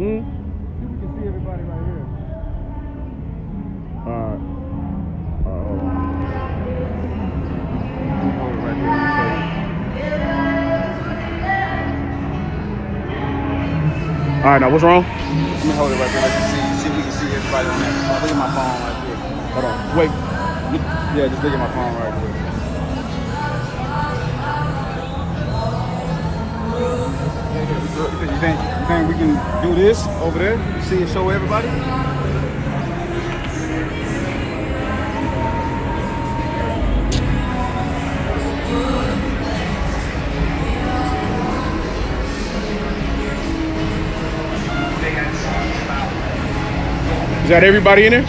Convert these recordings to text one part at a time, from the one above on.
See if we can see everybody right here. Alright. Hold it right here. Alright, now what's wrong? Let me hold it right there. Let you see if we can see everybody on there. Look at my phone right here. Hold on. Wait. Yeah, just look at my phone right here. You think we can do this over there? See and show everybody? Is that everybody in there?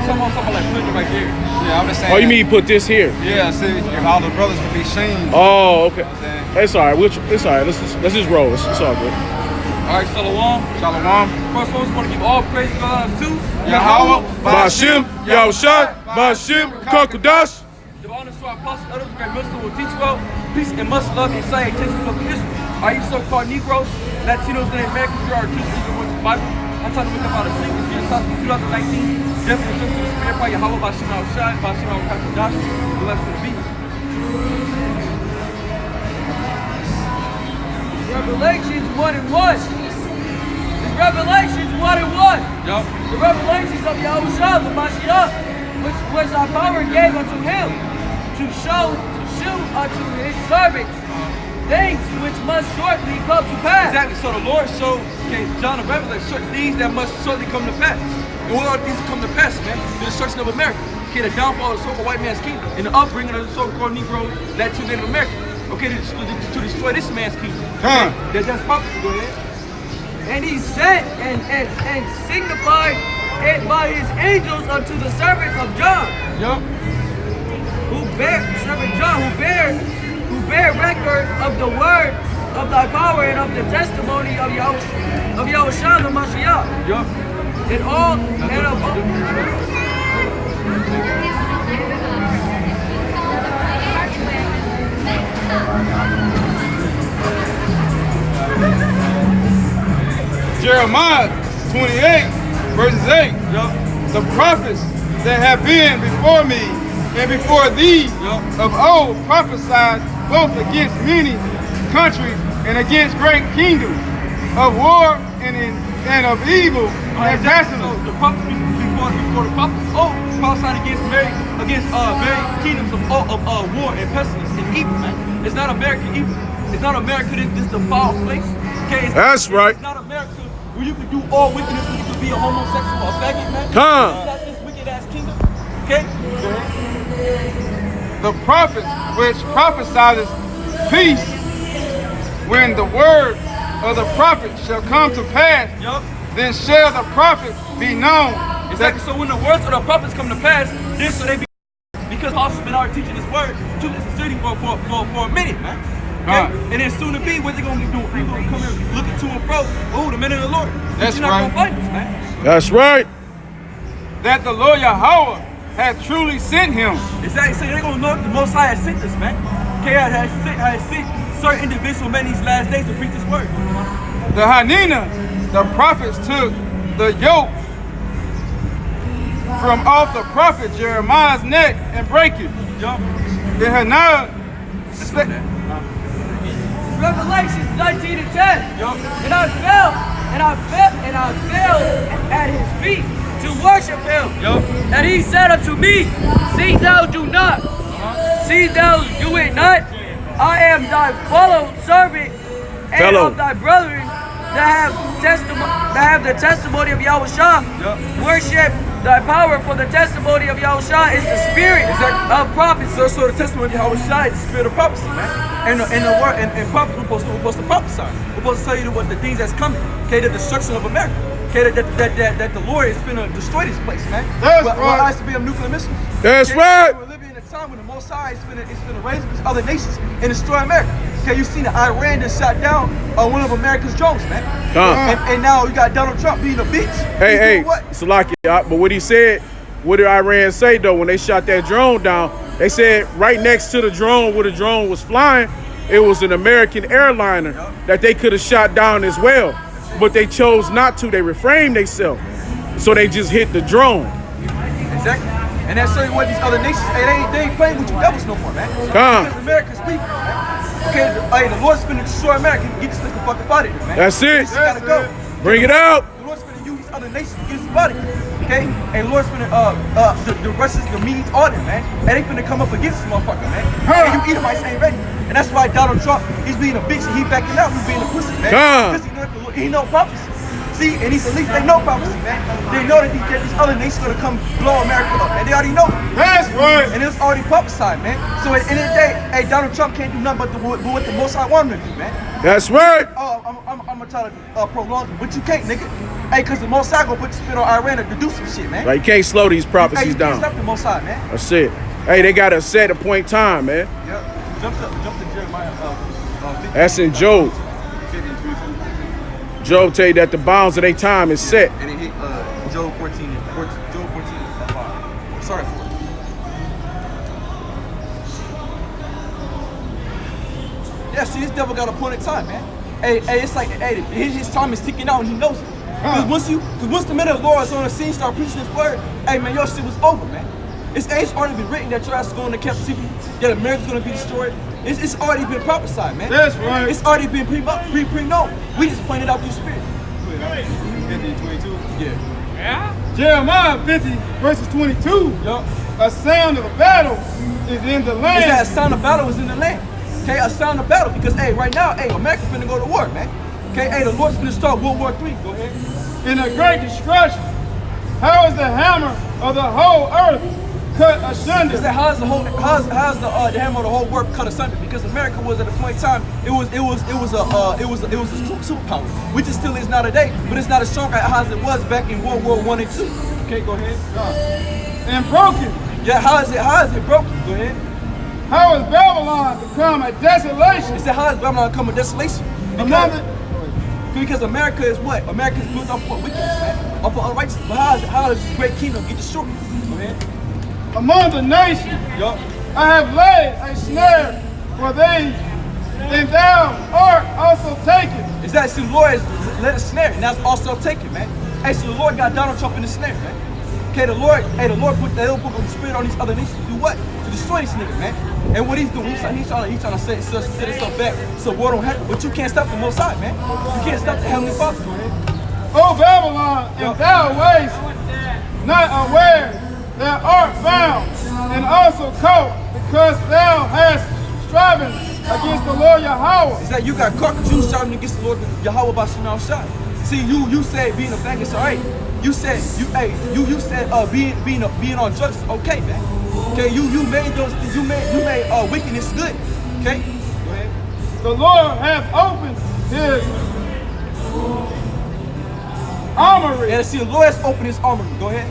Something like putting it right there. Yeah, I'm just saying. Oh, you mean put this here? Yeah, see, if all the brothers can be seen. Oh, okay. You know what I'm saying? It's all right. It's all right. Let's just roll. It's all good. All right, Shalom. Shalom. First of all, we want to give all praise to God too. Yahweh, Ba'ashim, Yahushua, Ba'ashim, Kakudash. The honor to our apostles, others, great minister will teach well. Peace and much love and salutations to Israel. Are you so-called Negroes, Latinos, and Americans who are accused of the Bible? I'm talking about a secret here in 2019. Definitely to the spirit by Yahweh, Ba'ashim, Yahushua, Ba'ashim, Kakudash. Blessed to be. Revelations 1 and 1. It's Revelations 1 and 1. Yup. The revelations of Yahushua, the Mashiach, which our power gave unto him to shew unto his servants things which must shortly come to pass. Exactly. So the Lord showed John the Revelator certain things that must shortly come to pass. And what are these that come to pass, man? The destruction of America. Okay, the downfall of the so-called white man's kingdom and the upbringing of the so-called Negro, Latino Native American. Okay, to destroy this man's kingdom. Okay, that's prophecy. Go ahead. And he sent and signified it by his angels unto the servants of John. Yup. Servant John, who bear record of the word of thy power and of the testimony of Yahushua the Mashiach. Yup. And all and of Jeremiah 28, verses 8. Yup. The prophets that have been before me and before thee of old prophesied both against many countries and against great kingdoms, of war and of evil and pestilence. So the prophets before the prophets prophesied against very kingdoms of war and pestilence and evil, man. It's not American evil. It's not America. This is the foul place. Okay. That's right. It's not America where you can do all wickedness and you can be a homosexual or a faggot, man. Come. It's not this wicked ass kingdom. Okay. The prophets which prophesied peace, when the word of the prophet shall come to pass, then shall the prophet be known. Exactly. So when the words of the prophets come to pass, then so they be, because apostles been already teaching this word to this city for a minute, man. Okay? And then soon to be, what they gonna be doing? They gonna come here looking to and fro. Oh, the men of the Lord. That's you're not right. gonna find us, man. That's right. That the Lord Yahweh had truly sent him. Exactly. So they're gonna know the Most High has sent us, man. Okay, I has sent certain individual men these last days to preach this word. The Hanina, the prophets took the yoke from off the prophet Jeremiah's neck and break it. Yup. The Hanina Revelations 19 and 10. Yup. And I fell at his feet to worship him. Yup. And he said unto me, see thou do not. See thou do it not. I am thy fellow servant and of thy brethren that have the testimony of Yahushua. Worship thy power, for the testimony of Yahushua is the spirit of prophecy. So the testimony of Yahushua is the spirit of prophecy, man. And the word and prophets we're supposed to prophesy. We're supposed to tell you what the things that's coming. Okay, the destruction of America. Okay, that the Lord is finna destroy this place, man. That's right. Well, to be of nuclear missiles. That's okay? right. We're living in a time when the Most High is finna raise up these other nations and destroy America. Okay, you seen that Iran just shot down one of America's drones, man. And now you got Donald Trump being a bitch. Hey, Salaki, but what he said, what did Iran say though when they shot that drone down? They said right next to the drone where the drone was flying, it was an American airliner that they could have shot down as well. But they chose not to. They refrained themselves. So they just hit the drone. Exactly. And that's showing what these other nations, they ain't playing with you devils no more, man. Come. Because America's people, man. Okay, the Lord's finna destroy America. Get this nigga fucking out of here, man. That's it. This gotta go. Bring it out. The Lord's finna use these other nations to get his body. Okay? And the Lord's finna, the Russians, the Medes, all them, man. And they finna come up against this motherfucker, man. And you Edomites ain't ready. And that's why Donald Trump, he's being a bitch and he backing out. He's being a pussy, man. Come. Because he know prophecy. See, and these elites, they know prophecy, man. They know that these other nations gonna come blow America up, man. They already know. That's right. And it's already prophesied, man. So at the end of the day, hey, Donald Trump can't do nothing but what the Most High want him to do, man. That's right. Oh, I'm gonna try to prolong it, but you can't, nigga. Hey, cause the Most High gonna put the spit on Iran to do some shit, man. Like, you can't slow these prophecies Hey, you can't down. stop the Most High, man. That's it. Hey, they got to set a point time, man. Yep. Jump to Jeremiah. That's in Job. 50 and 22. Job tell you that the bounds of their time is set. And it hit Job 14 and 5. Sorry, 4. Yeah, see, this devil got appointed time, man. Hey, it's like, hey, his time is ticking out and he knows it. Because once the men of the Lord is on the scene, start preaching this word, hey, man, your shit was over, man. It's already been written that your ass is going to captivity, that America's going to be destroyed. It's already been prophesied, man. That's right. It's already been pre-known. We just pointed out through spirit. 50 and 22. Yeah. Jeremiah 50 verses 22. Yup. A sound of battle is in the land. Is that a sound of battle is in the land? Okay, a sound of battle because hey, right now, hey, America's finna go to war, man. Okay, hey, the Lord's finna start World War III. Go ahead. In a great destruction. How is the hammer of the whole earth cut asunder? Is that how's the hammer of the whole world cut asunder? Because America was at a point in time, it was a superpower, which it still is not today, but it's not as strong as it was back in World War I and II. Okay, go ahead. And broken. Yeah, how is it broken? Go ahead. How is Babylon become a desolation? It said how is Babylon become a desolation? Because America is what? America is built off of wickedness, man. Off of unrighteousness. But how does this great kingdom get destroyed? Go ahead. Among the nations, Yup. I have laid a snare for thee, and thou art also taken. Is that the Lord has let a snare, and that's also taken, man. Hey, so the Lord got Donald Trump in the snare, man. Okay, the Lord put the little book of the spirit on these other nations to do what? To destroy these niggas, man. And what he's doing, he's trying to set himself back so war don't happen. But you can't stop the Most High, man. You can't stop the Heavenly Father. O Babylon, and thou wast not aware, thou art bound, and also caught, because thou hast striven against the Lord Yahweh. Is that you got caught because you striving against the Lord Yahweh by Shemel Shai. See, you said being a faggot is alright. You said being on drugs is okay, man. Okay, you made those things. You made wickedness good. Okay, go ahead. The Lord hath opened his armory. Yeah, see, the Lord has opened his armory. Go ahead.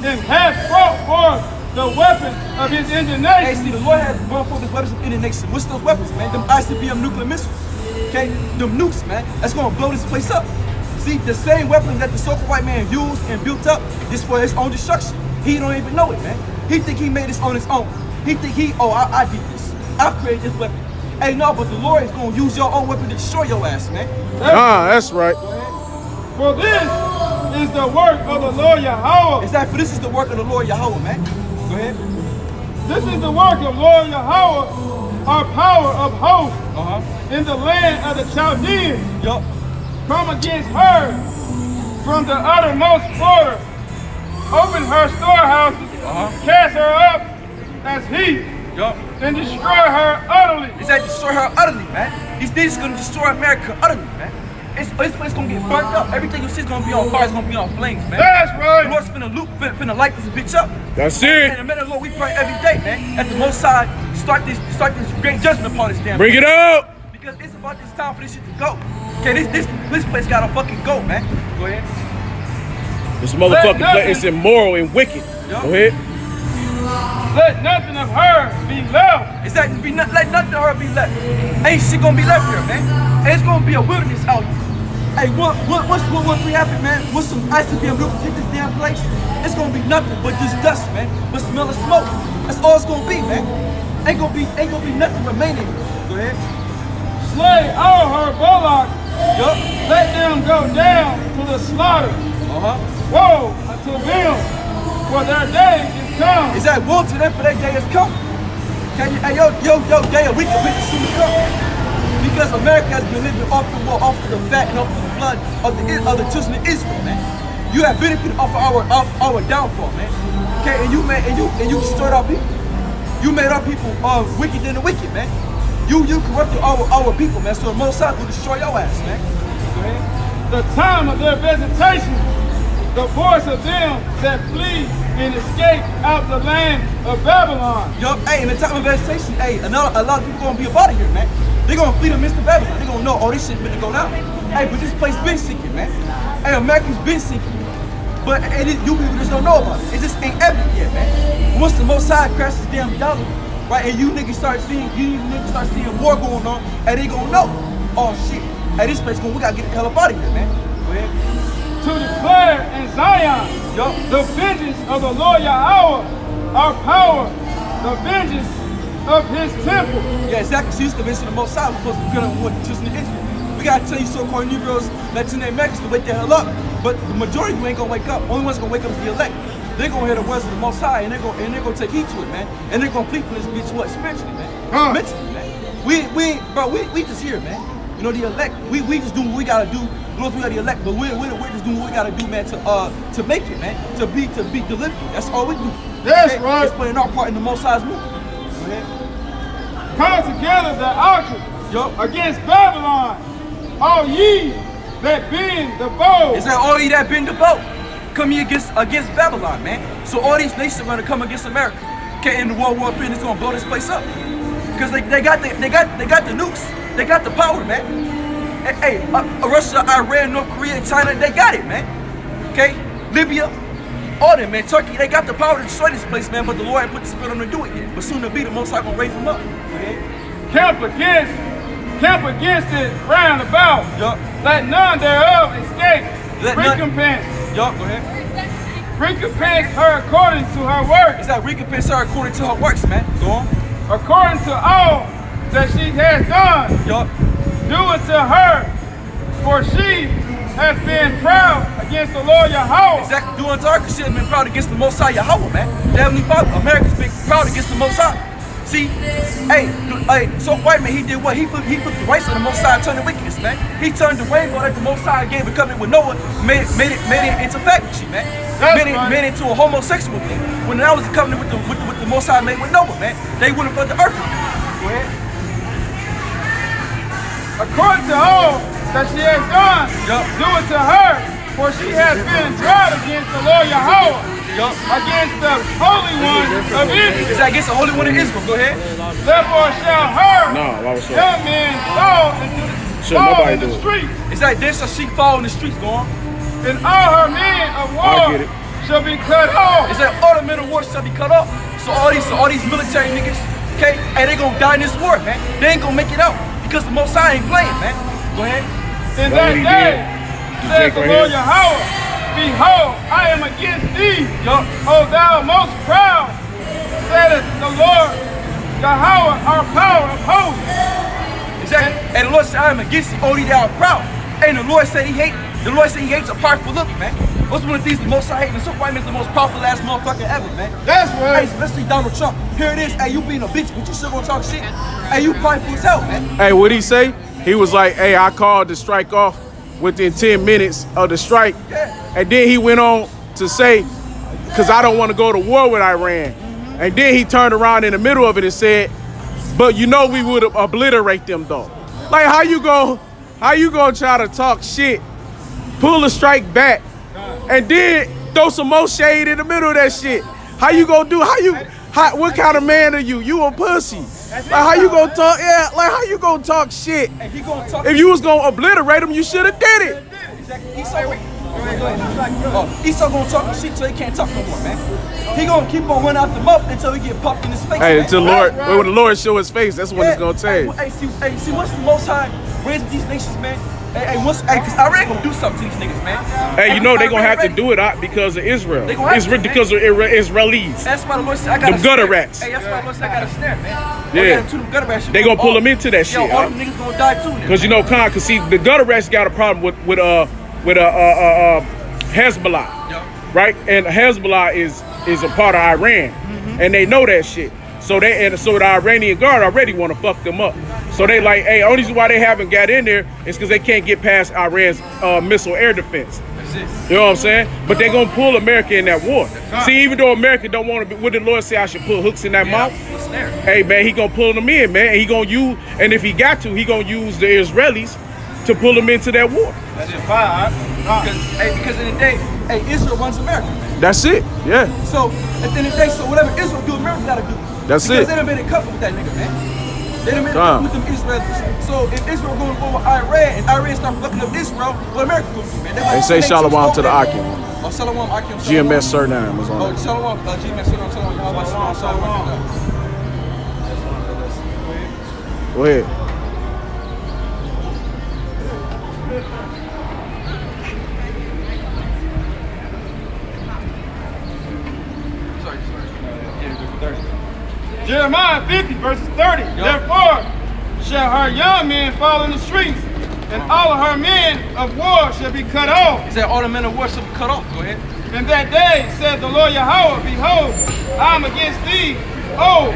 And hath brought forth the weapon of his indignation. Hey, see, the Lord has brought forth his weapons of indignation. What's those weapons, man? Them ICBM nuclear missiles. Okay, them nukes, man. That's gonna blow this place up. See, the same weapons that the so-called white man used and built up is for his own destruction. He don't even know it, man. He think he made this on his own. He think I did this. I created this weapon. Hey, no, but the Lord is gonna use your own weapon to destroy your ass, man. That's right. For this is the work of the Lord Yahweh. Exactly. This is the work of the Lord Yahweh, man. Go ahead. This is the work of Lord Yahweh, our power of hosts in the land of the Chaldeans. Yup. Come against her from the uttermost border. Open her storehouses, cast her up as heat, and destroy her utterly. Is that destroy her utterly, man? These things gonna destroy America utterly, man. This place gonna get burnt up. Everything you see is gonna be on fire. It's gonna be on flames, man. That's right. The Lord's finna light this bitch up. That's And it. the men of the Lord, we pray every day, man. At the Most High, start this great judgment upon this damn. Bring it out. Because it's about this time for this shit to go. Okay, this place gotta fucking go, man. Go ahead. This motherfucking place is immoral and wicked. Go ahead. Let nothing of her be left. Is that let nothing of her be left? Ain't shit gonna be left here, man. And it's gonna be a wilderness out here. Hey, what's happen, man? What's some ICBM group take this damn place? It's gonna be nothing but just dust, man. But smell of smoke. That's all it's gonna be, man. Ain't gonna be nothing remaining. Go ahead. slay all her bullocks. Yup. Let them go down to the slaughter. Woe unto them, for their day is come. Is that woe to them for their day has come? Can you, hey, yo, day of wicked soon to come. Because America has been living off the wall, off the fat and off the blood of the children of Israel, man. You have benefited off of our downfall, man. Okay, and you destroyed our people. You made our people wicked than the wicked, man. You corrupted our people, man. So the Most High will destroy your ass, man. Go ahead. The time of their visitation, the voice of them that flee and escape out the land of Babylon. Yo, hey, in the time of visitation, hey, a lot of people gonna be up out of here, man. They're gonna flee to Mr. Babylon. They're gonna know, oh, this shit finna go down. Hey, but this place been sinking, man. Hey, America's been sinking. But you people just don't know about it. It just ain't evident yet, man. Once the Most High crashes this damn dollar, right, and you niggas start seeing war going on, and they gonna know, oh shit, hey, this place we gotta get the hell up out of here, man. Go ahead. To declare in Zion, the vengeance of the Lord Yahweh, our power, the vengeance of his temple. Yeah, exactly. See, it's the vengeance of the Most High. We're supposed to be killing what the children of Israel. We gotta tell you so-called Negroes, Latin Americans to wake the hell up. But the majority of you ain't gonna wake up. Only ones gonna wake up is the elect. They're gonna hear the words of the Most High, and they're gonna take heed to it, man. And they're gonna flee from this bitch, what, spiritually, man. Mentally, man. We just here, man. You know, the elect, we just do what we gotta do. You know, we got the elect, but we're just doing what we gotta do, man, to make it, man. To be delivered. That's all we do. That's right. It's playing our part in the Most High's movement. Go ahead. Come together the altar against Babylon, all ye that bend the bow. Is that all ye that bend the bow? Come here against Babylon, man. So all these nations are gonna come against America. Okay, in the World War III, it's gonna blow this place up. Because they got the nukes. They got the power, man. Hey, Russia, Iran, North Korea, China, they got it, man. Okay, Libya, all them, man. Turkey, they got the power to destroy this place, man. But the Lord ain't put the spirit on them to do it yet. But soon to be, the Most High gonna raise them up. Okay? Camp against it round about. Let none thereof escape. Recompense. Go ahead. Recompense her according to her works. Is that recompense her according to her works, man? Go on. According to all that she has done. Do it to her, for she has been proud against the Lord Yahweh. Exactly. Do unto her, because she has been proud against the Most High Yahweh, man. The Heavenly Father, America's been proud against the Most High. See, hey, so white man, he did what? He flipped the rights of the Most High and turned the wickedness, man. He turned the rainbow that the Most High gave a covenant with Noah, made it into faculty, man. Made it into a homosexual thing. When that was the covenant with the Most High made with Noah, man. They wouldn't flood the earth. Go ahead. According to all that she has done, do it to her, for she has been proud against the Lord Yahweh. Against the Holy One of Israel. Is that against the Holy One of Israel? Go ahead. Therefore shall her young men fall into the streets. Is that this shall she fall in the streets? Go on. And all her men of war shall be cut off. Is that all the men of war shall be cut off? So all these military niggas, okay, and they gonna die in this war, man. They ain't gonna make it out because the Most High ain't playing, man. Go ahead. In that day, says the Lord Yahweh, behold, I am against thee, O thou most proud, saith the Lord Yahweh, our power of hosts. Exactly. And the Lord said, I am against thee, O thou art proud. And the Lord said he hates a powerful look, man. What's one of these the Most High hating? So white man's the most powerful ass motherfucker ever, man. That's right. Hey, especially Donald Trump. Here it is. Hey, you being a bitch, but you still gonna talk shit. Hey, you prideful as hell, man. Hey, what'd he say? He was like, hey, I called the strike off within 10 minutes of the strike. And then he went on to say, because I don't want to go to war with Iran. And then he turned around in the middle of it and said, but you know we would obliterate them though. Like how you gonna try to talk shit, pull a strike back, and then throw some more shade in the middle of that shit? How you gonna do? What kind of man are you? You a pussy. Like how you gonna talk? Yeah, like how you gonna talk shit? If you was gonna obliterate him, you should have did it. Yso gonna talk shit till he can't talk no more, man. He gonna keep on running out the mouth until he get puffed in his face. Hey, until when the Lord show his face, that's when it's gonna change. Hey, see, what's the Most High raising these nations, man? Cause Iran gonna do something to these niggas, man. Hey, you know they gonna have to do it because of Israel. Because of Israelis. That's why the Lord said I got them gutter rats. Hey, that's why the Lord said I got a snare, man. Yeah. Them gutter rats, they gonna pull them into that shit. Yo, all them niggas gonna die too. Because you know, cause see, the gutter rats got a problem with Hezbollah, right? And Hezbollah is a part of Iran, and they know that shit. So the Iranian guard already want to fuck them up. So they like, hey, only reason why they haven't got in there is because they can't get past Iran's missile air defense. That's it. You know what I'm saying? But they gonna pull America in that war. See, even though America don't want to be, what did the Lord say I should put hooks in that mouth? Hey man, he gonna pull them in, man. And he gonna use, and if he got to, he gonna use the Israelis to pull them into that war. That's it, fire. Because in the day, Israel runs America, man. That's it, yeah. So at the end of the day, so whatever Israel do, America gotta do. That's because it. They done been in couple with that nigga, man. They done been in couple with them Israelis. So if Israel going over Iran and Iran start fucking up Israel, what America gonna do, man? They say Shalom to the Akim. Oh, Shalom, Akim. GMS surname was on it. Oh, Shalom, GMS surname, Shalom. Go ahead. Jeremiah 50 verses 30. Therefore shall her young men fall in the streets, and all of her men of war shall be cut off. He said all the men of war shall be cut off. Go ahead. And that day said the Lord Yahweh, behold, I am against thee, oh,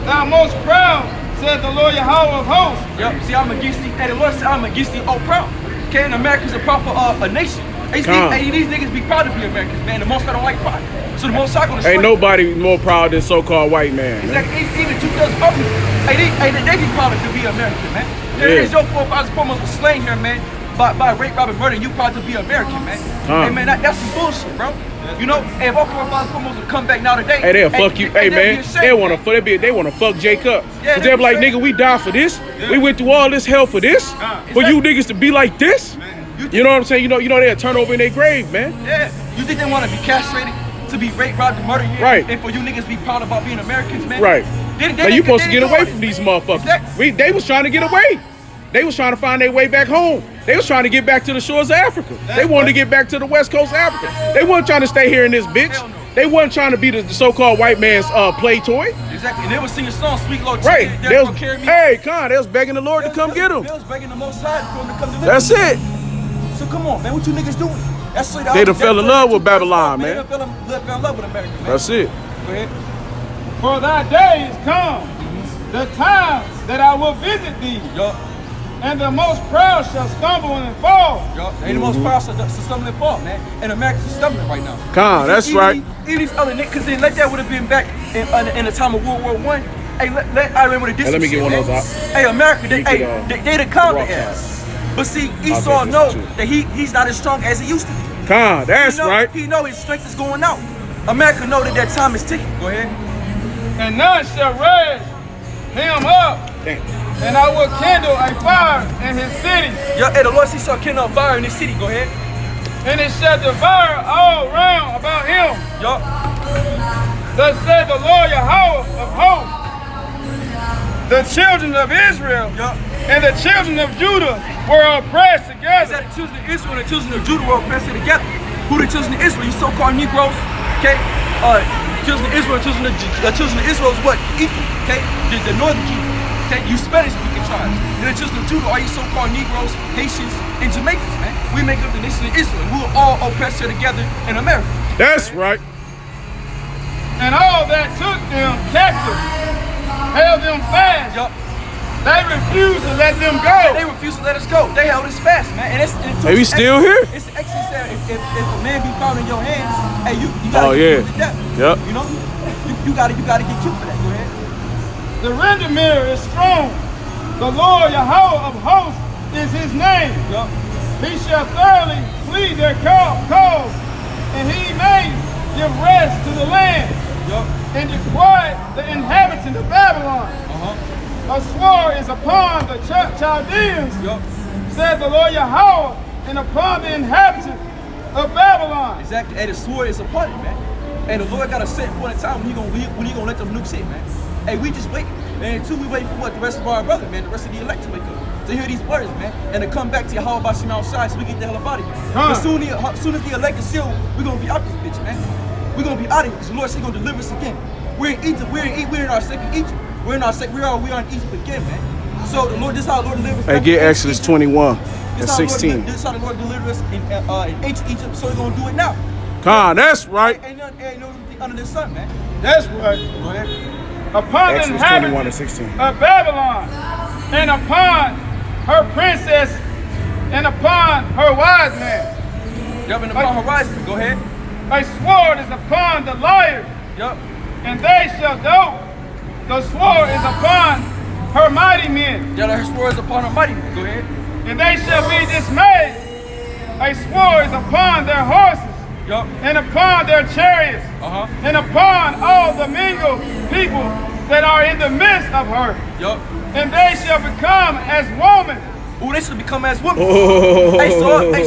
thou most proud, said the Lord Yahweh of hosts. Yep. See, I'm against thee. And the Lord said I'm against thee, oh proud. Okay, and America's a proud for a nation. These niggas be proud to be Americans, man. The most I don't like pride. So the most I gonna ain't nobody more proud than so-called white man. Exactly. Even 2,000 public. They be proud to be American, man. There's your forefathers foremost was slain here, man. By rape, robbery, murder. You proud to be American, man. Hey, man, that's some bullshit, bro. You know, hey, if our forefathers foremost would come back now today. Hey, they'll fuck you. Hey, man, they wanna fuck Jake up. Cause they're like, nigga, we died for this. We went through all this hell for this. For you niggas to be like this. You know what I'm saying? You know they'll turn over in their grave, man. Yeah. You think they want to be castrated, to be raped, robbed, and murdered here? Right. And for you niggas be proud about being Americans, man? Right. Now you supposed to get away from these motherfuckers. Exactly. They was trying to get away. They was trying to find their way back home. They was trying to get back to the shores of Africa. They wanted to get back to the west coast of Africa. They weren't trying to stay here in this bitch. Hell no. They wasn't trying to be the so-called white man's play toy. Exactly. And they was singing songs, Sweet Lord. Right. They was begging the Lord to come get them. They was begging the Most High for him to come deliver. That's it. So come on, man, what you niggas doing? That's they done fell in love with Babylon, man. They fell in love with America, man. That's it. Go ahead. For thy day is come, the time that I will visit thee. And the most proud shall stumble and fall. Ain't the most proud shall stumble and fall, man. And America's stumbling right now. That's right. Even these other niggas, because then like that would have been back in the time of World War I. Hey, I remember the distance. Let me get one of those out. Hey, America, they the counter ass. But see, Esau know that he's not as strong as he used to be. That's right. He know his strength is going out. America know that time is ticking. Go ahead. And none shall raise him up. And I will kindle a fire in his cities. Hey, the Lord shall kindle a fire in his city. Go ahead. And it shall devour all round about him. Thus said the Lord Yahweh of hosts. The children of Israel and the children of Judah were oppressed together. The children of Israel and the children of Judah were oppressed together. Who the children of Israel? You so-called Negroes, okay? Children of Israel, children of Israel is what? Equal, okay? The northern kingdom, okay? You Spanish-speaking tribes. And the children of Judah are you so-called Negroes, Haitians, and Jamaicans, man. We make up the nation of Israel. We were all oppressed here together in America. That's right. And all that took them captive held them fast. They refused to let them go. They refused to let us go. They held us fast, man. And are we still here? It's actually said if a man be found in your hands, hey, you gotta get killed to death. You know, you gotta get killed for that. Go ahead. The Redeemer is strong. The Lord Yahweh of hosts is his name. He shall thoroughly plead their cause, and he may give rest to the land. And to quiet the inhabitants of Babylon. A sword is upon the Chaldeans, said the Lord Yahweh, and upon the inhabitants of Babylon. Exactly, and the sword is upon it, man. And the Lord got a set point in time when he gonna let them nukes hit, man. Hey, we just wait. And two, we wait for what? The rest of our brother, man, the rest of the elect to wake up. To hear these words, man, and to come back to Yahweh Bashim outside so we get the hell up out of here. As soon as the elect is sealed, we're gonna be out this bitch, man. We're gonna be out of here because the Lord said He's gonna deliver us again. We're in Egypt. We're in our second Egypt. We are in Egypt again, man. So the Lord, this is how the Lord delivers us. Hey, get Exodus 21 and 16. This is how the Lord delivered us in ancient Egypt. So He's gonna do it now. Con, that's right. Ain't nothing under the sun, man. That's right. Go ahead. Upon the Exodus 21 and inhabitants 16. of Babylon, and upon her princess, and upon her wise men. Yup, and upon her wise men. Go ahead. A sword is upon the liars, Yup. and they shall dote. The sword is upon her mighty men, Yeah, her sword is upon her mighty men. Go ahead. and they shall be dismayed. A sword is upon their horses, Yup. and upon their chariots, and upon all the mingled people that are in the midst of her. Yup. And they shall become as women. Ooh, they should become as women. Oh. Hey,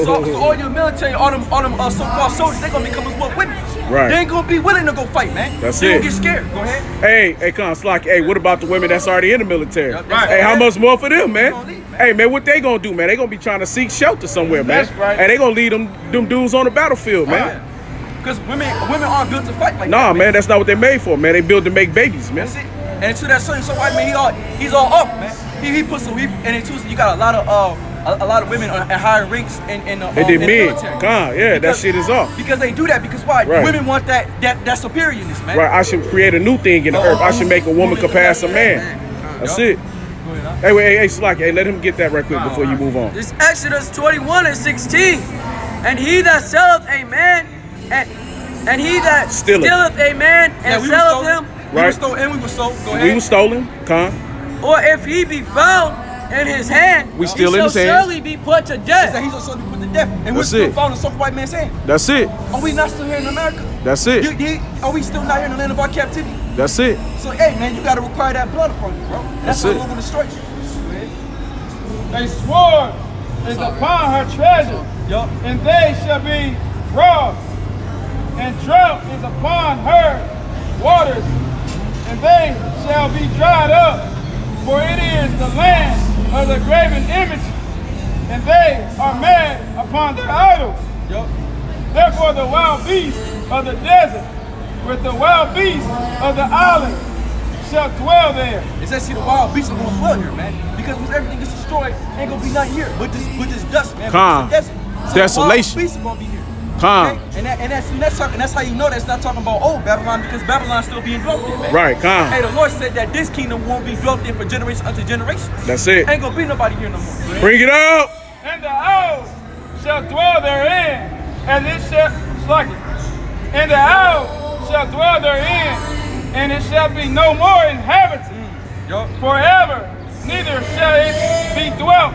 so all your military, all them so-called soldiers, they gonna become as what women. Right. They ain't gonna be willing to go fight, man. That's they it. gonna get scared. Go ahead. Hey, Con Slocky, hey, what about the women that's already in the military? Right. Hey, how much more for them, man? Gonna leave, man. Hey, man, what they gonna do, man? They gonna be trying to seek shelter somewhere, man. That's right. Hey, they gonna lead them dudes on the battlefield, man. Because women aren't built to fight like Nah, that. man, that's not what they made for, man. They built to make babies, man. That's it. And to that certain white man, he's all off, man. He puts some. And then too, you got a lot of women at higher ranks in the men. military. Con, yeah, that shit is off. Because they do that because why? Right. Women want that superiorness, man. Right, I should create a new thing in the earth. I should make a woman compass a man. That's it. Hey, wait, hey, Slocky, hey, let him get that right quick before you move on. This Exodus 21 and 16. And he that selleth a man, and he that Stealeth. stealeth a man and we were selleth stolen. him, We were Right. stolen and we were sold. Go ahead. We was stolen, Con. or if he be found in his hand, We still he in shall his hand. surely be put to That death. he's also be put to death. And we're That's still it. found in soft white man's hand. That's it. Are we not still here in America? That's it. Are we still not here in the land of our captivity? That's it. So, hey, man, you got to require that blood upon you, bro. That's That's what it. we're going to destroy you. A sword is upon her treasure, Yup. and they shall be robbed. And drought is upon her waters, and they shall be dried up. For it is the land of the graven image, and they are mad upon their idols. Yup. Therefore the wild beasts of the desert, with the wild beasts of the island, shall dwell there. It says, see, the wild beasts are going to dwell here, man. Because when everything gets destroyed, ain't going to be nothing here. But this dust, man. Calm. It's a desert. So Desolation. The wild beasts are going to be here. Calm. Okay? And that's how you know that's not talking about old Babylon, because Babylon's still being dwelt in, man. Right, calm. Hey, the Lord said that this kingdom won't be dwelt in for generation unto generation. That's it. Ain't gonna be nobody here no more. Bring it out. And the owls shall dwell therein, and it shall like it. And the owl shall dwell therein, and it shall be no more inhabited forever, neither shall it be dwelt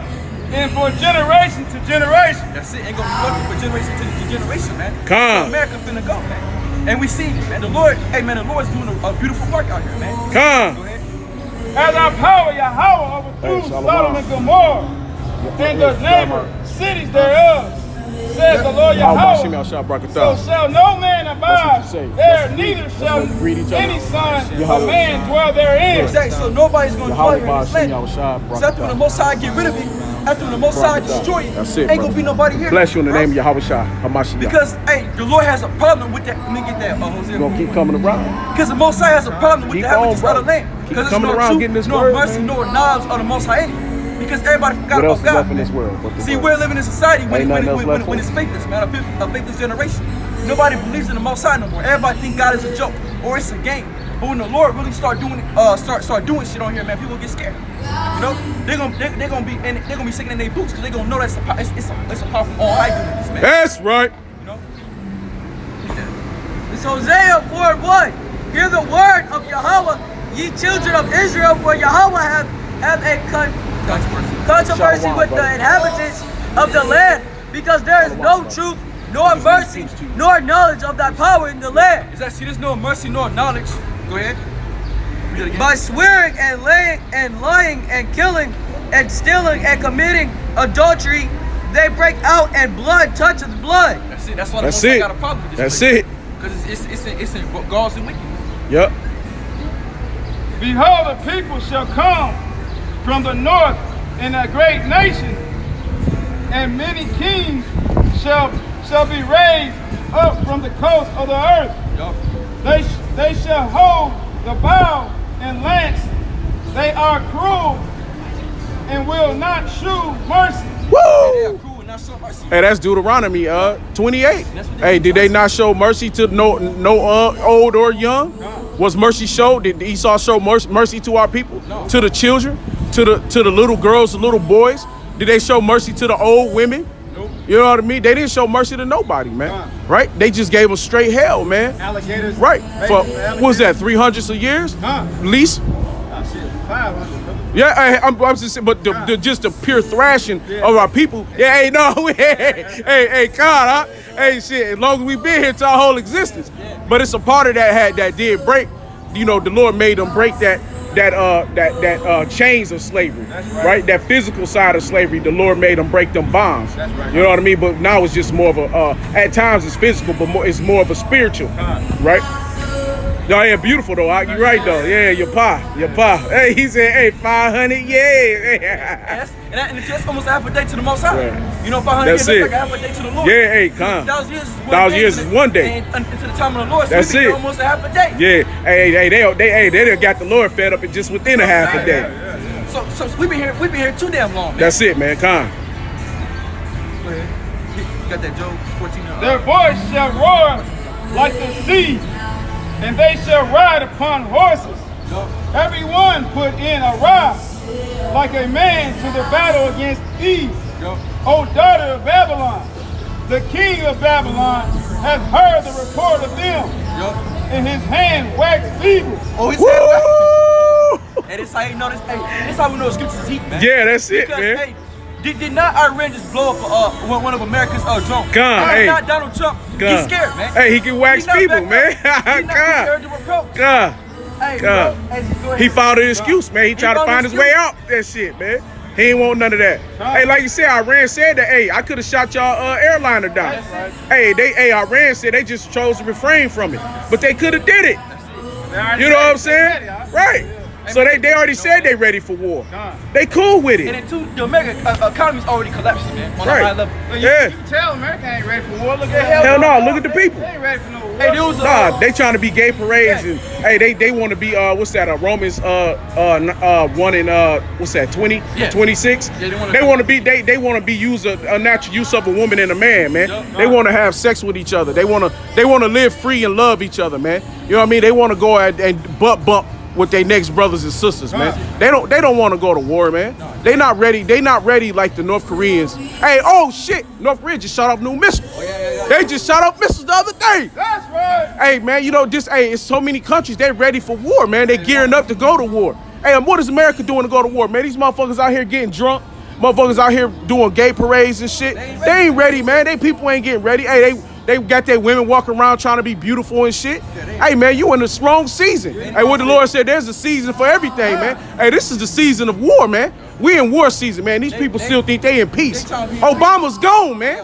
in for generation to generation. That's it. Ain't gonna be dwelt in for generation to generation, man. Come. So America finna go, man. And we see, man, the Lord, hey, man, the Lord's doing a beautiful work out here, man. Go Come. ahead. As our power Yahweh overthrew Hey, Shalom. Sodom and Gomorrah and the neighbor cities thereof, says the Lord Yahweh, so shall no man abide That's what you say. there, neither shall Let's read each other. any son of Yahweh. man dwell therein. Exactly. So nobody's gonna dwell here in this land. So after when the Most High get rid of it, after when the Most High destroy it, That's it, ain't brother. gonna be nobody here. Bless you in the bro. name of Yahweh Shah. Hamashiach. Because, hey, the Lord has a problem with that. Let me get that, Jose. You're going to keep coming around. Because the Most High has a problem with Keep the inhabitants on, of the bro. land. Keep Because there's coming no around truth, getting this no word, mercy, man. nor knowledge of the Most High in it. Because everybody forgot What else about is left God. in this world? but the See, word? we're living in a society when Ain't nothing else left for it's us. faithless, man, a faithless generation. Nobody believes in the Most High no more. Everybody think God is a joke or it's a game. But when the Lord really start doing shit on here, man, people get scared. You know, they're gonna be shaking in their boots because they're gonna know that's it's a powerful all I do in this, man. That's right. You know. It's Hosea 4:1. Hear the word of Yahweh, ye children of Israel, for Yahweh have a controversy Shalom, with brother. the inhabitants of the land, because there is no truth, nor mercy, nor knowledge of thy power in the land. Is that see? There's no mercy nor knowledge. Go ahead. Read it again. By swearing and lying and killing and stealing and committing adultery, they break out and blood touches blood. That's it. That's why the That's Most High it. got a problem with this. That's place. it. Because it's in God's and wickedness. Yep. Behold, the people shall come from the north in a great nation, and many kings shall be raised up from the coast of the earth. They shall hold the bow and lance. They are cruel and will not shew mercy. Woo! Hey, that's Deuteronomy 28. Hey, did they not show mercy to no old or young? Was mercy showed? Did Esau show mercy to our people? To the children? To the little girls, the little boys? Did they show mercy to the old women? You know what I mean? They didn't show mercy to nobody, man. Right? They just gave them straight hell, man. Alligators. Right. For what was that? 300 years? At least. Shit, 500. Yeah, I'm just saying, but just the pure thrashing of our people. Yeah, hey, no, hey, God, huh? Hey, shit. As long as we've been here to our whole existence, but it's a part of that did break. You know, the Lord made them break that chains of slavery, right? That physical side of slavery. The Lord made them break them bonds. That's right. You know what I mean? But now it's just more of a. At times it's physical, but it's more of a spiritual, right? No, yeah, beautiful though. You're right though. Yeah, your pa. Hey, he said, hey, 500 years. And that's almost half a day to the Most High. Yeah. You know, 500 That's years it. is like half a day to the Lord. Yeah, hey, come. 1,000 years is 1 day. And until the time of the Lord. So that's we it. almost a half a day. Yeah, hey, they done got the Lord fed up and just within a half a day. So we've been here too damn long, man. That's it, man. Come. Go ahead. You got that Job 14. Their voice shall roar like the sea, and they shall ride upon horses. Every one put in a rod, like a man to the battle against thieves. O daughter of Babylon, the king of Babylon hath heard the report of them, and his hand waxed feeble. Oh, his hand waxed. And this how you know this. Hey, this how we know scriptures is heat, man. Yeah, that's it, because, man. Hey, did not Iran just blow up one of America's drones? Hey. Not Donald Trump. He's scared, man. Hey, he can wax people, man. He's not scared to reproach. Hey, God. Bro, He found an excuse, man. He tried to find his way out that shit, man. He ain't want none of that. Hey, like you said, Iran said that, hey, I could have shot y'all airliner down. Hey, Iran said they just chose to refrain from it. But they could have did it. You know what I'm saying? Right. So they already said they ready for war. They cool with it. And then too, the American economy's already collapsing, man. On a high level. Yeah. You can tell America ain't ready for war. Look at Hell no, look at the people. They ain't ready for no war. Hey, there was They trying to be gay parades and hey, they want to be what's that? Romans 1 and what's that? 20, Yeah. 26. Yeah, they want to be they want to be a natural use of a woman and a man, man. They want to have sex with each other. They want to live free and love each other, man. You know what I mean? They want to go and bump with their next brothers and sisters, man. They don't want to go to war, man. They not ready. They not ready like the North Koreans. Hey, oh shit, North Korea just shot off new missiles. They just shot off missiles the other day. That's right. Hey, man, you know, it's so many countries, they're ready for war, man. They gearing up to go to war. Hey, and what is America doing to go to war, man? These motherfuckers out here getting drunk. Motherfuckers out here doing gay parades and shit. They ain't ready, man. They people ain't getting ready. Hey, they got their women walking around trying to be beautiful and shit. Hey, man, you in the wrong season. Hey, what the Lord said, there's a season for everything, man. Hey, this is the season of war, man. We in war season, man. These people still think they in peace. Obama's gone, man.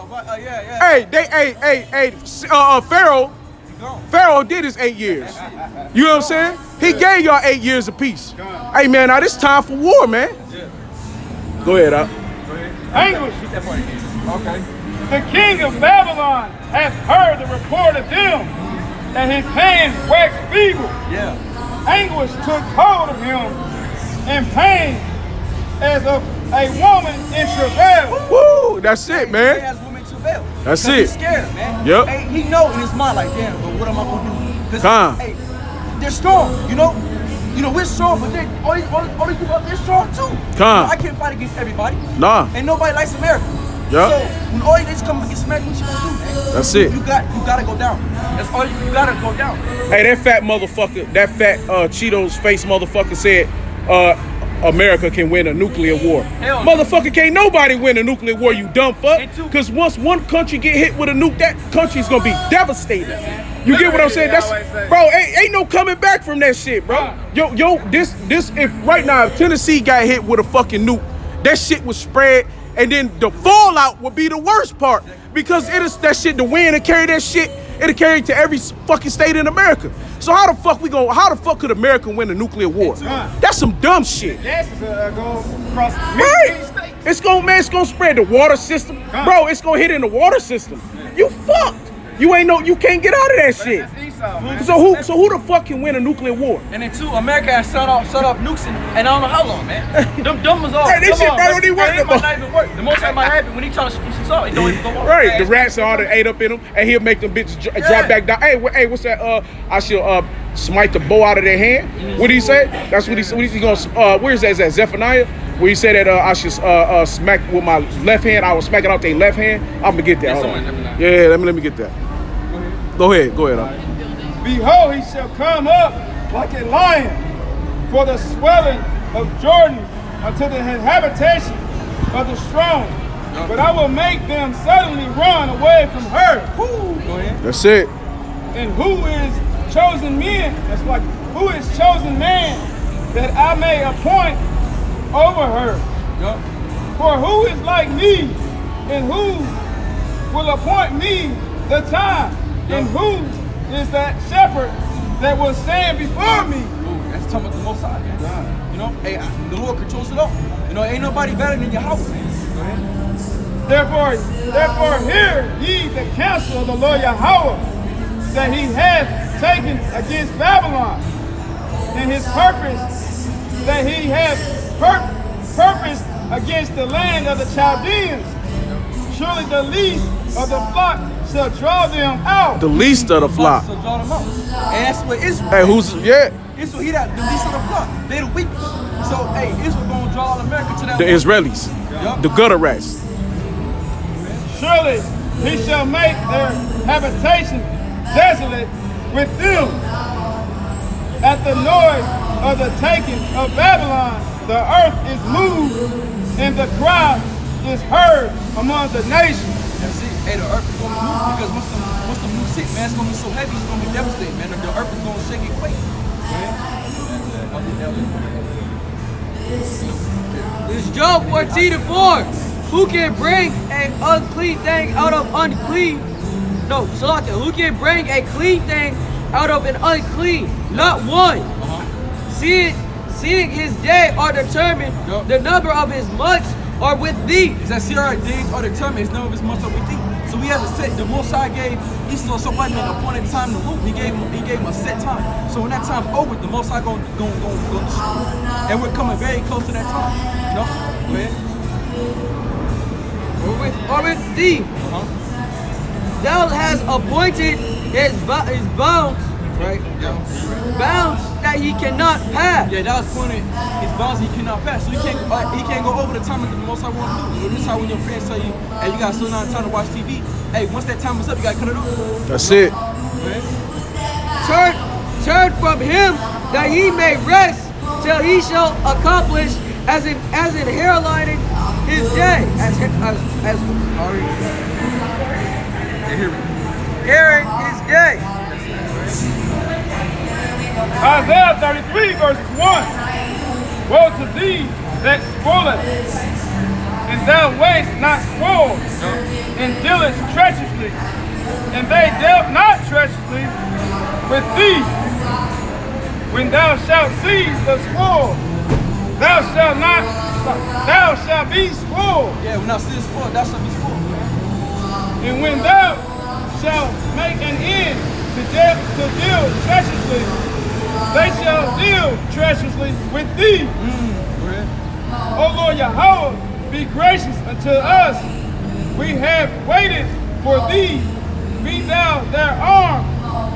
Hey, Pharaoh did his 8 years. You know what I'm saying? He gave y'all 8 years of peace. Hey, man, now this time for war, man. Go ahead, Al. Anguish. Okay. The king of Babylon hath heard the report of them, and his hand waxed feeble. Yeah. Anguish took hold of him, and pain as of a woman in travail. Woo! That's it, He man. has women in travail. That's Cause it. He's scared, man. Yep. Hey, he know in his mind like, damn, but what am I gonna do? Come. Hey, they're strong, you know. You know, we're strong, but all these people up there strong too. Come. I can't fight against everybody. Nah. And nobody likes America. Yep. So when all these come against America, what you gonna do, man? That's it. You gotta go down. That's all you gotta go down. Hey, that fat motherfucker, that fat Cheetos face motherfucker said America can win a nuclear war. Hell no. Motherfucker, can't nobody win a nuclear war, you dumb fuck. And two- Because once one country get hit with a nuke, that country's gonna be devastated. You get what I'm saying? That's, bro, ain't no coming back from that shit, bro. This if right now if Tennessee got hit with a fucking nuke, that shit would spread, and then the fallout would be the worst part because it is that shit. The wind will carry that shit. It'll carry it to every fucking state in America. So how the fuck could America win a nuclear war? That's some dumb shit. Gas is go across Right. states. It's gonna spread the water system. Bro, it's gonna hit in the water system. You fucked. You can't get out of that shit. That's Esau, man. So who the fuck can win a nuclear war? And then two, America has set off nukes and I don't know how long, man. Them was all. Hey, this shit probably don't even work no It might more. not even work. The most that might happen when he trying to shoot some salt, it don't even go off. Right, the rats are all that ate up in them, and he'll make them bitches drop back down. Hey, what's that? I shall smite the bow out of their hand. What did he say? That's what he said. He gonna where is that? Is that Zephaniah? Where he said that I should smack with my left hand. I will smack it out their left hand. I'm gonna get that. Hold on. Yeah, let me get that. Go ahead. Behold, he shall come up like a lion for the swelling of Jordan unto the habitation of the strong. But I will make them suddenly run away from her. Go ahead. That's it. And who is chosen men? That's like, who is chosen man that I may appoint over her? For who is like me, and who will appoint me the time? And who is that shepherd that will stand before me? Ooh, that's talking about the Most High, man. You know, hey, the Lord controls it all. You know, ain't nobody better than Yahweh, man. Go ahead. Therefore hear ye the counsel of the Lord Yahweh, that he hath taken against Babylon, and his purpose that he hath purposed against the land of the Chaldeans. Surely the least of the flock shall draw them out. The least of the flock. So draw them out. And that's what Israel. Hey, who's Israel, he the least of the flock. They the weakest. So, hey, Israel gonna draw all America to that. the Israelis, the gutter rats. Surely he shall make their habitation desolate with them. At the noise of the taking of Babylon, the earth is moved, and the cry is heard among the nations. That's it. Hey, the earth is gonna move because once the move sick, man, it's gonna be so heavy, it's gonna be devastating, man. The earth is gonna shake and quake. It's Job 14:4. Who can bring an unclean thing out of unclean? No, Salaka. Who can bring a clean thing out of an unclean? Not one. Seeing his days are determined, the number of his months are with thee. Is that see our days are determined, it's none of his months are with thee. So we have to set, the Most High gave Esau somebody an appointed time to rule. He gave him a set time. So when that time's over, the Most High gonna destroy. And we're coming very close to that time. You know? Go ahead. Or with thee. Thou hast appointed his bounds, right? Yeah. Bounds that he cannot pass. Yeah, that was pointed. His bounds he cannot pass. So he can't go over the time that the Most High want to do. This is how when your friends tell you, hey, you got so long time to watch TV. Hey, once that time is up, you gotta cut it off. That's it. Turn from him that he may rest till he shall accomplish as in hairlining his day. As Aaron his day. Isaiah 33 verses 1. Woe to thee that spoileth, and thou waste not spoil, and dealest treacherously, and they dealt not treacherously with thee. When thou shalt seize the spoil, thou shalt be spoiled. Yeah, when thou see the spoil, thou shalt be spoiled. And when thou shalt make an end to deal treacherously, they shall deal treacherously with thee. O Lord Yahweh, be gracious unto us. We have waited for thee. Be thou their arm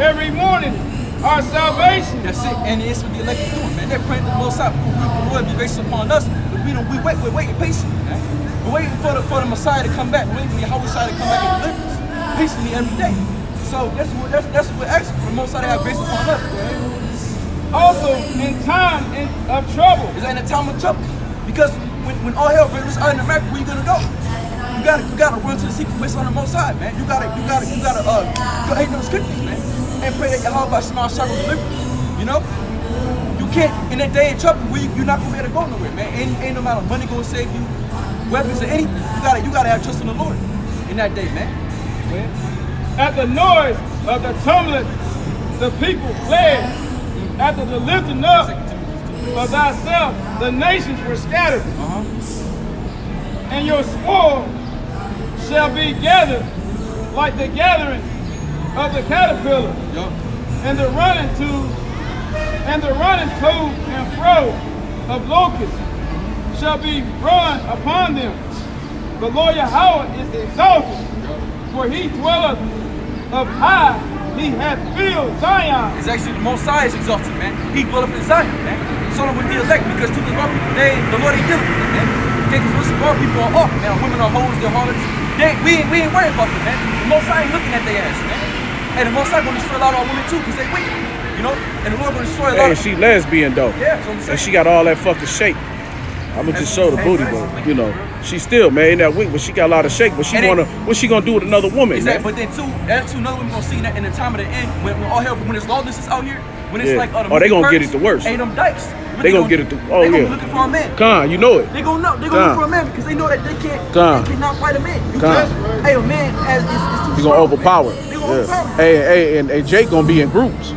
every morning, our salvation. That's it. And it's what the elect is doing, man. They're praying to the Most High. The Lord be gracious upon us. But we're waiting patiently, man. We're waiting for the Messiah to come back. We're waiting for the Yahweh Messiah to come back and deliver us patiently every day. So that's what we're asking for the Most High to have grace upon us, man. Also in time of trouble. It's in a time of trouble. Because when all hell breaks loose out in America, where you gonna go? You gotta run to the secret place on the Most High, man. You gotta go hate those scriptures, man. And pray that Yahweh by small shall deliver. You know? You can't in that day of trouble where you're not gonna be able to go nowhere, man. Ain't no amount of money gonna save you, weapons or anything. You gotta have trust in the Lord in that day, man. At the noise of the tumult the people fled. After the lifting up of thyself, the nations were scattered. And your spoil shall be gathered like the gathering of the caterpillar, and the running to and fro of locusts shall be run upon them. The Lord Yahweh is exalted, for he dwelleth up high. He hath filled Zion. It's actually the Most High is exalted, man. He dwelleth in Zion, man. So with the elect, because to the Lord, the Lord ain't dealing with them, man. Because most of our people are off, man. Women are hoes, they're harlots. We ain't worried about them, man. The Most High ain't looking at their ass, man. And the Most High gonna destroy a lot of our women too, because they wicked, you know. And the Lord gonna destroy a lot. Hey, she lesbian though. Yeah, so I'm saying. And she got all that fucking shake. I'ma just show the booty, but you know, she still, man, in that week, but she got a lot of shake. But she what's she gonna do with another woman? Exactly. But then that's another one we're gonna see that in the time of the end, when all hell, when this lawlessness out here, when it's like they gonna get it the worst. Ain't them dykes. They gonna get it the They gonna be looking for a man. Con, you know it. They gonna look for a man because they know that they cannot fight a man. Hey, a man is too He gonna overpower. They gonna overpower. Hey, and Jake gonna be in groups.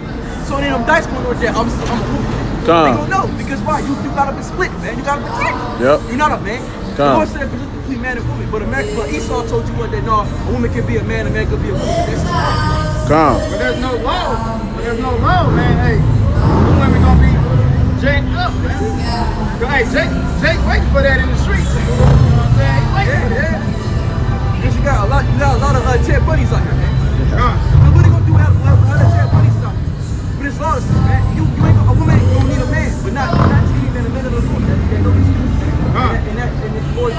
So then them dykes gonna know that I'm a they gonna know because why? You gotta be split, man. You gotta protect. Yep. You're not a man. The Lord said between man and woman, but Esau told you what that no, a woman can be a man can be a woman. That's But there's no law. There's no law, man. Hey, the women gonna be jacked up, man. Hey, Jake waiting for that in the streets. You know what I'm saying? He waiting for that. Because you got a lot of Ted Bunnies out here, man. What they gonna do out of Ted Bunnies out here? But it's lawlessness, man. You ain't a woman ain't gonna need a man, but not even in the middle of the woman. And it's more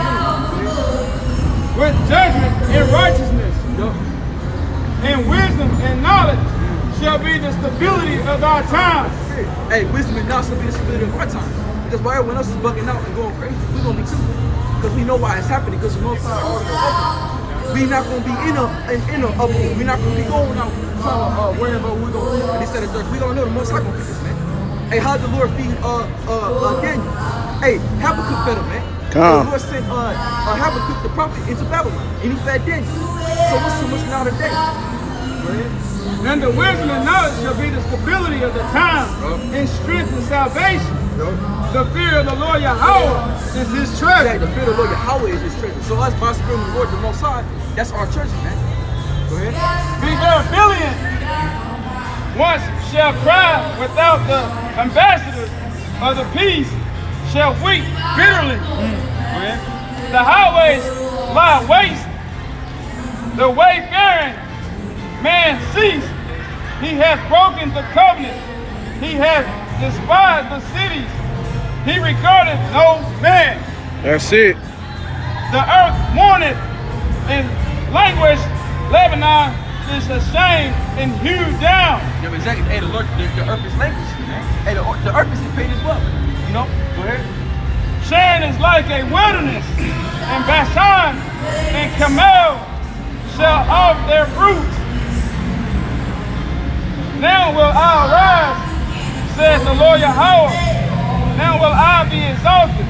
with judgment and righteousness, and wisdom and knowledge shall be the stability of our time. Hey, wisdom and knowledge shall be the stability of our time. Because while everyone else is bugging out and going crazy, we're gonna be too. Because we know why it's happening. Because the Most High are we're not gonna be in a uproar. We're not gonna be going out trying to worry about what we're gonna do. And instead of we gonna know the Most High gonna fix this, man. Hey, how did the Lord feed Daniel? Hey, Habakkuk fed him, man. The Lord sent Habakkuk the prophet into Babylon, and he fed Daniel. So what's so much now today? And the wisdom and knowledge shall be the stability of the time, and strength and salvation. The fear of the Lord Yahweh is his treasure. The fear of the Lord Yahweh is his treasure. So us, by the Spirit of the Lord, the Most High, that's our treasure, man. Go ahead. Be there a billion. Once shall cry without the ambassadors of the peace shall weep bitterly. The highways lie waste. The wayfaring man cease. He hath broken the covenant. He hath despised the cities. He regarded no man. That's it. The earth mourneth and languish. Lebanon is ashamed and hewed down. Yeah, exactly. Hey, the earth is languishing, man. Hey, the earth is in pain as well. You know? Go ahead. Sharon is like a wilderness, and Bashan and Carmel shall off their fruits. Now will I arise, says the Lord Yahweh. Now will I be exalted.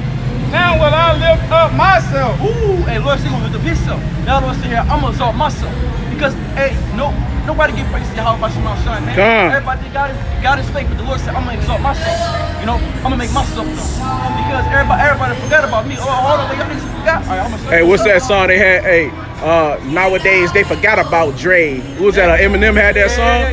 Now will I lift up myself. Ooh, hey, Lord said, gonna lift up himself. Now Lord said here, I'm gonna exalt myself. Because, hey, nobody get praise to how about Shema Shine, man. Everybody think God is fake, but the Lord said, I'm gonna exalt myself. You know, I'm gonna make myself known. Because everybody forgot about me. Oh, hold on, y'all niggas forgot. All right, I'm gonna hey, what's that song they had? Hey, nowadays they forgot about Dre. Who was that? Eminem had that song?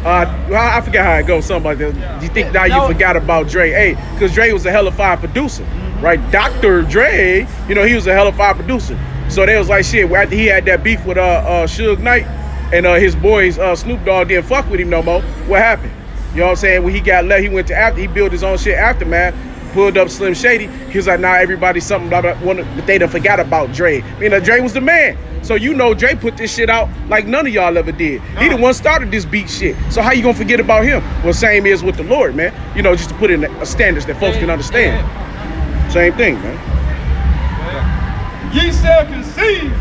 I forgot how it goes. Something like that. You think now you forgot about Dre? Hey, because Dre was a hella fire producer, right? Dr. Dre, you know, he was a hella fire producer. So they was like, shit, after he had that beef with Suge Knight and his boys, Snoop Dogg didn't fuck with him no more. What happened? You know what I'm saying? When he got left, he went to he built his own shit Aftermath, pulled up Slim Shady. He was like, nah, everybody's something, blah, blah, but they done forgot about Dre. You know, Dre was the man. So you know Dre put this shit out like none of y'all ever did. He the one started this beat shit. So how you gonna forget about him? Well, same is with the Lord, man. You know, just to put in standards that folks can understand. Same thing, man. Ye shall conceive,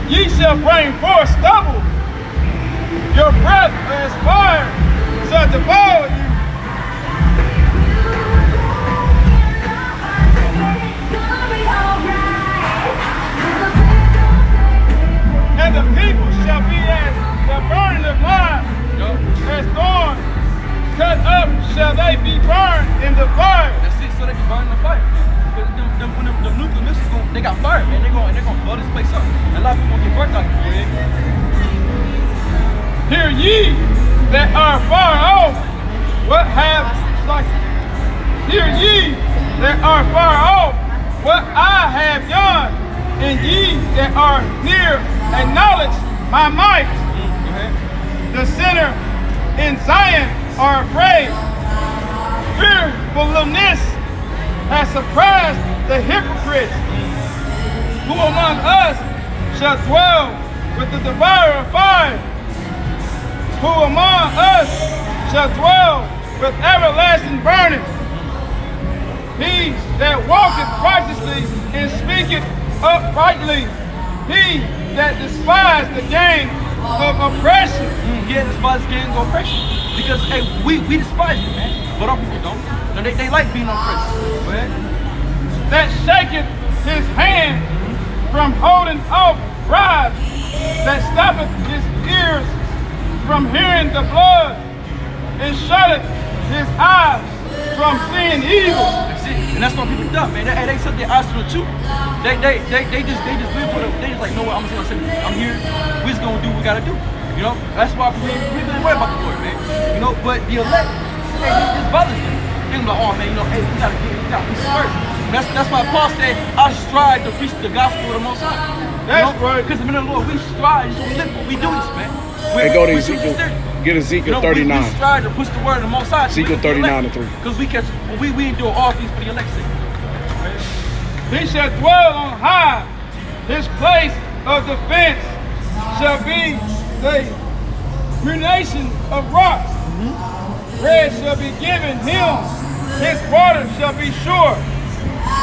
ye shall bring forth stubble. Your breath as fire shall devour you. And the people shall be as the burning of lime. they got fired, man. They're gonna blow this place up. And a lot of people gonna get burnt out here, man. Hear ye that are far off, what have like hear ye that are far off, what I have done, and ye that are near acknowledge my might. The sinner in Zion are afraid. Fearfulness has surprised the hypocrites. Who among us shall dwell with the devourer of fire? Who among us shall dwell with everlasting burning? He that walketh righteously and speaketh uprightly, he that despised the gain of oppression. Yeah, despise gain of oppression. Because hey, we despise it, man. But our people don't. No, they like being oppressed. But that shaketh his hand from holding off bribes, that stoppeth his ears from hearing the blood, and shutteth his eyes from seeing evil. that's it. And that's what people do, man. They shut their eyes to the truth. They just live with it. They just like, know what, I'm just gonna say, I'm here. We just gonna do what we gotta do. You know, that's why we really worry about the Lord, man. You know, but the elect, hey, this bothers them. They're like, oh man, you know, hey, we gotta preach the word. That's why Paul said, I strive to preach the gospel of the Most High. That's right. Because the men of the Lord, we strive, so we live, we do this, man. Hey, go to Ezekiel. Get Ezekiel 39. We strive to push the word of the Most High. Ezekiel 39 and 3. Because we ain't doing all things for the elect's sake. He shall dwell on high. His place of defense shall be the ruination of rocks. Bread shall be given him. His water shall be sure.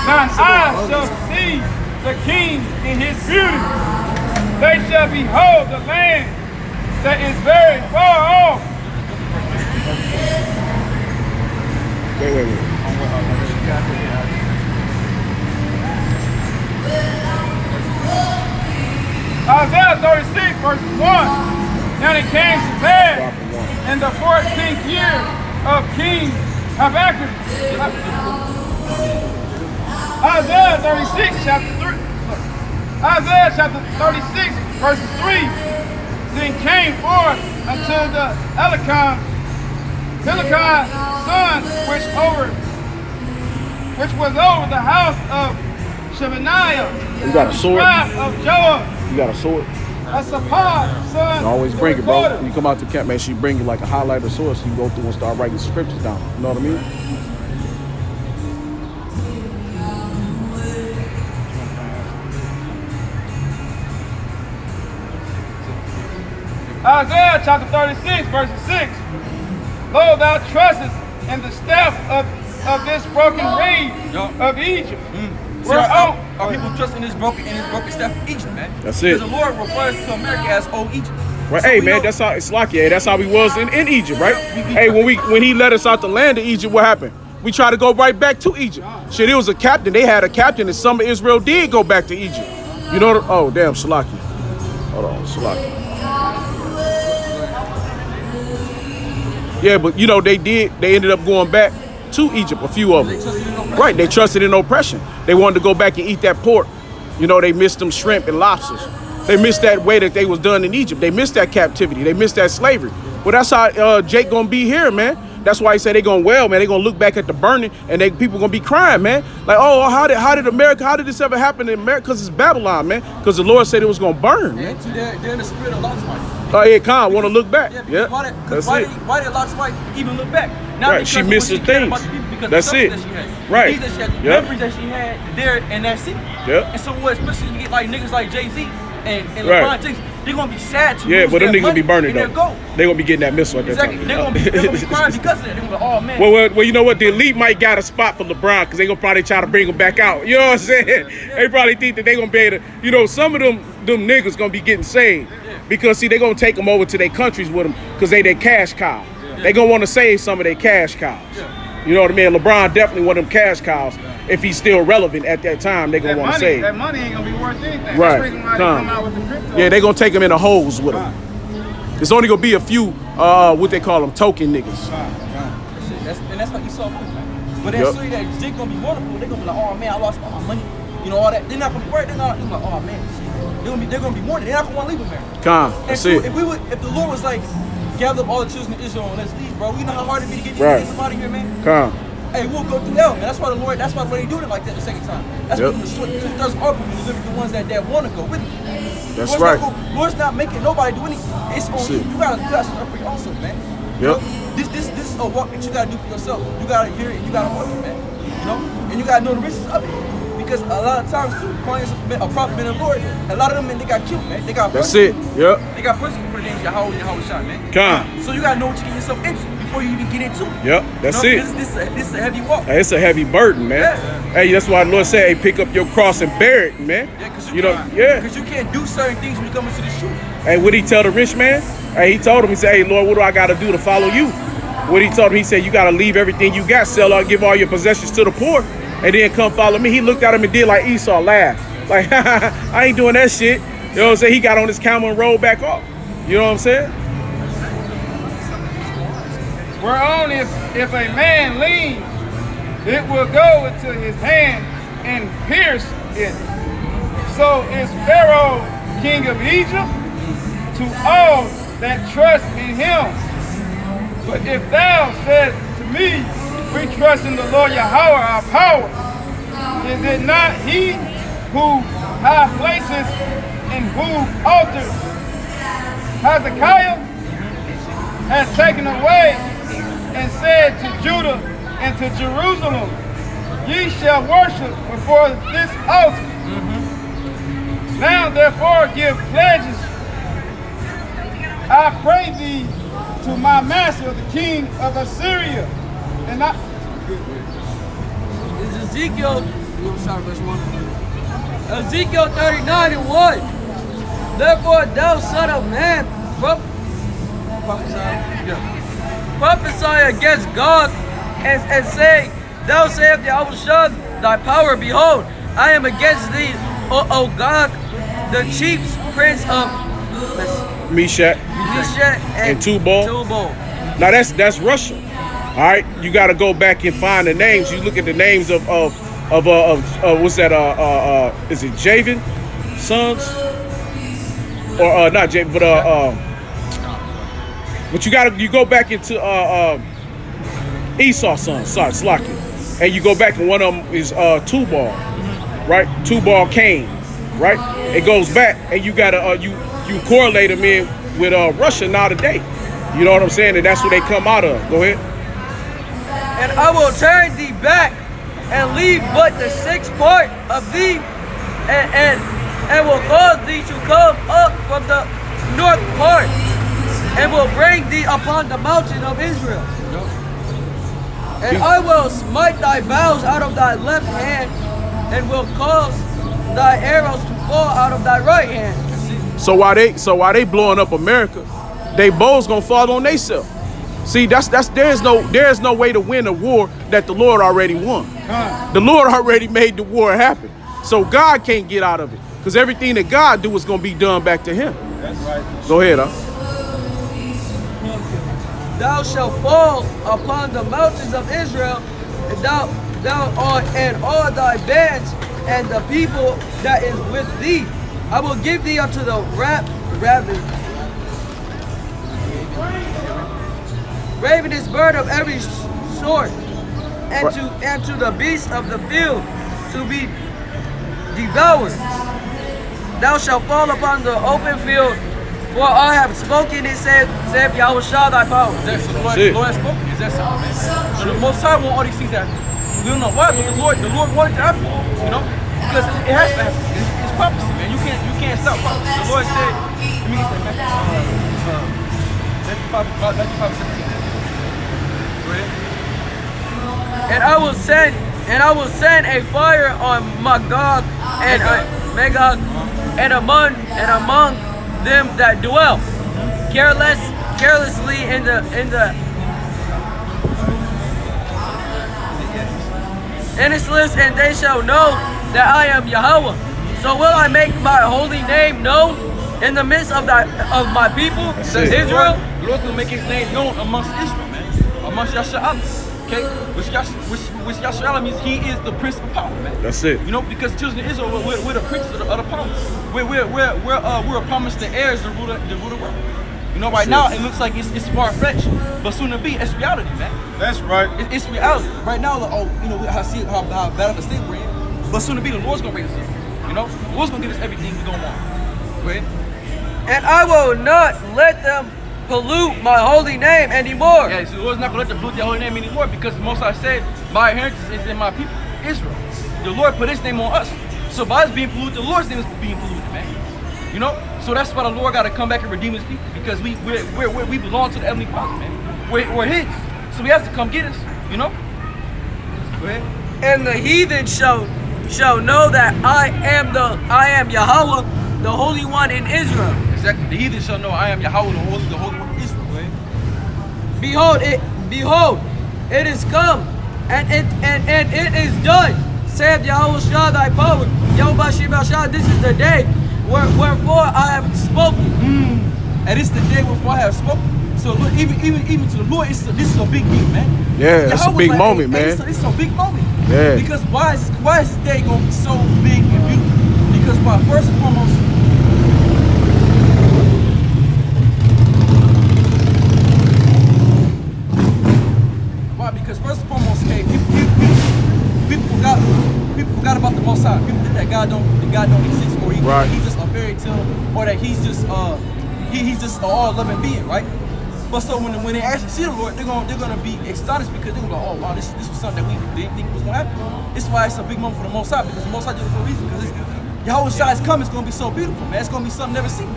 Thine eyes shall see the king in his beauty. They shall behold the land that is very far off. Wait. Isaiah 36, verse 1. Now it came to pass in the 14th year of King Habakkuk. Isaiah 36, chapter 3. Isaiah chapter 36, verses 3. Then came forth unto the Hilkiah's son, which was over the house of Shebaniah, You got a sword? scribe of Joah, You got a sword? a Sapphad, son. You always of bring it, bro. recorder. When you come out to camp, make sure you bring you like a highlighter sword so you go through and start writing scriptures down. You know what I mean? Isaiah chapter 36, verse 6. Lo, thou trustest in the staff of this broken reed of Egypt. See, our people trust in this broken staff of Egypt, man. That's it. Because the Lord refers to America as old Egypt. Right, So hey we man, know- that's how it's like. That's how we was in Egypt, right? Hey, when he let us out the land of Egypt, what happened? We tried to go right back to Egypt. Shit, it was a captain. They had a captain, and some of Israel did go back to Egypt. You know? Oh, damn, Salaki. Hold on, Salaki. Yeah, but you know they ended up going back to Egypt. A few of them. Right, they trusted in oppression. They wanted to go back and eat that pork. You know, they missed them shrimp and lobsters. They missed that way that they was done in Egypt. They missed that captivity. They missed that slavery. Well, that's how Jake gonna be here, man. That's why he said they gonna man. They gonna look back at the burning and people gonna be crying, man. Like, oh, how did this ever happen in America? Because it's Babylon, man. Because the Lord said it was gonna burn, man. Yeah, they're in the spirit of Lot's wife. Oh, yeah, Khan want to look back. Yeah, That's it. Why did Lot's wife even look back? Not Right, because she of what misses cared things. about the people, because That's the it. substance that she had. Right. The things that she had, Yep. memories that she had there in that city. Yep. And so what, especially you get like niggas like Jay-Z and Right. LeBron James, they're gonna be sad to Yeah, lose but them their niggas gonna be money burning and their though. gold. They gonna be getting that missile at that Exactly. time. They're gonna be crying because of that. They're gonna be like, oh man. Well, you know what? The elite might got a spot for LeBron because they gonna probably try to bring him back out. You know what I'm saying? They probably think that they gonna be able to. You know, some of them niggas gonna be getting saved because see they gonna take them over to their countries with them because they their cash cow. They gonna want to save some of their cash cows. You know what I mean? LeBron definitely one of them cash cows. If he's still relevant at that time, they gonna want to save. That money ain't gonna be worth anything. Right. That's the reason why they come out with the crypto. Yeah, they gonna take them in the holes with them. There's only gonna be a few, what they call them, token niggas. And that's what you saw, man. But that Yep. story that Jake gonna be wonderful, they're gonna be like, oh man, I lost all my money. you know, all that. They're not gonna be worried. They're like, oh man, shit. They're gonna be mourning. They're not gonna want to leave America. Come, And that's so it. if the Lord was like, gather up all the children of Israel and let's leave, bro. You know how hard it be to get these Right. niggas out of here, man. Come. Hey, we'll go through hell, man. That's why the Lord ain't doing it like that the second time. That's Yep. what the 2/3 of our people deliver the ones that want to go with you. That's Lord's right. Lord's not making nobody do anything. It's on That's you. it. You gotta start for your own self, man. You Yep. know, this is a walk that you gotta do for yourself. You gotta hear it and you gotta walk it, man. You know? And you gotta know the risks of it. Because a lot of times too, calling a prophet man of the Lord, a lot of them, man, they got killed, man. They got That's it. Yep. They got persecuted for the name of Yahweh and Yahweh Shai, man. Come. So you gotta know what you get yourself into before you even get into it. Yep. That's You know, it. This is a heavy walk. Hey, it's a heavy burden, man. Yeah. Hey, that's why the Lord said, hey, pick up your cross and bear it, man. Yeah, because You know, yeah. you can't do certain things when you come into the truth. Hey, what did he tell the rich man? Hey, he told him, he said, hey, Lord, what do I got to do to follow you? What he told him, he said, you got to leave everything you got, sell out, give all your possessions to the poor, and then come follow me. He looked at him and did like Esau, laughed. Like, I ain't doing that shit. You know what I'm saying? He got on his camel and rode back off. You know what I'm saying? Whereon if a man leans, it will go into his hand and pierce it. So is Pharaoh, king of Egypt, to all that trust in him. But if thou said to me, we trust in the Lord Yahweh our power, is it not he who high places and who altars Hezekiah has taken away and said to Judah and to Jerusalem, ye shall worship before this altar. Now therefore give pledges, I pray thee, to my master, the king of Assyria. And I... It's Ezekiel, verse 1. Ezekiel 39:1. Therefore thou son of man, prophesy against God and say, thou sayest that I will show thy power. Behold, I am against thee, O God, the chief prince of Meshach and Tubal. Now that's Russia. All right, you got to go back and find the names. You look at the names of what's that? Is it Javan sons or not Javan? But you go back into Esau's sons. Sorry, Slacky, and you go back and one of them is Tubal, right? Tubal Cain, right? It goes back, and you gotta you correlate them in with Russia now today. You know what I'm saying? And that's where they come out of. Go ahead. And I will turn thee back and leave but the sixth part of thee, and will cause thee to come up from the north part, and will bring thee upon the mountain of Israel. And I will smite thy bows out of thy left hand, and will cause thy arrows to fall out of thy right hand. So while they blowing up America, they bows gonna fall on themselves. See, there's no way to win a war that the Lord already won. The Lord already made the war happen. So God can't get out of it, because everything that God do is gonna be done back to Him. That's right. Go ahead, Thou shalt fall upon the mountains of Israel, and thou and all thy bands, and the people that is with thee. I will give thee unto the ravenous bird of every sort, and to the beast of the field to be devoured. Thou shalt fall upon the open field, for I have spoken it, said Yahweh Shah thy power. That's the Lord has spoken. Is that something, man? So the Most High want all these things that we don't know why, but the Lord wanted to happen, you know, because it has to happen. It's prophecy, man. You can't stop prophecy. The Lord said, let me get that Matthew 5:17. Go ahead. And I will send a fire on Magog and Magog, and among them that dwell carelessly in the innocence, and they shall know that I am Yahweh. So will I make my holy name known in the midst of my people, Israel. The Lord's gonna make His name known amongst Israel, man. Amongst Yasha'am. Okay, which Yasha means he is the prince of power, man. That's it. You know, because children of Israel, we're the princes of the power. We're promised the heirs to rule the world. You know, right now it looks like it's far-fetched, but soon to be, it's reality, man. That's right. It's reality. Right now, I see how bad of a state we're in, but soon to be, the Lord's gonna raise us up. You know, the Lord's gonna give us everything we gonna want. Go ahead. And I will not let them pollute my holy name anymore. Yeah, so the Lord's not gonna let them pollute their holy name anymore, because the Most High said, my inheritance is in my people, Israel. The Lord put his name on us. So by us being polluted, the Lord's name is being polluted, man. You know? So that's why the Lord gotta come back and redeem his people, because we belong to the Heavenly Father, man. We're his. So he has to come get us, you know? Go ahead. And the heathen shall know that I am Yahweh, the Holy One in Israel. Exactly. The heathen shall know I am Yahweh, the Holy One of Israel. Go ahead. Behold, it is come, and it is done, saith Yahweh Shah thy power. Yahweh Sheba Shah, this is the day wherefore I have spoken. And it's the day wherefore I have spoken. So look, even to the Lord, this is a big deal, man. Yeah, it's a big moment, man. It's a big moment. Yeah. Because why is this day gonna be so big and beautiful? Because first and foremost, okay, people forgot about the Most High. People think that God don't exist, or he's just a fairy tale, or that he's just an all-loving being, right? But so when they actually see the Lord, they're gonna be astonished, because they're gonna go, oh wow, this was something that we didn't think was gonna happen. This is why it's a big moment for the Most High, because the Most High did it for a reason. Because Yahweh Shai's coming is gonna be so beautiful, man. It's gonna be something never seen.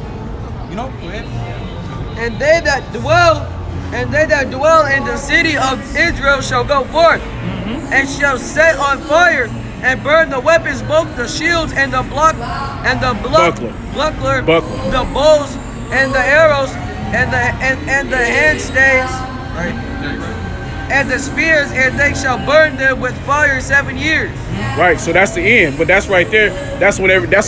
You know? Go ahead. And they that dwell in the city of Israel shall go forth, and shall set on fire and burn the weapons, both the shields and the buckler, the bows and the arrows and the handstaves, right, and the spears, and they shall burn them with fire 7 years. Right, so that's the end. But that's right there. That's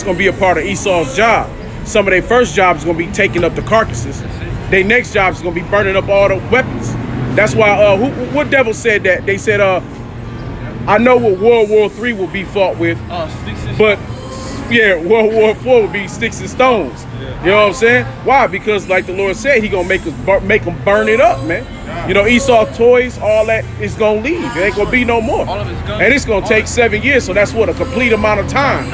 gonna be a part of Esau's job. Some of their first job is gonna be taking up the carcasses. Their next job is gonna be burning up all the weapons. That's why what devil said that? They said I know what World War III will be fought with, but yeah, World War IV will be sticks and stones. Yeah. You know what I'm saying? Why? Because like the Lord said, he gonna make them burn it up, man. Yeah. You know, Esau toys, all that is gonna leave. It ain't gonna be no more. All of it's gone. And it's gonna take 7 years, so that's what, a complete amount of time.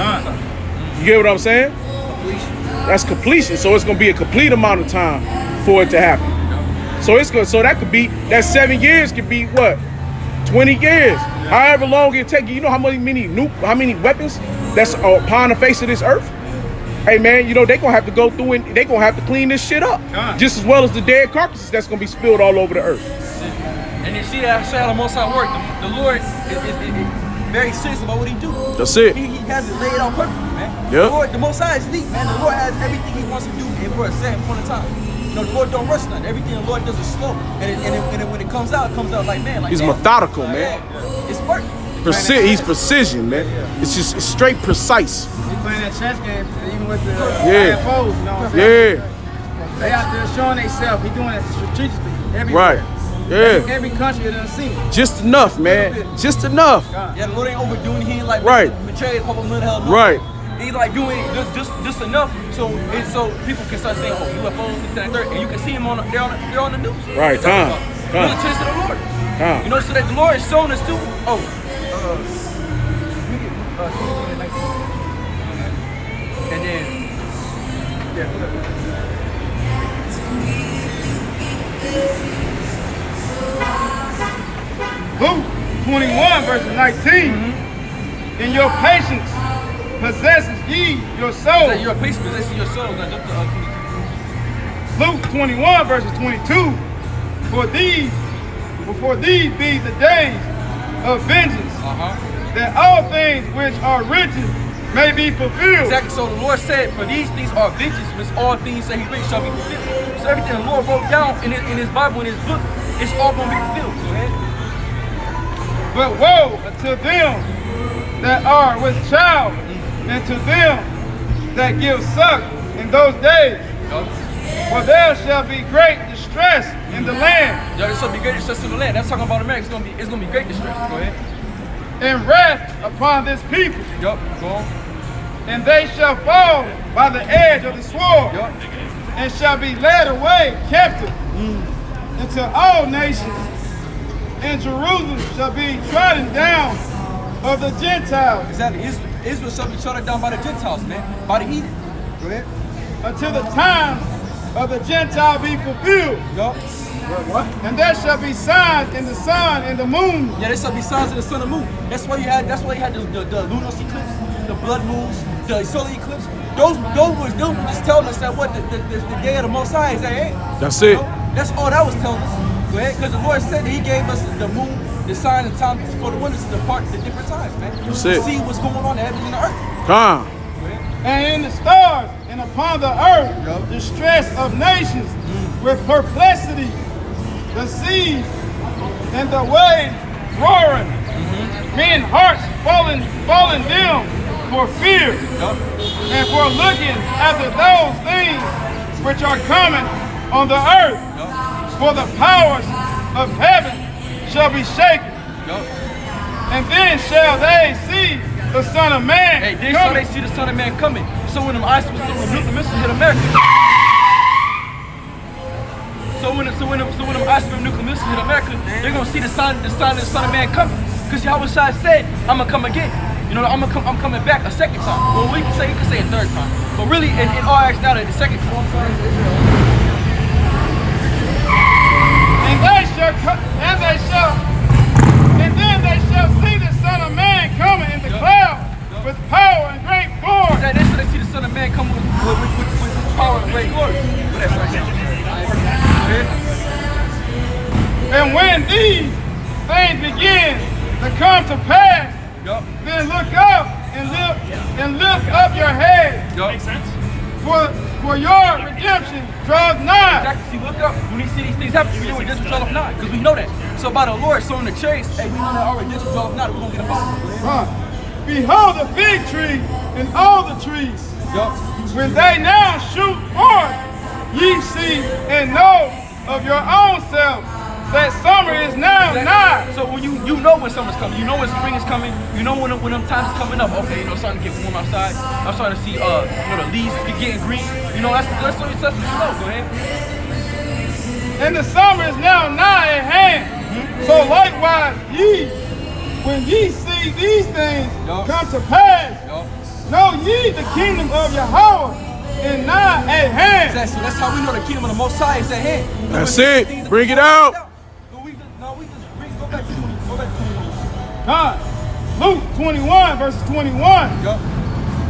You get what I'm saying? Completion. That's completion. So it's gonna be a complete amount of time for it to happen. So that could be, that 7 years could be what? 20 years. However long it take. You know how many weapons that's upon the face of this earth? Hey man, you know they gonna have to go through and they gonna have to clean this shit up, just as well as the dead carcasses that's gonna be spilled all over the earth. And you see how the Most High work. The Lord is very serious about what he do. That's it. He has it laid out perfectly, man. Yep. The Most High is neat, man. The Lord has everything he wants to do in for a certain point of time. You know, the Lord don't rush nothing. Everything the Lord does is slow. And when it comes out like man. Like he's methodical, man. It's work. He's precision, man. It's just straight precise. He's playing that chess game, even with the foes, you know what I'm saying? Yeah. They out there showing themselves. He's doing it strategically everywhere. Right. Yeah. Every country that doesn't see it. Just enough, man. Just enough. Yeah, the Lord ain't overdoing it. He ain't like betray a couple million hell. Right. He's like doing just enough so people can start saying, oh, UFOs, this, that, and third, and you can see them they're on the news. Right, time. Really chase to the Lord. You know, so that the Lord is showing us too. And then, Luke 21 verses 19. In your patience possesses ye your soul. Your patience possesses your soul. Luke 21 verses 22. For these be the days of vengeance, that all things which are written may be fulfilled. Exactly. So the Lord said, for these things are vengeance, which all things that he written shall be fulfilled. So everything the Lord wrote down in his Bible, in his book, it's all going to be fulfilled. Go ahead. But woe to them that are with child, and to them that give suck in those days. For there shall be great distress in the land. Yo, there shall be great distress in the land. That's talking about America. It's gonna be great distress. Go ahead. And wrath upon this people. Yup, go on. And they shall fall by the edge of the sword. Yup. And shall be led away captive into all nations. And Jerusalem shall be trodden down of the Gentiles. Exactly. Israel shall be trodden down by the Gentiles, man. By the heathen. Go ahead. Until the time of the Gentile be fulfilled. Yup. What? And there shall be signs in the sun and the moon. Yeah, there shall be signs in the sun and moon. That's why you had the lunar eclipse, the blood moons, the solar eclipse. Those was just telling us that what the day of the Most High is at hand. That's it. You know? That's all that was telling us. Go ahead, because the Lord said that He gave us the moon, the sign and time for the wonders to depart the different times, man. That's to it. see what's going on in the heavens and the earth. Come. And in the stars and upon the earth, distress of nations with perplexity, the seas and the waves roaring, men's hearts falling dim for fear, and for looking after those things which are coming on the earth. For the powers of heaven shall be shaken. And then shall they see the Son of Man Hey, then shall they see the Son of Man coming. So when them nuclear missiles hit America. So when them iceberg nuclear missiles hit America, they're gonna see the sign of the Son of Man coming. Because Yahweh Shai said, I'm gonna come again. You know, I'm coming back a second time. Well, you can say a third time. But really, in all actuality, the second time. And then they shall see the Son of Man coming in the cloud with power and great glory. They should see the Son of Man come with power and great glory. But that's right. And when these things begin to come to pass, then look up and lift up your head. Makes sense. For your redemption draws nigh. Exactly. See, look up. When you see these things happen, we know redemption draws nigh. Because we know that. So by the Lord sowing the chase, hey, we know that our redemption draws nigh. We're going to get a ball. Behold the fig tree and all the trees. When they now shoot forth, ye see and know of your own self that summer is now nigh. So when you know when summer's coming, you know when spring is coming, you know when them times is coming up. Okay, you know, it's starting to get warm outside. I'm starting to see the leaves getting green. You know, that's what you know. Go ahead. And the summer is now nigh at hand. So likewise ye, when ye see these things come to pass, know ye the kingdom of Yahweh is nigh at hand. Exactly. So that's how we know the kingdom of the Most High is at hand. That's it. Bring it out. Go back to Luke 21 verses 21.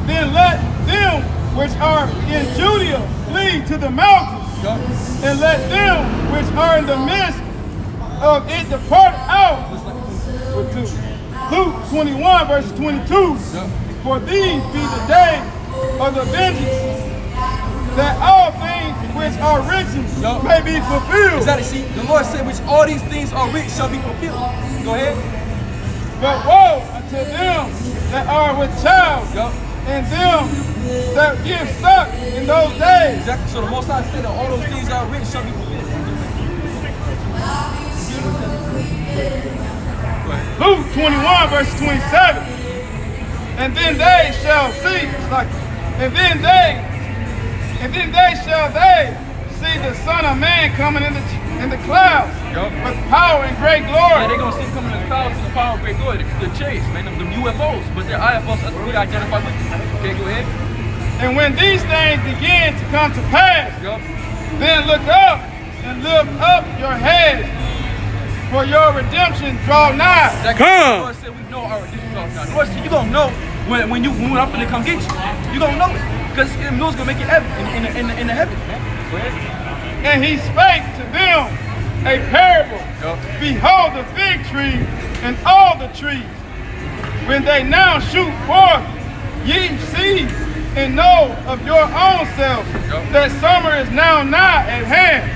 Then let them which are in Judea flee to the mountains, and let them which are in the midst of it depart out. Luke 21 verses 22. For these be the days of the vengeance, that all things which are written may be fulfilled. Exactly. See, the Lord said, which all these things are written shall be fulfilled. Go ahead. But woe unto them that are with child, and them that give suck in those days. Exactly. So the Most High said that all those things that are written shall be fulfilled. Luke 21 verse 27. And then they shall see, and then shall they see the Son of Man coming in the clouds with power and great glory. Yeah, they're gonna see him coming in the clouds in the power of great glory. The chase, man, them UFOs, but they're IFOs that's really identified with them. Okay, go ahead. And when these things begin to come to pass, then look up and lift up your head, for your redemption draw nigh. Exactly. The Lord said we know our redemption draw nigh. The Lord said you gonna know when I'm gonna come get you. You gonna know it. Because the news gonna make it evident in the heavens, man. Go ahead. And he spake to them a parable. Behold the fig tree and all the trees. When they now shoot forth, ye see and know of your own self that summer is now nigh at hand.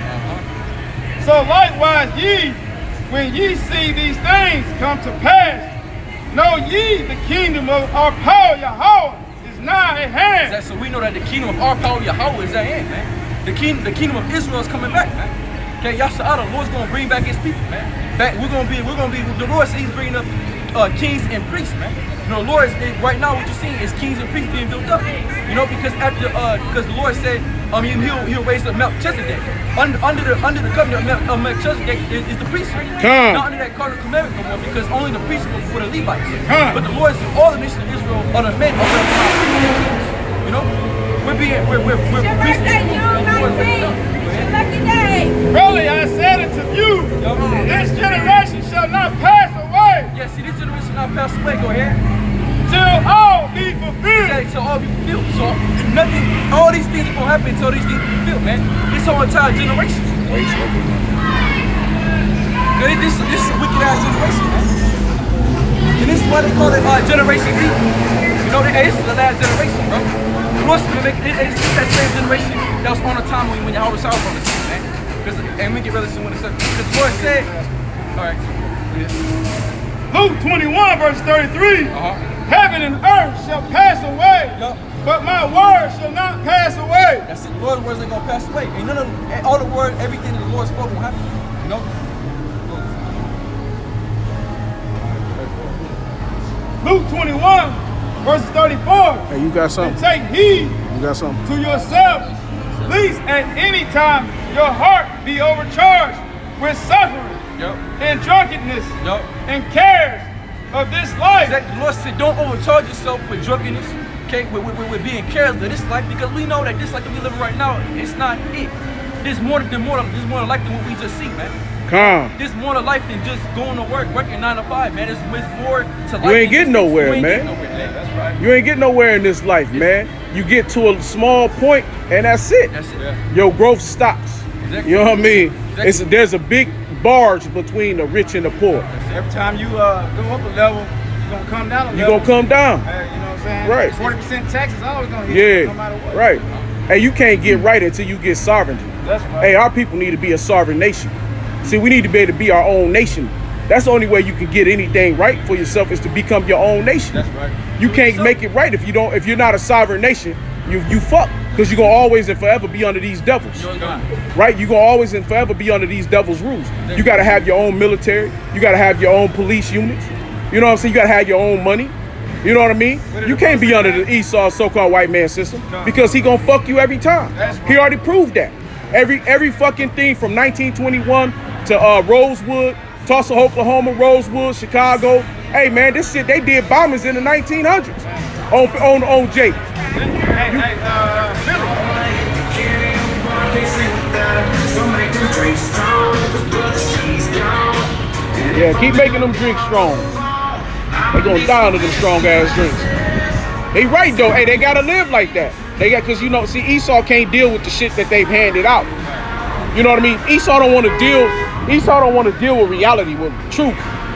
So likewise ye, when ye see these things come to pass, know ye the kingdom of our power Yahweh is nigh at hand. So we know that the kingdom of our power Yahweh is at hand, man. the kingdom of Israel is coming back, man. Okay, Yso, the Lord's gonna bring back His people, man. We're gonna be. The Lord says He's bringing up kings and priests, man. You know, the Lord right now what you're seeing is kings and priests being built up. You know, because because the Lord said, He'll raise up Melchizedek. Under the covenant of Melchizedek is the priesthood. Not under that cardinal commandment no more, because only the priests were for the Levites. But the Lord said all the nations of Israel are the men of the kings. You know, we're priests and kings. Really, I said it to you. This generation shall not pass away. Yes, see, this generation shall not pass away. Go ahead. Till all be fulfilled. Yeah, till all be fulfilled. So nothing, all these things are gonna happen until these things be fulfilled, man. This whole entire generation. This is a wicked ass generation, man. And this is why they call it Generation Z. You know, this is the last generation, bro. It's that same generation that was on the time when y'all was out on the scene, man. And we get ready to when it's because the Lord said, all right. Luke 21, verse 33. Heaven and earth shall pass away, but my word shall not pass away. That's it. The Lord's words ain't gonna pass away. And none of all the word, everything that the Lord spoke will happen. You know. Luke 21, verse 34. Hey, you got something? And take heed. You got something? To yourselves, lest at any time your heart be overcharged with suffering and drunkenness and cares of this life. Exactly. The Lord said, don't overcharge yourself with drunkenness, okay, with being careless of this life, because we know that this life that we live right now, it's not it. There's more to life than what we just see, man. There's more to life than just going to work, working 9 to 5, man. There's more to life. You ain't getting nowhere, man. That's right. You ain't getting nowhere in this life, man. You get to a small point and that's it. That's it. Yeah. Your growth stops. Exactly. You know what I mean? Exactly. There's a big barge between the rich and the poor. Every time you go up a level, you're gonna come down a level. You're gonna come down. You know what I'm saying? Right. 40% tax is always gonna hit you, no matter what. Right. And you can't get right until you get sovereignty. That's right. Hey, our people need to be a sovereign nation. See, we need to be able to be our own nation. That's the only way you can get anything right for yourself is to become your own nation. That's right. You can't make it right if you're not a sovereign nation. You fuck, because you're gonna always and forever be under these devils. Right? You're gonna always and forever be under these devils' rules. You gotta have your own military. You gotta have your own police units. You know what I'm saying? You gotta have your own money. You know what I mean? You can't be under the Esau so-called white man system, because he gonna fuck you every time. He already proved that. Every fucking thing from 1921 to Rosewood, Tulsa, Oklahoma, Rosewood, Chicago. Hey man, this shit, they did bombings in the 1900s on Jake. Yeah, keep making them drinks strong. They gonna die under them strong ass drinks. They right though. Hey, they gotta live like that. Cause you know, see, Esau can't deal with the shit that they've handed out. You know what I mean? Esau don't want to deal with reality, with truth.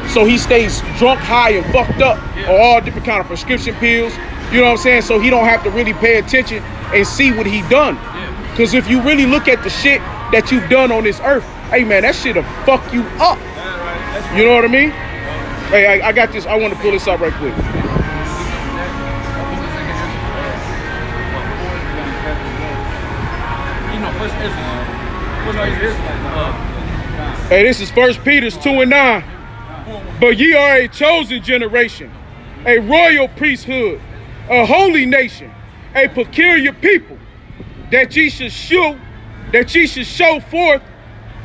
So he stays drunk, high, and fucked up on all different kind of prescription pills. You know what I'm saying? So he don't have to really pay attention and see what he done. Because if you really look at the shit that you've done on this earth, hey man, that shit'll fuck you up. You know what I mean? Hey, I got this. I want to pull this up right quick. Hey, this is 1 Peter 2:9. But ye are a chosen generation, a royal priesthood, a holy nation, a peculiar people, that ye should show forth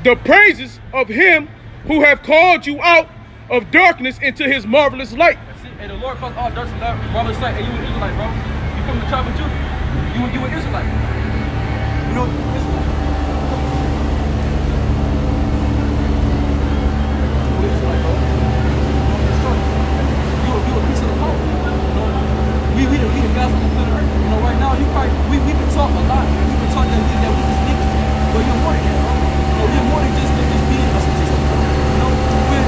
the praises of him who have called you out of darkness into his marvelous light. That's it. And the Lord calls all darkness marvelous light. And you an Israelite, bro. You from the tribe of Judah. You an Israelite. You know, Israelite. We the guys on the planet Earth. You know, right now, we've been taught a lot. We've been taught that we just need to. But you're more than that, bro. You know, you're more than just being a statistic. You know, we're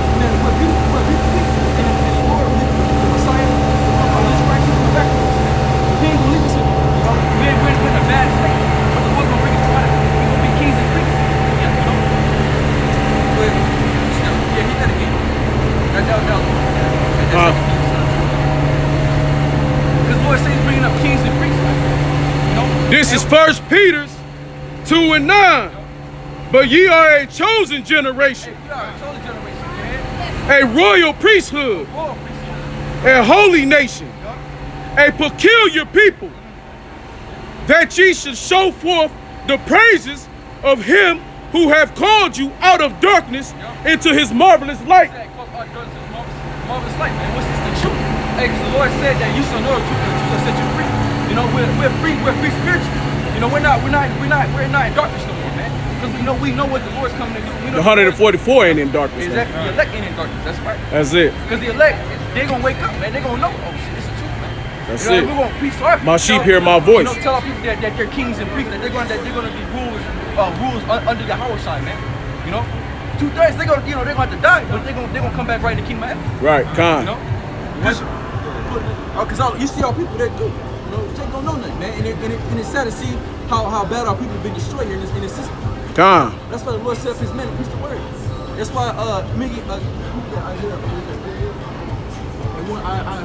beautiful people. And the Lord, the Messiah, Jesus Christ, will come back to us. He ain't gonna leave us here. You know, we're in a bad state. But the Lord's gonna bring us to life. We're gonna be kings and priests. Yeah, you know. But still, yeah, hit that again. Lord says he's bringing up kings and priests. You know? This is 1 Peter 2 and 9. But ye are a chosen generation, We are a chosen generation, man. a royal priesthood, Royal priesthood. a holy nation, a peculiar people, that ye should show forth the praises of him who have called you out of darkness into his marvelous light. That cause our darkness is marvelous light, man. What's this the truth? Hey, because the Lord said that you shall know the truth, and the truth shall set you free. You know, we're free spiritually. You know, we're not in darkness no more, man. Because we know what the Lord's coming to do. We know The 144 ain't in darkness. exactly. The elect ain't in darkness. That's right. That's it. Because the elect, they gonna wake up, man. They gonna know. Oh shit, it's the truth, man. That's you know, it. We're gonna preach to our people. My sheep hear my voice. You know, tell our people that they're kings and priests, that they're gonna be rules under the Howard side, man. You know, 2/3 they're gonna have to die, but they're gonna come back right in the kingdom of heaven. Right, You Khan. know, because you see our people that do. You know, they don't know nothing, man. And it's sad to see how bad our people have been destroyed here in this system. Khan. That's why the Lord said his men preach the word. That's why Miggy I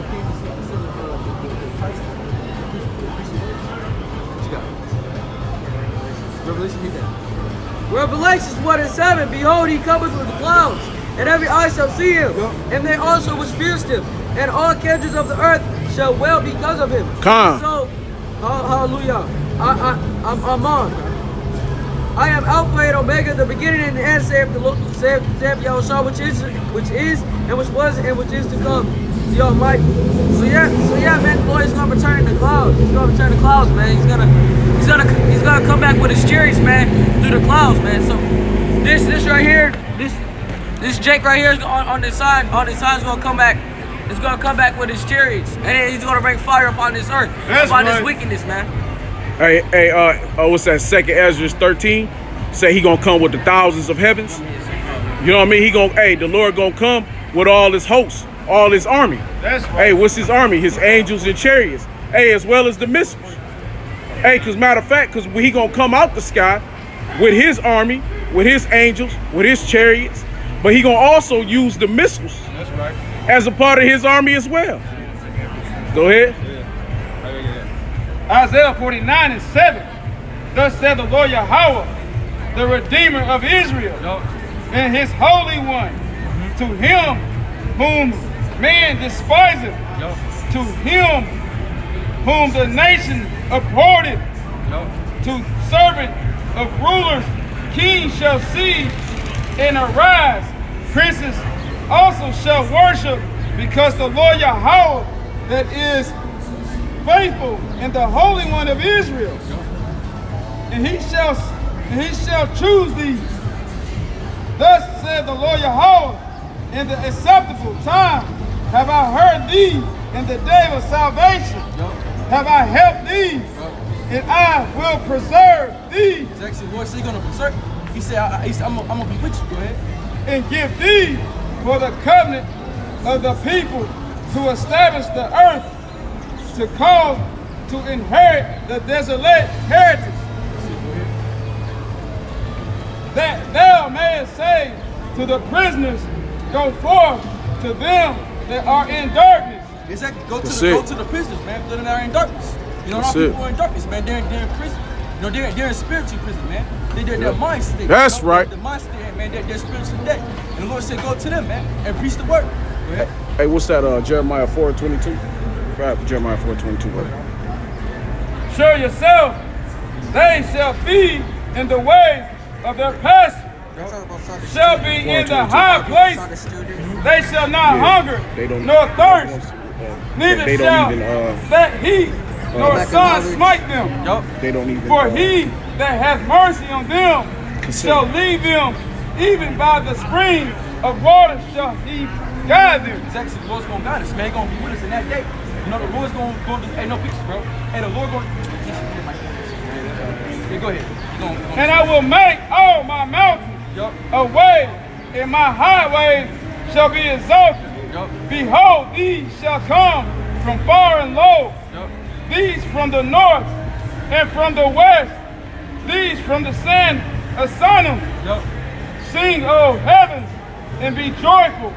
came to see the Christ. What you got? Revelation, read that. Revelations 1 and 7. Behold, he cometh with the clouds, and every eye shall see him, and they also which pierced him, and all kindreds of the earth shall wail because of him. Come. So, hallelujah. I'm on. I am Alpha and Omega, the beginning and the end, saith the Lord, saith Yahusha, which is, and which was, and which is to come, the Almighty. So yeah, man, the Lord is gonna return the clouds. He's gonna return the clouds, man. He's gonna come back with his chariots, man, through the clouds, man. So this right here, this Jake right here is on this side is gonna come back. It's gonna come back with his chariots, and then he's gonna bring fire upon this earth, upon this wickedness, man. Hey, what's that? 2nd Ezra 13. Say he gonna come with the thousands of heavens. You know what I mean? The Lord gonna come with all his hosts, all his army. That's right. Hey, what's his army? His angels and chariots. Hey, as well as the missiles. Hey, matter of fact, he gonna come out the sky with his army, with his angels, with his chariots, but he gonna also use the missiles. That's right. As a part of his army as well. Go ahead. Isaiah 49 and 7. Thus said the Lord Yahweh, the Redeemer of Israel, and his Holy One, to him whom man despiseth, to him whom the nation abhorred, to servant of rulers, kings shall see and arise, princes also shall worship, because the Lord Yahweh that is faithful and the Holy One of Israel, and he shall choose thee. Thus said the Lord Yahweh, in the acceptable time have I heard thee, in the day of salvation have I helped thee, and I will preserve thee. Exactly. Lord said he's gonna preserve. He said, I'm gonna be with you. Go ahead. And give thee for the covenant of the people to establish the earth, to cause to inherit the desolate heritage, that thou mayest say to the prisoners, go forth to them that are in darkness. Exactly. Go to the prisoners, man. They're not in darkness. You know, our people are in darkness, man. They're in prison. You know, they're in spiritual prison, man. Their minds stay. That's right. The minds stay, man. They're spiritually dead. And the Lord said, go to them, man, and preach the word. Go ahead. Hey, what's that? Jeremiah 4:22. Grab Jeremiah 4:22. Show yourself, they shall feed in the ways of their pasture, shall be in the high place. They shall not hunger nor thirst, neither shall that heat nor sun smite them. They don't even. For he that hath mercy on them shall lead them, even by the spring of water shall he guide them. Exactly. The Lord's gonna guide us, man. He's gonna be with us in that day. You know, the Lord's gonna do. Hey, no pictures, bro. Hey, the Lord gonna. Hey, go ahead. And I will make all my mountains a way, and my highways shall be exalted. Behold, these shall come from far and low. These from the north and from the west. These from the sand of Sinai. Sing, O heavens, and be joyful.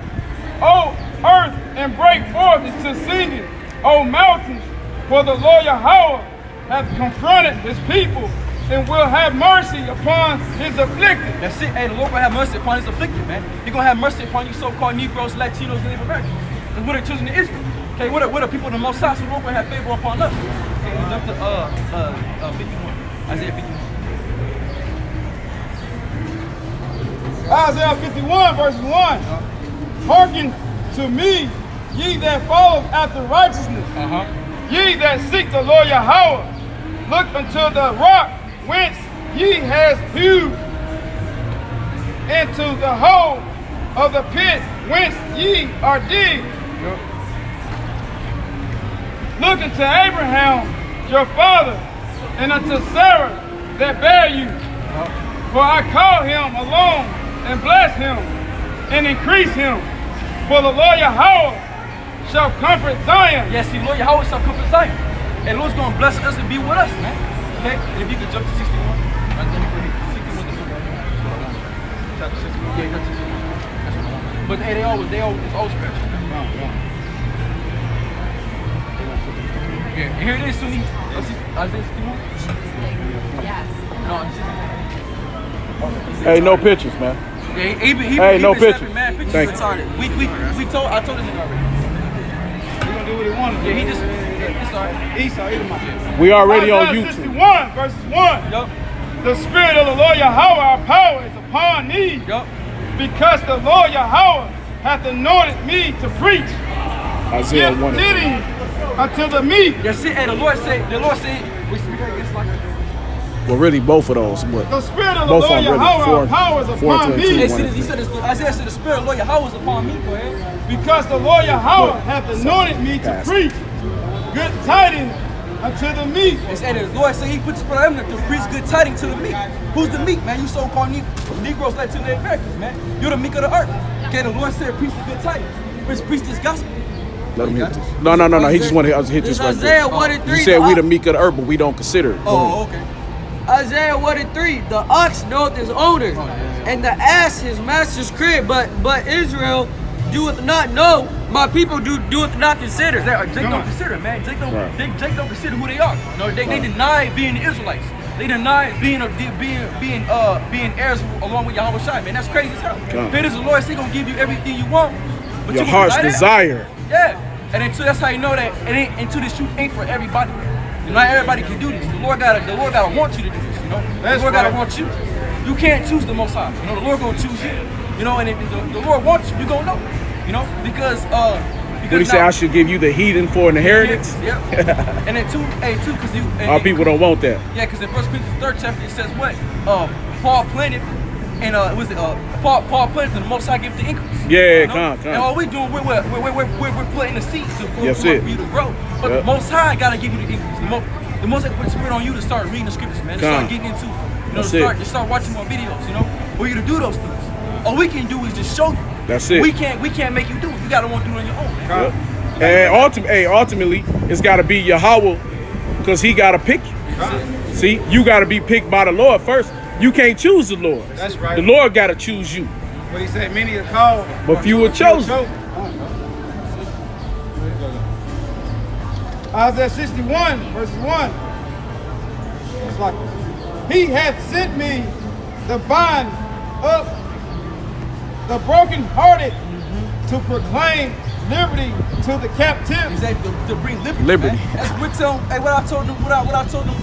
O earth, and break forth into singing. O mountains, for the Lord Yahweh hath confronted his people and will have mercy upon his afflicted. That's it. Hey, the Lord will have mercy upon his afflicted, man. He's gonna have mercy upon you so-called Negroes, Latinos, and Native Americans. That's what the children of Israel. Okay, what are people in the Most High? So the Lord will have favor upon us. Okay, we jump to 51. Isaiah 51. Isaiah 51, verse 1. Hearken to me, ye that follow after righteousness. Ye that seek the Lord Yahweh. Look unto the rock whence ye has hewed, into the hole of the pit whence ye are digged. Look unto Abraham your father, and unto Sarah that bare you. For I call him alone, and bless him, and increase him. For the Lord Yahweh shall comfort Zion. Yes, see, Lord Yahweh shall comfort Zion. And the Lord's going to bless us and be with us, man. Okay? And if you could jump to 61. 61 is the book. Chapter 61. Yeah, that's 61. That's what I want. But hey, it's all spiritual. Yeah, and here it is, Sunni. Isaiah 61? Yes. No, it's Hey, no pictures, man. yeah, he no been pictures. snapping mad pictures. Thank you. Retarded. I told him already. He's going to do what he wanted. Yeah, he just, it's alright. Esau, Edomite. We already on Isaiah YouTube. 61, verses 1. Yup, The Spirit of the Lord Yahweh, our power, is upon me, yup. because the Lord Yahweh hath anointed me to preach. Isaiah Give 1. titty unto the meek. That's it. And the Lord said, we speak against like Well, really, both of those. But The Spirit of the both Lord of them Yahweh, really. our power, is 4 upon and me. 22. he said, Isaiah said, the Spirit of Lord Yahweh is upon me. Go ahead. Because the Lord Yahweh hath anointed me to preach good tidings unto the meek. It's and the Lord said he put the Spirit on him to preach good tidings to the meek. Who's the meek, man? You so-called Negroes, Latinos, and Americans, man. You're the meek of the earth. Okay, the Lord said preach the good tidings. Preach this gospel. Let him hit this. No. He just wanted to hit this right Isaiah quick. 1 and 3. You said we the meek of the earth, but we don't consider it. Oh, okay. Isaiah 1 and 3. The ox knoweth his owner, and the ass his master's crib. But Israel doeth not know. My people doeth not consider. Jake don't consider, man. Jake don't consider who they are. No, they deny being the Israelites. They deny being heirs along with Yahweh Shai, man. That's crazy as hell. It is the Lord, he gonna give you everything you want. But Your you heart's deny that? desire. Yeah. And until that's how you know that it ain't until this truth ain't for everybody. Not everybody can do this. The Lord gotta want you to do this, you know? That's the Lord gotta right. want you. You can't choose the Most High. You know, the Lord gonna choose you. You know, and if the Lord wants you, you gonna know. You know, because What do you say? I should give you the heathen for an inheritance? Yeah. And then two, because you. Our people don't want that. Yeah, because in 1 Corinthians 3rd chapter it says what? Paul planted, and Paul planted, and the Most High give the increase. Yeah, you know? come. And all we doing, we're planting the seeds to Yes, for it. you to grow. But the Most High gotta give you the increase. The Most High put the Spirit on you to start reading the scriptures, man. To start getting into, to start watching more videos, you know, for you to do those things. All we can do is just show you. That's it. We can't make you do it. You gotta want to do it on your own, man. And ultimately, it's got to be Yahweh, because he got to pick you. See, you got to be picked by the Lord first. You can't choose the Lord. That's right. The Lord got to choose you. What he said, many are called, But few were chosen. Isaiah 61, verses 1. It's like, he hath sent me to bind up the brokenhearted, to proclaim liberty to the captives. Exactly, to bring liberty. Liberty. Man. That's what I told them. What I told them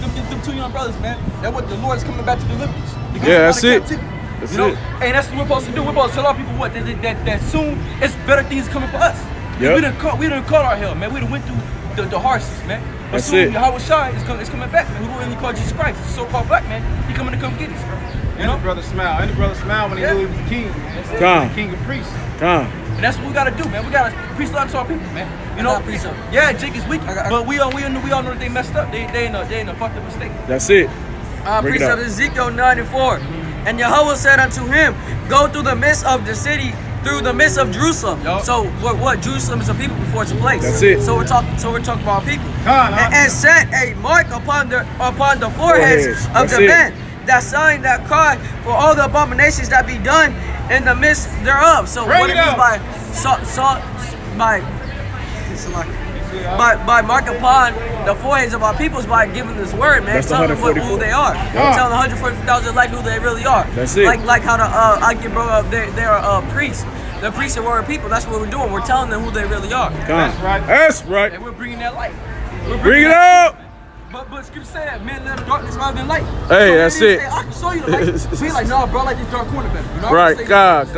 two young brothers, man. That what the Lord is coming back to deliver us. Yeah, that's it. That's you know, it. and that's what we're supposed to do. We're supposed to tell our people what that soon it's better things coming for us. Yep. We done caught our hell, man. We done went through the hardships, man. But That's soon it. Yahweh Shai is coming back, man. Who really called Jesus Christ, the so-called black man. He coming to come get us, bro. And the brother smiled. And the brother smiled when he knew he was the king. Come. The king of priests. Come. And that's what we gotta do, man. We gotta preach love to our people, man. You know, yeah, Jake is weak, but we all know that they messed up. They in a fucked up mistake. That's it. Bring it Precept up. Ezekiel 9 and 4. And Yahweh said unto him, go through the midst of the city, through the midst of Jerusalem. Yup. So what Jerusalem is a people before it's a place. That's it. So we're talking about our people. God, And set a mark upon the foreheads of That's the it. men, that sign, that cry for all the abominations that be done in the midst thereof. So Bring what it it means up. by salt by by marking upon the foreheads of our peoples by giving this word, man. That's the Telling them who they are. Telling 144,000 like who they really are. That's it. Like how the I get brought up, they're priests. The priests are warrior people. That's what we're doing. We're telling them who they really are. That's right. That's right. And we're bringing that light. Bring it up. But Scripture say that men let darkness rather than light. Hey, that's it. Say, I can show you the light. Be like, no, bro, I like this dark corner better. You know, Right, God.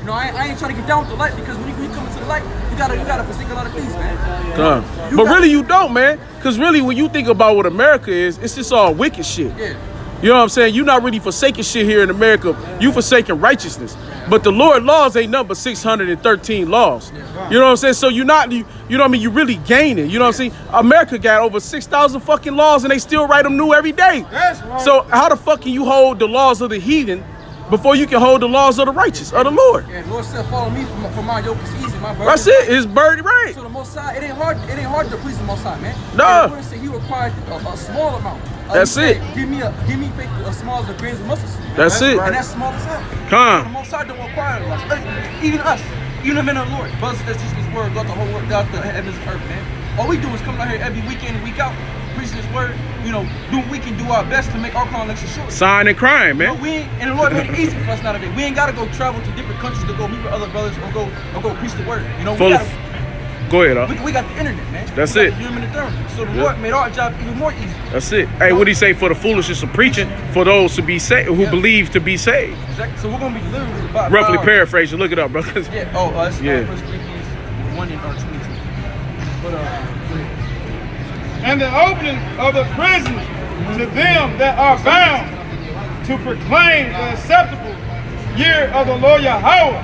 You know, I ain't trying to get down with the light because when you come into the light, you gotta forsake a lot of things, man. But really, you don't, man. Because really, when you think about what America is, it's just all wicked shit. Yeah. You know what I'm saying? You're not really forsaking shit here in America. You forsaking righteousness. But the Lord laws ain't nothing but 613 laws. You know what I'm saying? So you're not, you know what I mean? You really gaining. You know what I'm saying? America got over 6,000 fucking laws and they still write them new every day. That's right. So how the fuck can you hold the laws of the heathen before you can hold the laws of the righteous, of the Lord? Yeah, the Lord said, follow me for my yoke is easy, my burden. That's it. It's birdie right. So the Most High, it ain't hard to please the Most High, man. No. The Lord said He required a small amount. That's He it. said, Give me faith as small as the grains of mustard seed. That's it. And that's small as hell. Come. So the Most High don't require us. Even us, even the men of the Lord, brothers that teach this word, God the whole world, God the heavens and earth, man. All we do is come out here every weekend and week out, preaching this word. You know, we can do our best to make our collection short. Sign and crime, You know, man. and the Lord made it easy for us nowadays. We ain't gotta go travel to different countries to go meet with other brothers or go preach the word. You know, Go ahead, huh? we got the internet, man. That's we it. got the human eternity. So the Lord made our job even more easy. That's it. Hey, what do he say? For the foolishness of preaching, for those to be saved, who believe to be saved. Exactly. So we're gonna be literally about Roughly paraphrasing. Look it up, bro. Yeah. Oh, it's Yeah. 1 Corinthians 1 and 22. But And the opening of the prisons to them that are bound, to proclaim the acceptable year of the Lord Yahweh,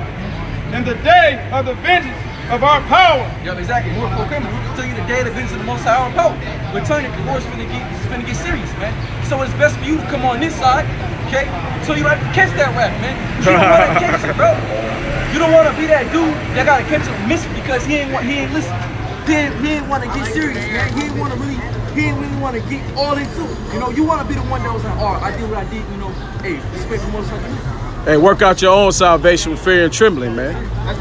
and the day of the vengeance of our power. yeah, exactly. We're proclaiming. We're telling you the day of the vengeance of the Most High our power. We're telling you the Lord's finna get serious, man. So it's best for you to come on this side, okay? So you don't have to catch that rap, man. You don't want to catch it, bro. You don't want to be that dude that gotta catch it and miss it because he ain't listen. He didn't want to get serious, man. He didn't really want to get all into it. You know, you want to be the one that was like, oh, I did what I did, you know, hey, respect the Most High. Hey, work out your own salvation with fear and trembling, man. That's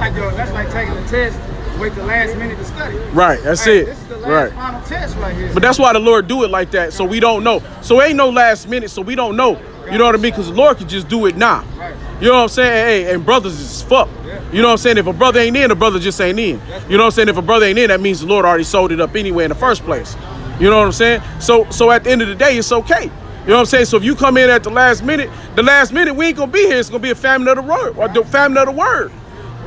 like taking a test, wait the last minute to study. Right, that's Hey, it. This is the last Right. final test right here. But that's why the Lord do it like that, so we don't know. So ain't no last minute, so we don't know. You know what I mean? Because the Lord can just do it now. Right. You know what I'm saying? Hey, and brothers is fuck. You know what I'm saying? If a brother ain't in, the brother just ain't in. You know what I'm saying? If a brother ain't in, that means the Lord already sold it up anyway in the first place. You know what I'm saying? So at the end of the day, it's okay. You know what I'm saying? So if you come in at the last minute, we ain't gonna be here. It's gonna be a famine of the word, or the famine of the word.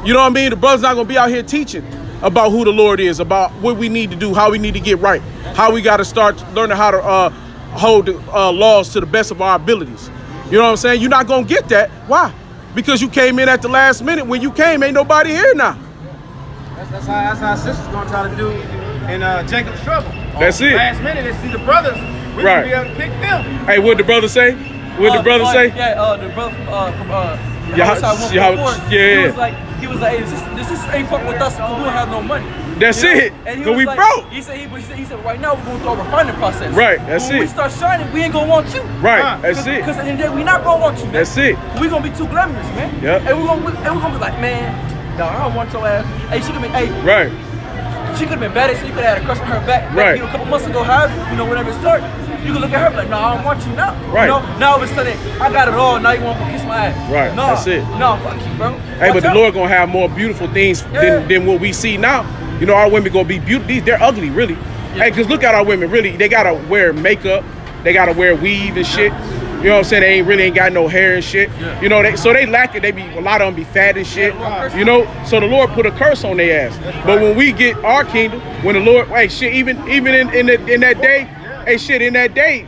You know what I mean? The brother's not gonna be out here teaching about who the Lord is, about what we need to do, how we need to get right, how we gotta start learning how to hold the laws to the best of our abilities. You know what I'm saying? You're not gonna get that. Why? Because you came in at the last minute. When you came, ain't nobody here now. That's how sisters gonna try to do in Jacob's trouble. That's it. Last minute, they see the brothers. We Right. can be able to pick them. Hey, what the brother say? What the brother say? Yeah, the brother from Yeah, he was like, hey, this ain't fucking with us because we don't have no money. That's You know? it. And he Cause was we like, broke. He said, right now we're going through a refining process. Right, that's when it. we start shining, we ain't gonna want you. Right, that's it. Because at the end of the day, we not gonna want you, man. That's it. We gonna be too glamorous, man. Yep. And we're gonna be like, man, no, I don't want your ass. Hey, she could be, Right. She could have been better. So you could have had a crush on her back. Right. You know, a couple months ago, however, you know, whenever it started, you could look at her and be like, no, I don't want you now. Right. You know, now all of a sudden, I got it all. Now you want to kiss my ass. Right, No, that's it. No, fuck you, bro. Hey, but the Watch out. Lord gonna have more beautiful things Yeah. than what we see now. You know, our women gonna be beautiful. They're ugly, really. Hey, cause look at our women, really. They gotta wear makeup. They gotta wear weave and shit. You know what I'm saying? They ain't got no hair and shit. Yeah. You know, so they lack it. A lot of them be fat and shit. Yeah. You know, so the Lord put a curse on their ass. But when we get our kingdom, when the Lord, hey, shit, even in that day, hey, shit, in that day,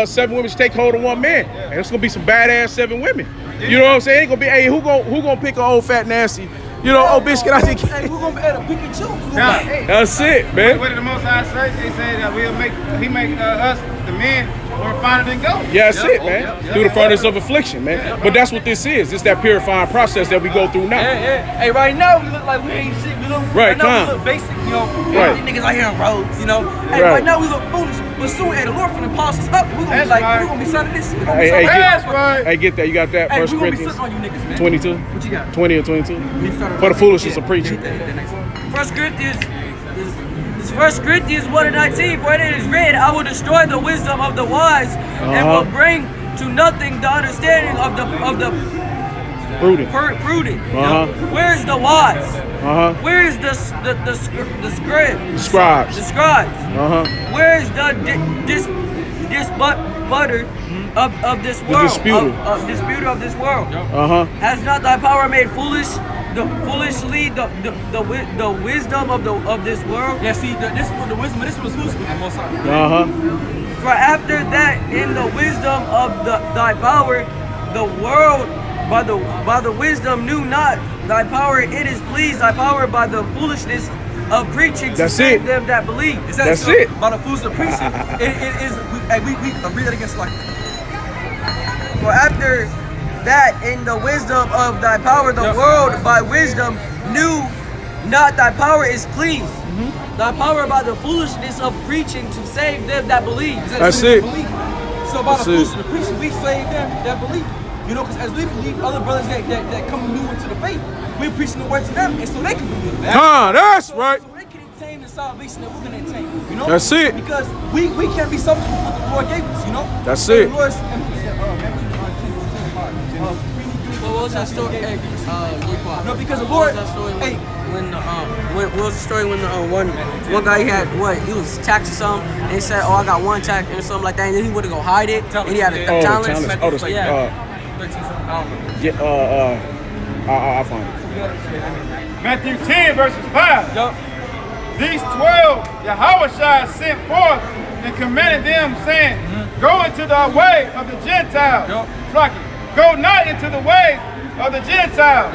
7 women should take hold of 1 man, and it's gonna be some badass 7 women. You know what I'm saying? Ain't gonna be, hey, who gonna pick an old fat nasty? You know, oh bitch, can I take? Hey, we're gonna be able to pick and choose. Nah. Hey, That's it, man. What did the Most High say? They say that He make us, the men, more finer than gold. Yeah, that's it, man. Through the furnace of affliction, man. But that's what this is. It's that purifying process that we go through now. Hey, right now we look like we ain't shit. We look, Right, now calm. we look basic, you know. Right. These niggas out here on roads, you know. Hey, Right. right now we look foolish. But soon, hey, the Lord finna polish us up. We're gonna That's be like, right. we're gonna be signing this. We gonna Hey, be hey, signing That's this. right. Hey, get that. You got that? Hey, First we're gonna be Corinthians sitting on you niggas, man. 22, What you got? 20 or 22. We started For the off- foolishness of yeah, preaching. hit that next one. 1 Corinthians, this 1 Corinthians 1:19, for it is written, I will destroy the wisdom of the wise and will bring to nothing the understanding of the Prudent. prudent. Where is the wise? Where is the scribes? Scribes. The scribes. Where is the disputer of this world? disputer. Disputer of this world. Has not thy power made foolish the wisdom of this world? Yeah, see, this is the wisdom. This was foolish with the Most High. For after that, in the wisdom of thy power, the world by the wisdom knew not thy power. It is pleased thy power by the foolishness of preaching to save them that believe. That's it. By the fools of preaching, it is. We read that against like. For after that, in the wisdom of thy power, the world by wisdom knew not thy power is pleased. Thy power by the foolishness of preaching to save them that believe. That's it. So by the foolishness of preaching, we save them that believe. You know, because as we believe other brothers that come new into the faith, we're preaching the word to them, and so they can believe. That's right. So they can attain the salvation that we're going to attain. You know, That's it. Because we can't be selfish with what the Lord gave us. You know, That's so it. The Lord's, What was that story? no, because the Lord. Hey, What was the story when one guy he was taxing something and he said, I got one tax or something like that, and then he would go hide it and he had a talent. I'll find it. Matthew 10 verses 5. These 12 Yahushua sent forth and commanded them, saying, go into the way of the Gentiles. Go not into the ways of the Gentiles,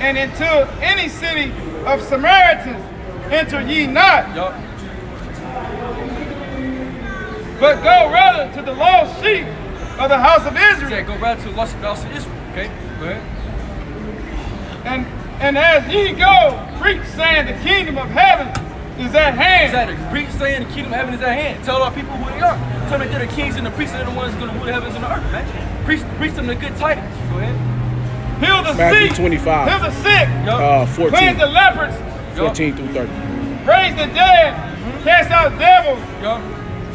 and into any city of Samaritans enter ye not, but go rather to the lost sheep of the house of Israel. go rather to the lost house of Israel. Okay, go ahead. And as ye go, preach, saying the kingdom of heaven is at hand. Exactly. Preach, saying the kingdom of heaven is at hand. Tell our people who they are. Tell them that they're the kings and the priests are the ones going to rule the heavens and the earth, man. Preach them the good tidings. Go ahead. Heal the Matthew sick. 25. Heal the sick. 14. Cleanse the lepers. 14 through 30. Raise the dead. Cast out devils.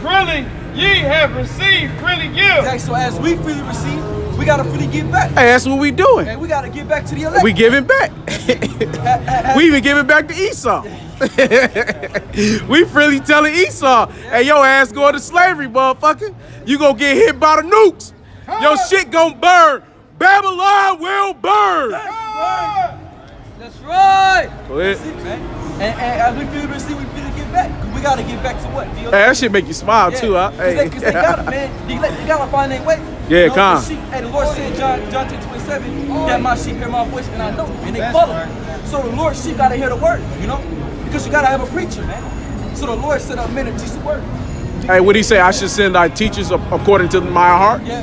Freely ye have received, freely give. Exactly. So as we freely receive, we got to freely give back. Hey, that's what we doing. And we got to give back to the elect. We giving back. We even giving back to Esau. We freely telling Esau, hey, your ass going to slavery, motherfucker. You gonna get hit by the nukes. Your shit gonna burn. Babylon will burn. That's right. Go ahead. That's it, man. And as we freely receive, we freely give back. We got to give back to what? Hey, that shit make you smile too, huh? Because they got it, man. They got to find their way. Yeah, you know, come. Hey, the Lord said, John 10:27, that my sheep hear my voice and I know them, and they follow me. So the Lord's sheep got to hear the word, you know? Because you got to have a preacher, man. So the Lord set up men to teach the word. Hey, what did he say? I should send thy teachers according to my heart? Yeah.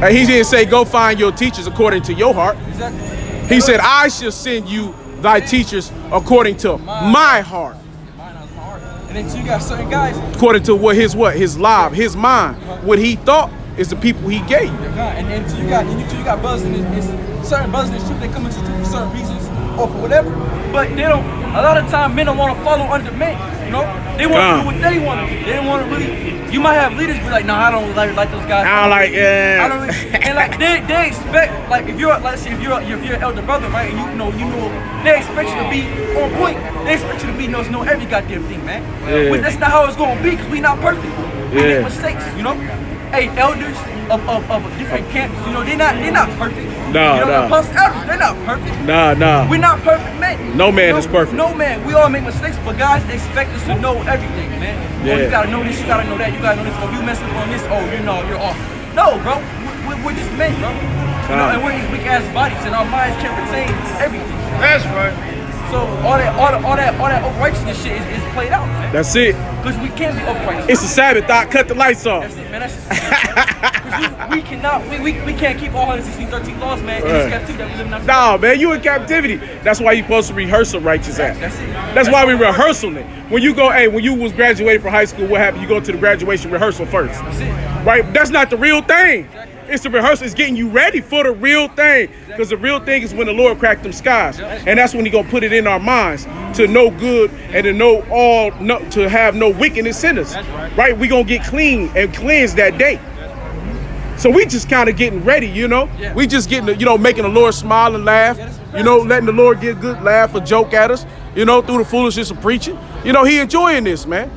Hey, he didn't say go find your teachers according to your heart. Exactly. He said, I shall send you thy teachers according to my heart. And then so you got certain guys. According to his life, his mind, what he thought is the people he gave. And so you got brothers in this, certain brothers in this truth, they come into truth for certain reasons or for whatever. But they don't. A lot of times, men don't want to follow under men. You know, they want to do what they want to do. They don't want to really. You might have leaders be like, no, I don't like those guys. I don't like, yeah. I don't really, and like they expect, like if you're, let's say if you're an elder brother, right, and you know, they expect you to be on point. They expect you to be know every goddamn thing, man. Yeah. But that's not how it's gonna be, because we not perfect. We make mistakes, you know. Hey, elders of different camps, you know, they're not perfect. No. Plus elders, they're not perfect. No. We're not perfect men. No man is perfect. No man. We all make mistakes, but guys expect us to know everything, man. Yeah. Oh, you gotta know this, you gotta know that, you gotta know this. Oh, you messing up on this. Oh, you're off. No, bro. We're just men, bro. You know, and we're these weak ass bodies, and our minds can't retain everything. That's right. So all that unrighteousness shit is played out, man. That's it. Because we can't be upright. It's a Sabbath, Doc. Cut the lights off. That's it, man. That's just we can't keep all 113 laws, man. In this captivity that we live in. No, man, you in captivity. That's why you supposed to rehearse a righteous act. That's it. That's why we rehearsing it. When you go, when you was graduating from high school, what happened? You go to the graduation rehearsal first. That's it. Right? That's not the real thing. It's the rehearsal. It's getting you ready for the real thing. Because the real thing is when the Lord cracked them skies. And that's when he gonna put it in our minds to know good and to know to have no wickedness in us. Right? We gonna get clean and cleansed that day. So we just kind of getting ready, you know. We just getting, you know, making the Lord smile and laugh. You know, letting the Lord get a good laugh or joke at us. You know, through the foolishness of preaching. You know, he enjoying this, man.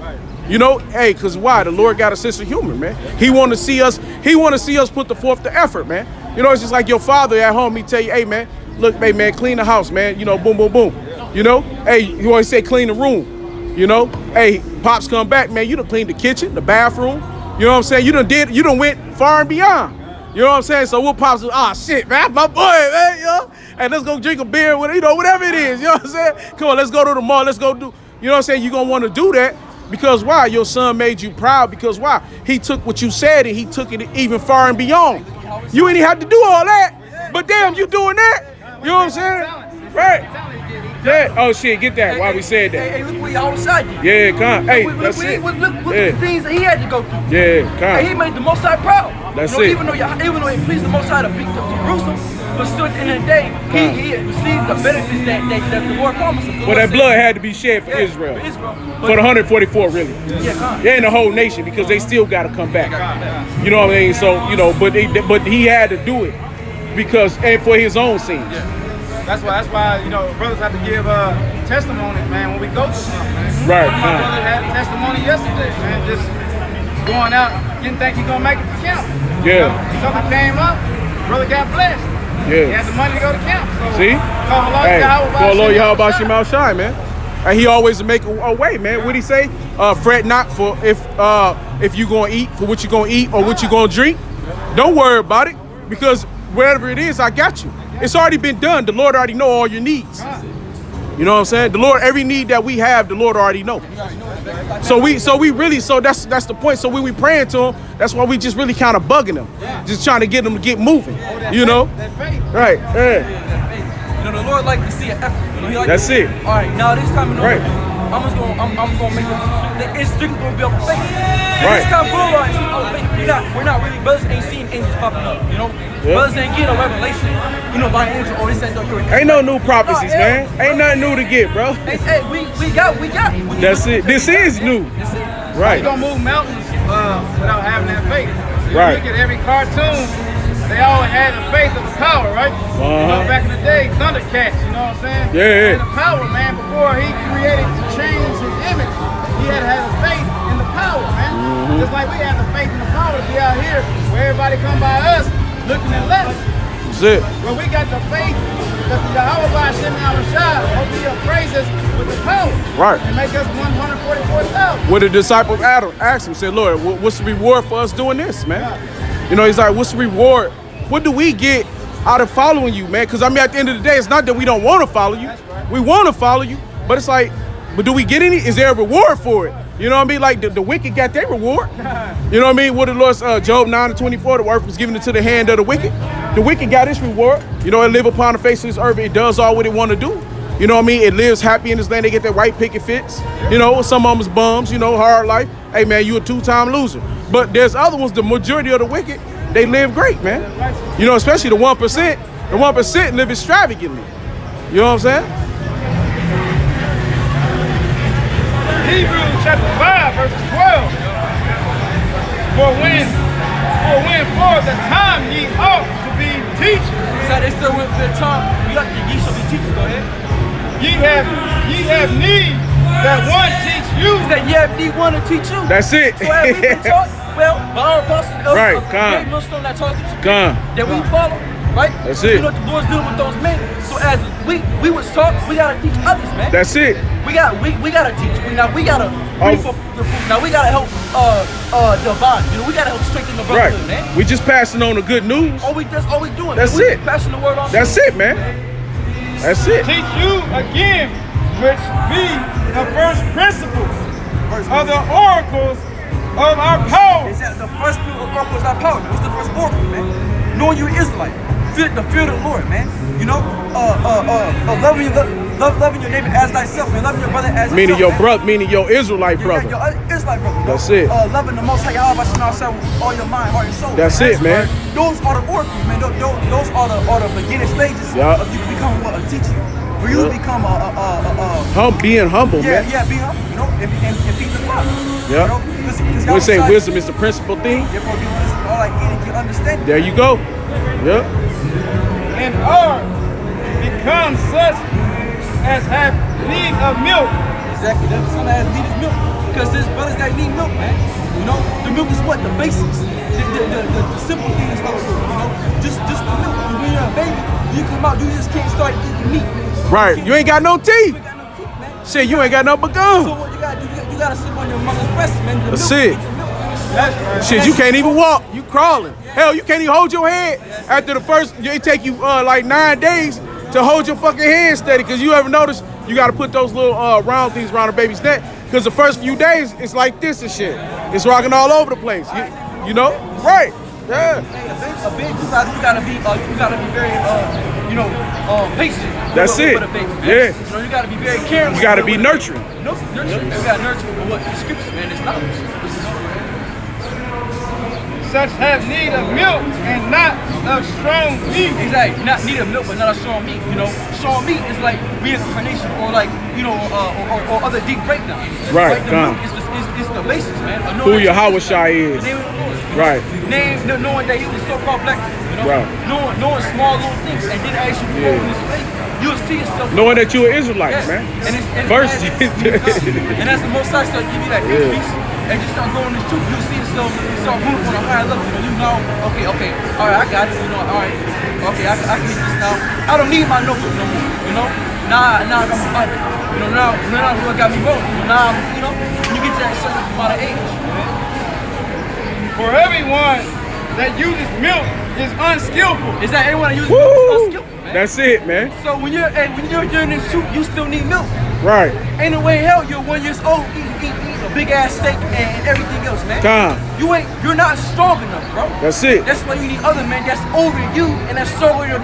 You know, hey, cause why? The Lord got a sense of humor, man. He want to see us. He want to see us put forth the effort, man. You know, it's just like your father at home. He tell you, hey, man, look, hey, man, clean the house, man. You know, boom, boom, boom. You know, hey, you always say clean the room. You know, hey, pops come back, man. You done cleaned the kitchen, the bathroom. You know what I'm saying? You done went far and beyond. You know what I'm saying? So what pops is, shit, man, my boy, man, you know? Hey, let's go drink a beer with, you know, whatever it is. You know what I'm saying? Come on, let's go to the mall. Let's go do, you know what I'm saying? You're going to want to do that because why? Your son made you proud because why? He took what you said and he took it even far and beyond. You ain't even have to do all that, but damn, you doing that. You know what I'm saying? Right. Yeah. Oh shit, get that. Why we said that? Hey, look what y'all outside did. Yeah, come. Hey, look that's it. Look the things that he had to go through. Yeah, come. Hey, he made the Most High proud. That's it. it. Even though it pleased the Most High to beat to Jerusalem, but still at the end of the day, he received the benefits that the Lord promised him. Well, that blood had to be shed for Israel. For the 144, really. Yeah, and the whole nation because they still got to come back. You know what I mean? So you know, but he had to do it because and for his own sins. That's why you know brothers have to give testimonies, man, when we go through something, man. Right. My brother had a testimony yesterday, man, just going out, didn't think he gonna make it to camp. Yeah. You know, something came up, brother got blessed. Yeah. He had the money to go to camp. So, see? Hey, Lord Yahweh Shem Al Shai, man. And he always make a way, man. What'd he say? Fret not for if you gonna eat, for what you gonna eat or what you gonna drink. Don't worry about it because wherever it is, I got you. It's already been done. The Lord already know all your needs. You know what I'm saying? The Lord, every need that we have, the Lord already know. So that's the point. So when we praying to him, that's why we just really kind of bugging him. Just trying to get him to get moving. You know? Right. Yeah. You know, the Lord like to see an effort. You know, That's it. All right, now this time, Right. I'm gonna make it's strictly gonna be off faith. Right. This time, we're not really brothers ain't seeing angels popping up. You know, brothers ain't getting a revelation. You know, by an angel or this and that. Ain't no new prophecies, man. Ain't nothing new to get, bro. Hey, we got. That's it. This is new. Right. You gonna move mountains without having that faith. So Right. you look at every cartoon, they all had the faith of the power, right? You know, back in the day, Thundercats, you know what I'm saying? Yeah. And the power, man, before he created to change his image, he had to have the faith in the power, man. Just like we have the faith in the power to be out here where everybody come by us looking at us. That's it. Well, we got the faith that the Yahweh Shem Al Shai, hopefully he'll praise us with the power. Right. And make us 144,000. When the disciple Adam asked him, said, Lord, what's the reward for us doing this, man? You know, he's like, what's the reward? What do we get out of following you, man? Because, I mean, at the end of the day, it's not that we don't want to follow you. We want to follow you. But it's like, but do we get any? Is there a reward for it? You know what I mean? Like, the wicked got their reward. You know what I mean? What the Lord, Job 9:24, the earth was given into the hand of the wicked. The wicked got its reward. You know, it live upon the face of this earth. It does all what it want to do. You know what I mean? It lives happy in this land. They get their white picket fence. You know, some of them is bums, you know, hard life. Hey, man, you a two-time loser. But there's other ones, the majority of the wicked, they live great, man. You know, especially the 1%. The 1% live extravagantly. You know what I'm saying? Hebrews chapter 5, verses 12. For for the time ye ought to be teachers. So they still with the time. We got the Yso be teachers. Go ahead. Ye have need that one teach you. That you have need one to teach you. That's it. So have we been taught? Well, by our apostles, Right, great millstone that taught us that we follow, right? That's You it. know what the Lord's doing with those men. So as we was taught, we gotta teach others, man. That's it. We gotta teach. We gotta now we gotta help divide. You know, we gotta help strengthen the Right. brotherhood, man. We just passing on the good news. That's all we doing. That's man. We it. just passing the word on. That's it, man. That's it. Teach you again, which be the first principles of the oracles of our power. Is that the first oracle is our power? What's the first oracle, man? Knowing you're Israelite, the fear of the Lord, man. You know, loving Loving your neighbor as thyself, man. Loving your brother as Meaning yourself, your brother, meaning your Israelite brother. Your Israelite brother. That's it. Loving the Most High Yahweh with all your mind, heart, and soul. That's it, man. Those are the oracles, man. Those are the beginning stages of you becoming what a teacher. Where you become being humble, man. Yeah, being humble, you know, and feed the flock. Yeah. You know, we say wisdom is the principal thing. All I get you understand. There you go. Yeah. And are become such as have need of milk. Exactly. That's some that need is milk. Because there's brothers that need milk, man. You know, the milk is what? The basics. The simple things, you know, just the milk. When you're a baby, you come out, you just can't start eating meat. Right. You ain't got no teeth. You ain't got no teeth, man. Shit, you ain't got no but gum. So what you gotta do? You gotta sleep on your mother's breast, man. That's it. Shit, you can't even walk. You crawling. Hell, you can't even hold your head. After the first, it take you like 9 days to hold your fucking head steady. Cause you ever notice you gotta put those little round things around a baby's neck. Cause the first few days it's like this and shit. It's rocking all over the place. You know? Right. Yeah. A baby, you gotta be very, patient. That's it. With a baby, man. Yeah. You know, you gotta be very caring. You gotta be nurturing. Nurturing. You gotta nurture with what the scriptures, man. It's knowledge. Such have need of milk and not of strong meat. Exactly. Not need of milk, but not a strong meat. You know, strong meat is like reincarnation or like or other deep breakdowns. Right. The milk is the basis, man. Who Yahweh Shai is. The name of the Lord. Right. Knowing that he was so-called black, you know, right. knowing small little things, and then as you grow in this faith, you'll see yourself. Knowing that you're an Israelite, man. First, and as the Most High start give you that increase, and you start growing this truth, you'll see yourself start moving on a higher level. You know, okay, all right, I got it. You know, all right, okay, I can get this now. I don't need my notebook no more. You know, now I got my Bible. You know, now what got me rolling. Now, you know, when you get to that certain amount of age. For everyone that uses milk is unskillful. Is that everyone that uses milk is unskillful, man? That's it, man. So when you're in this shoot, you still need milk. Right. Ain't no way in hell you're 1 year old eating a big ass steak and everything else, man. You're not strong enough, bro. That's it. That's why you need other men that's older than you and that's stronger than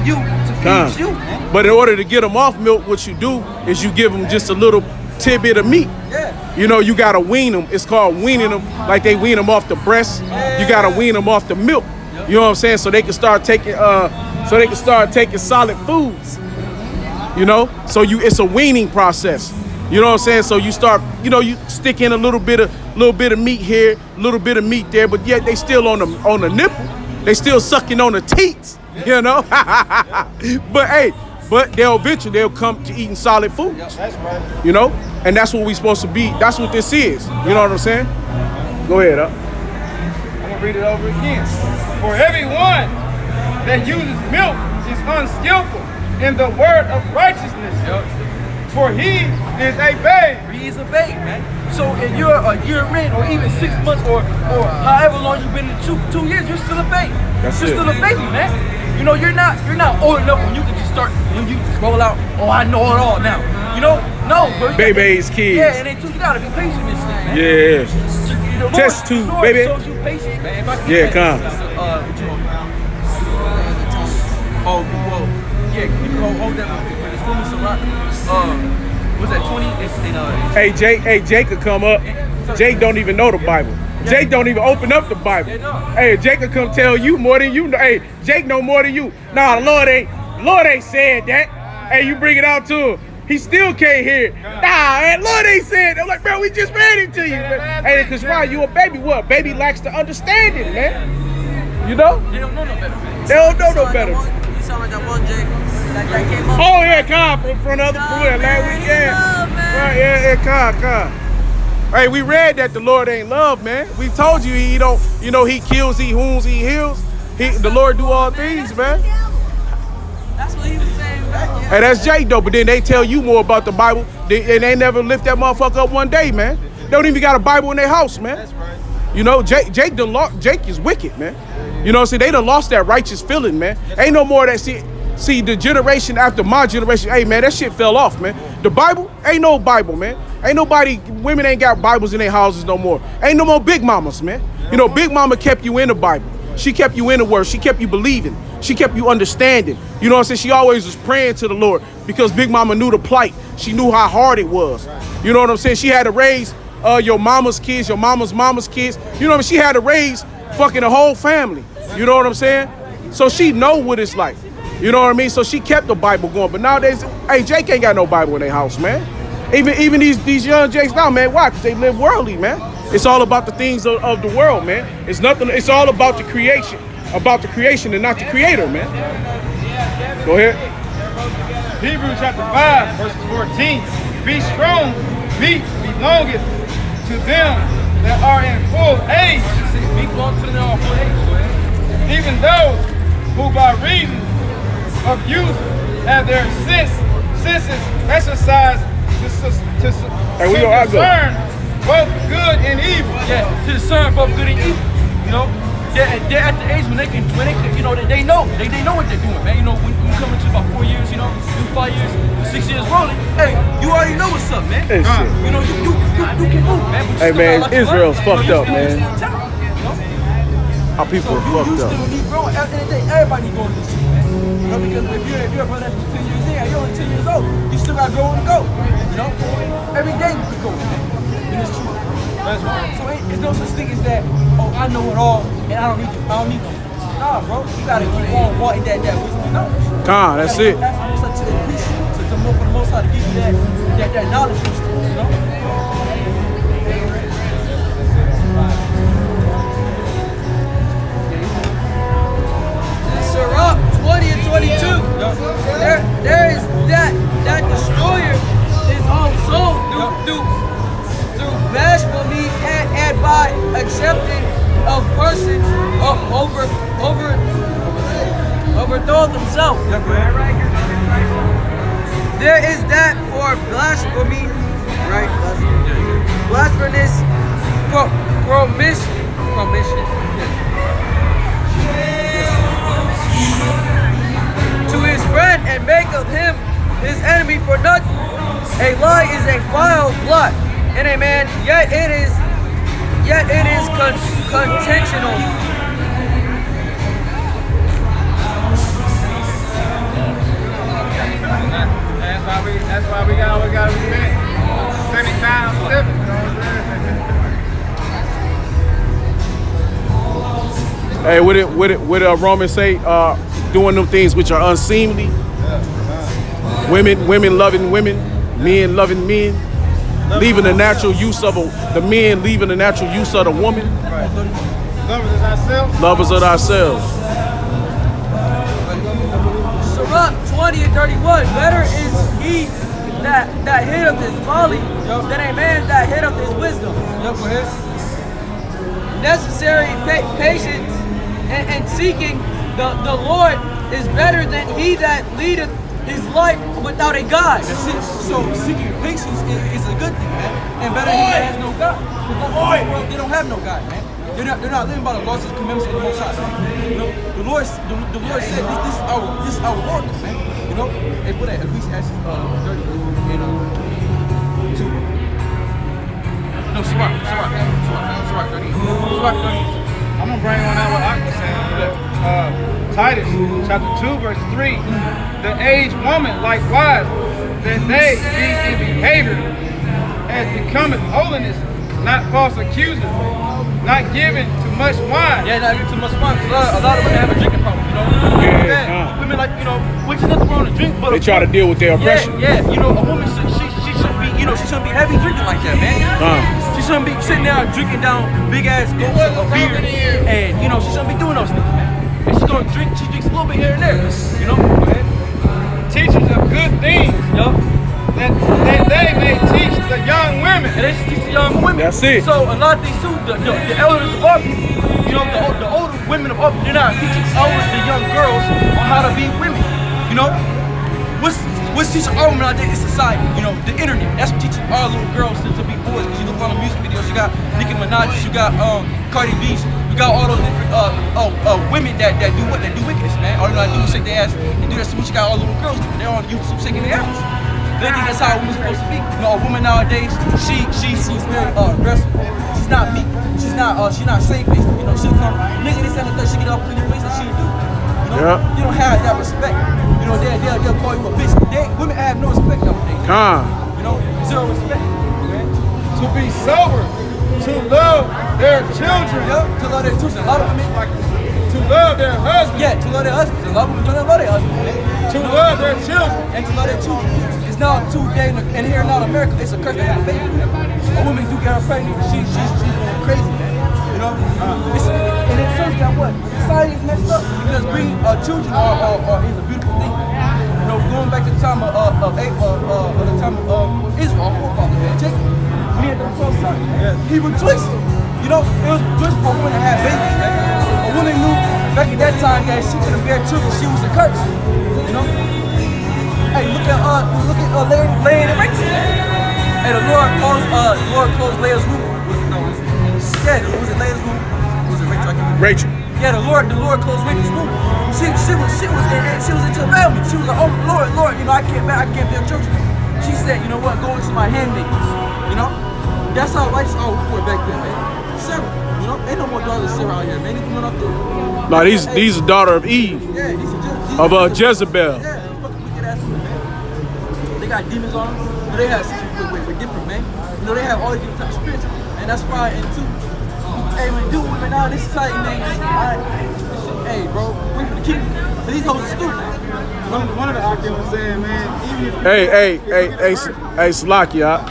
you to feed you, man. But in order to get them off milk, what you do is you give them just a little tidbit of meat. Yeah. You know, you gotta wean them. It's called weaning them, like they wean them off the breast. Yeah. You gotta wean them off the milk. Yep. You know what I'm saying? So they can start taking solid foods. You know, so it's a weaning process. You know what I'm saying? So you start, you stick in a little bit of meat here, a little bit of meat there, but yet they still on the nipple. They still sucking on the teats. You know, but they'll come to eating solid foods. Yep, that's right. You know, and that's what we supposed to be. That's what this is. You know what I'm saying? Go ahead, I'm gonna read it over again. For everyone that uses milk is unskillful in the word of righteousness. Yep. For he is a babe. He is a babe, man. So if you're a year in, or even 6 months, or however long you've been in 2 years, you're still a babe. You're still a baby, man. You know, you're not old enough when you can just start, when you just roll out, oh, I know it all now. You know? No, bro. Baby's kids. Yeah, and then too, you gotta be patient in this thing, man. Yeah. Test tube, baby. Shows you patience, man. Yeah, come. Yeah, you can hold that one. It's going to rock. Was that 20? Hey, Jake could come up. Jake don't even know the Bible. Jake don't even open up the Bible. Hey, Jake could come tell you more than you know. Hey, Jake know more than you. Nah, the Lord ain't said that. Hey, you bring it out to him. He still can't hear it. Nah, man, Lord ain't said that. I'm like, bro, we just read it to you. Hey, because why? You a baby. What? Baby lacks the understanding, man. You know? They don't know no better, man. They don't know no better. You sound like that one Jake that came up. Oh, yeah, Kyle from the other last weekend. Right, yeah, Kyle. Hey, we read that the Lord ain't love, man. We told you he don't, he kills, he wounds, he heals. The Lord do all things, man. That's what he was saying back then. Hey, that's Jake, though, but then they tell you more about the Bible, and they never lift that motherfucker up one day, man. They don't even got a Bible in their house, man. That's right. You know, Jake is wicked, man. You know, see, they done lost that righteous feeling, man. Ain't no more of that. See, the generation after my generation, hey, man, that shit fell off, man. The Bible, ain't no Bible, man. Women ain't got Bibles in their houses no more. Ain't no more big mamas, man. You know, big mama kept you in the Bible. She kept you in the word. She kept you believing. She kept you understanding. You know what I'm saying? She always was praying to the Lord because Big Mama knew the plight. She knew how hard it was. You know what I'm saying? She had to raise your mama's kids, your mama's kids. You know what I mean? She had to raise fucking the whole family. You know what I'm saying? So she know what it's like. You know what I mean? So she kept the Bible going. But nowadays, hey, Jake ain't got no Bible in their house, man. Even these young Jakes now, man, why? Because they live worldly, man. It's all about the things of the world, man. It's all about the creation and not the creator, man. Go ahead. Hebrews chapter 5, verses 14. Be strong, meat belongeth to them that are in full age. Meat belongs to them that are in full age. Go ahead. Even those who by reason of youth have their senses exercised to discern both good and evil. Yeah, to discern both good and evil. You know, they're at the age when they can, you know, they know what they're doing, man. You know, when you come into about 4 years, you know, 5 years, 6 years rolling, hey, you already know what's up, man. Hey, shit. You know, you can move, man. But Hey, man, Israel's fucked up, man. Our So people are you fucked still up. need growing. At the end of the day, everybody need growing this shit, man. You know, because if you're a brother that's 10 years in, and you're only 10 years old, you still got growing to go. You know, every day you can go, man. And it's true. That's right. So it's no such thing as that. Oh, I know it all, and I don't need them. Nah, bro, you gotta keep on wanting that wisdom and knowledge. That's it. That's up to the priest, to more for the Most High to give you that knowledge, you know. Sirach 20 and 22. There is that destroyer his own soul through blasphemy and by accepting of persons overthrow themselves. There is that for blasphemy, right? Blasphemous promission. To his friend and make of him his enemy for nothing. A lie is a foul blot in a man, yet it is contentional. That's why we always got to repent 70 times 7. Hey, what Romans say? Doing them things which are unseemly. Women loving women, men loving men, leaving the natural use of the men leaving the natural use of the woman. Lovers of ourselves. Lovers of ourselves. Sirach 20 and 31. Better is he that hid of his folly than a man that hid of his wisdom. Necessary patience and seeking the Lord is better than he that leadeth his life without a God. So seeking patience is a good thing, man. And better than he that has no God. Because they don't have no God, man. They're not living by the laws and commandments of the Most High. You know, the Lord said this is our Lord, man. You know, and put that Ecclesiastes 30 and 2. No, Sirach 30. Sirach 30. I'm going to bring one out what Ak was saying. Titus chapter 2 verse 3. The aged woman likewise, that they be in behavior as becometh holiness, not false accusers, not giving too much wine. Yeah, not giving too much wine. A lot of women have a drinking problem, you know. Women like, you know, which is nothing wrong to drink, but They try to deal with their oppression. Yeah, you know, a woman she shouldn't be, you know, she shouldn't be heavy drinking like that, man. She shouldn't be sitting there drinking down big ass gulps of beer, and you know, she shouldn't be doing those things, man. And she's gonna drink, she drinks a little bit here and there, you know. Teachers of good things, that they may teach the young women. And they should teach the young women. That's it. So a lot of things too, the elders of our people, you know, the older women of our people, they're not teaching the young girls on how to be women. You know, what's teaching our women out there is society. You know, the internet. That's what teaching our little girls to be boys. Because you look on the music videos, you got Nicki Minaj, you got Cardi B, you got all those different women that do what they do wickedness, man. All you gotta do is shake their ass and do that. So what you got all little girls doing? They're on YouTube shaking their ass. They think that's how a woman's supposed to be. You know, a woman nowadays, she's very aggressive. She's not meek. She's not safe-based. You know, she'll come, nigga, this and the third, she get up in your face and she'll do. You You know, you don't have that respect. You know, they'll call you a bitch. Women have no respect nowadays. You know, zero respect. To be sober, to love their children. To love their children. A lot of women like to love their husbands. Yeah, to love their husbands. A lot of women don't love their husbands. To love their children. And to love their children. It's now today, and here in America, it's a curse to have a baby. A woman do get her pregnant, she's going crazy, man. You know? And it shows that what? Society is messed up because bringing children is a beautiful thing. You know, going back to the time of Israel, our forefathers, man. Jacob, he had them 12 sons, man. He was twisted. You know, it was just for women to have babies, man. A woman knew back at that time that she couldn't bear children, she was a curse. You know? Hey, look at Leah and Rachel. Hey, the Lord closed Leah's room. Was it Leah's room? Was it Rachel? Rachel. Yeah, the Lord closed Rachel's room. She was into a family. She was like, oh Lord, you know, I can't bear children. She said, you know what, go into my handmaidens. You know, that's how righteous our were back then, man. Sarah, you know, ain't no more daughters of Sarah out here, man. They coming up through. No, these are daughter of Eve. Yeah, these of Jezebel. Yeah. They got demons on them. You know, they have with different men. You know, they have all these different types of spirits. And that's why, and two, hey, when you do women now, this society, man, hey, bro, wait for the kingdom. But these hoes are stupid. One of the actors was saying, man, even if Hey, Salakia.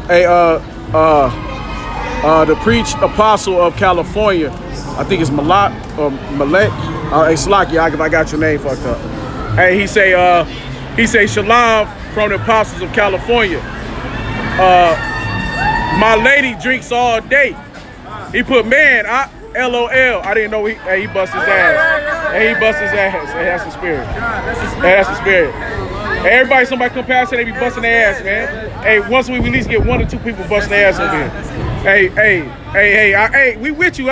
Hey, the preach apostle of California, I think it's Malek. Hey, Salakia, I got your name fucked up. Hey, he say Shalom from the apostles of California. My lady drinks all day. He put man, LOL. I didn't know he bust his ass. Hey, he bust his ass. Hey, that's the spirit. Hey, that's the spirit. Hey, somebody come past here, they be busting their ass, man. Hey, once we at least get 1 or 2 people busting their ass over here. Hey, we with you,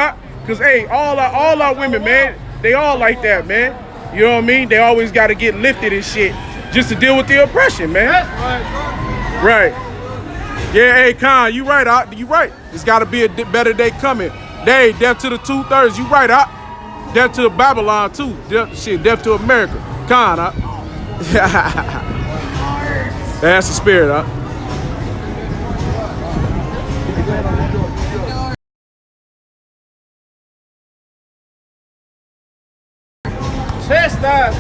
cause hey, all our women, man, they all like that, man. You know what I mean? They always got to get lifted and shit just to deal with the oppression, man. Right. Yeah, hey, Khan, you right, you right. It's got to be a better day coming. Hey, death to the 2/3. You right, death to Babylon too. Death to America. Khan, That's the spirit, chastise,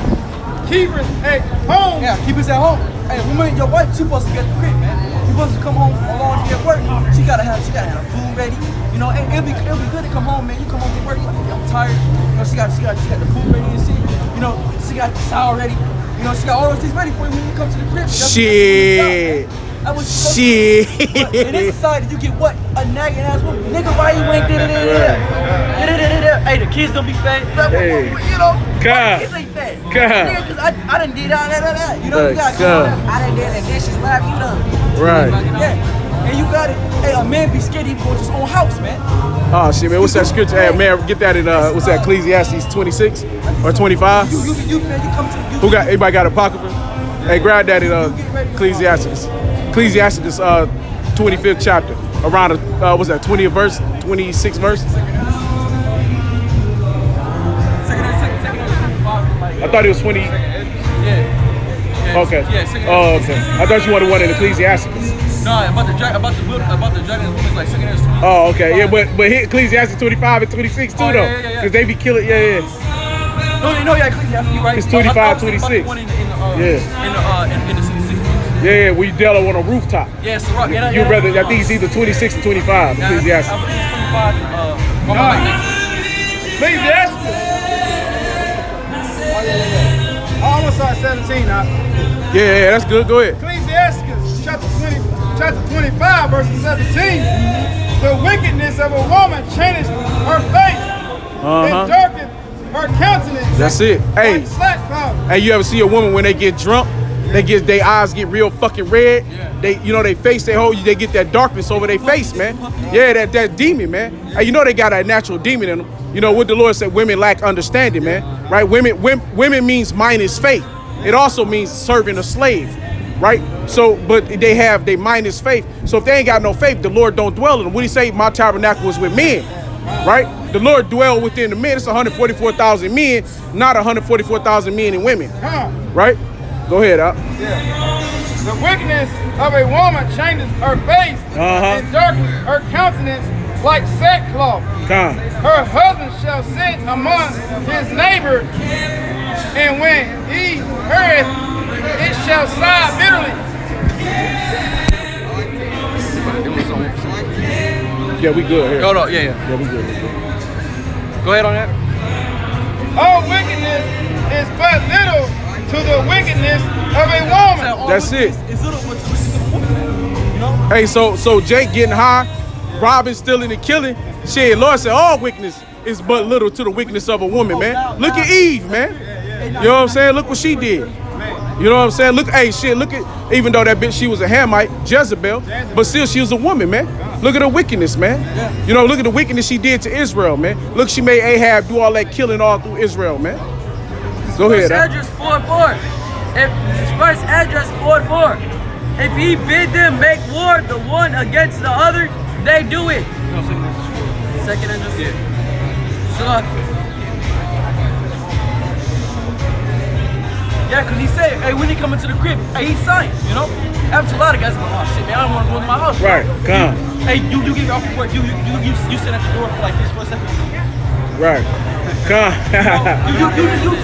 keep us at home. Yeah, keep us at home. Hey, woman, your wife, she supposed to get the crib, man. She supposed to come home along to get work. She gotta have her food ready. You know, it'll be good to come home, man. You come home from work, like, I'm tired. You know, she got the food ready and shit. You know, she got the shower ready. You know, she got all those things ready for you when you come to the crib. Shit. Shit. But in this society, you get what? A nagging ass woman. Nigga, why you ain't Hey, the kids don't be fat. Hey. You know, God. The kids ain't fat. God. Nigga, cause I done did all that. You know, you got I done did the dishes, whatever you done. Right. Yeah. And you got it. Hey, a man be scared to even go to his own house, man. Oh shit, man. What's that scripture? Hey, man, get that in what's that? Ecclesiastes 26 or 25? You come to you. Who got? Anybody got Apocrypha? Hey, grab that in Ecclesiastes. Ecclesiastes 25th chapter, around what's that? 20th verse, 26th verse. I thought it was 20. Yeah. Okay. Yeah, oh, okay. I thought you wanted one in Ecclesiastes. No, about the dragon's woman is like 2nd Ezra 20. Oh, okay. Yeah, but hit Ecclesiastes 25 and 26 too, though. Yeah. Because they be killing. Yeah. No, Ecclesiastes, you're right. It's 25, 26. In the 66. Yeah, we dealt on a rooftop. Yeah, it's the rock. I think it's either 26 or 25. Ecclesiastes. I believe it's 25. Ecclesiastes. I almost saw 17 now. Yeah, that's good. Go ahead. Ecclesiastes chapter 25, verse 17. The wickedness of a woman changes her face and darkens her countenance. That's it. Hey, like sackcloth. Hey, you ever see a woman when they get drunk? Their eyes get real fucking red. They face, they get that darkness over their face, man. Yeah, that demon, man. Hey, you know they got that natural demon in them. You know what the Lord said, women lack understanding, man. Right? Women means minus faith. It also means serving a slave, right? So, but they minus faith. So if they ain't got no faith, the Lord don't dwell in them. What do he say? My tabernacle is with men. right? The Lord dwelled within the men. It's 144,000 men, not 144,000 men and women, right? Go ahead, Al. The wickedness of a woman changes her face and darkens her countenance like sackcloth. Her husband shall sit among his neighbors, and when he heareth, it shall sigh bitterly. Yeah, we good here. Hold on, yeah. Yeah, we good. Go ahead on that. All wickedness is but little to the wickedness of a woman. That's it. It's little but to woman, you know? Hey, so Jake getting high, Robin stealing and killing. Shit, Lord said all wickedness is but little to the wickedness of a woman, man. Look at Eve, man. You know what I'm saying? Look what she did. You know what I'm saying? Look, hey, shit, look at, even though that bitch, she was a Hamite, Jezebel, but still she was a woman, man. Look at her wickedness, man. You know, look at the wickedness she did to Israel, man. Look, she made Ahab do all that killing all through Israel, man. Go ahead, Address 4:4. First address 4:4. If he bid them make war the one against the other, they do it. Second address. Yeah, because he said, hey, when he come into the crib, hey, he signed, you know? After a lot of guys like, oh shit, man, I don't want to go into my house. Right, come. Hey, you get off of work, you sit at the door for like this for a second. Right. Come. you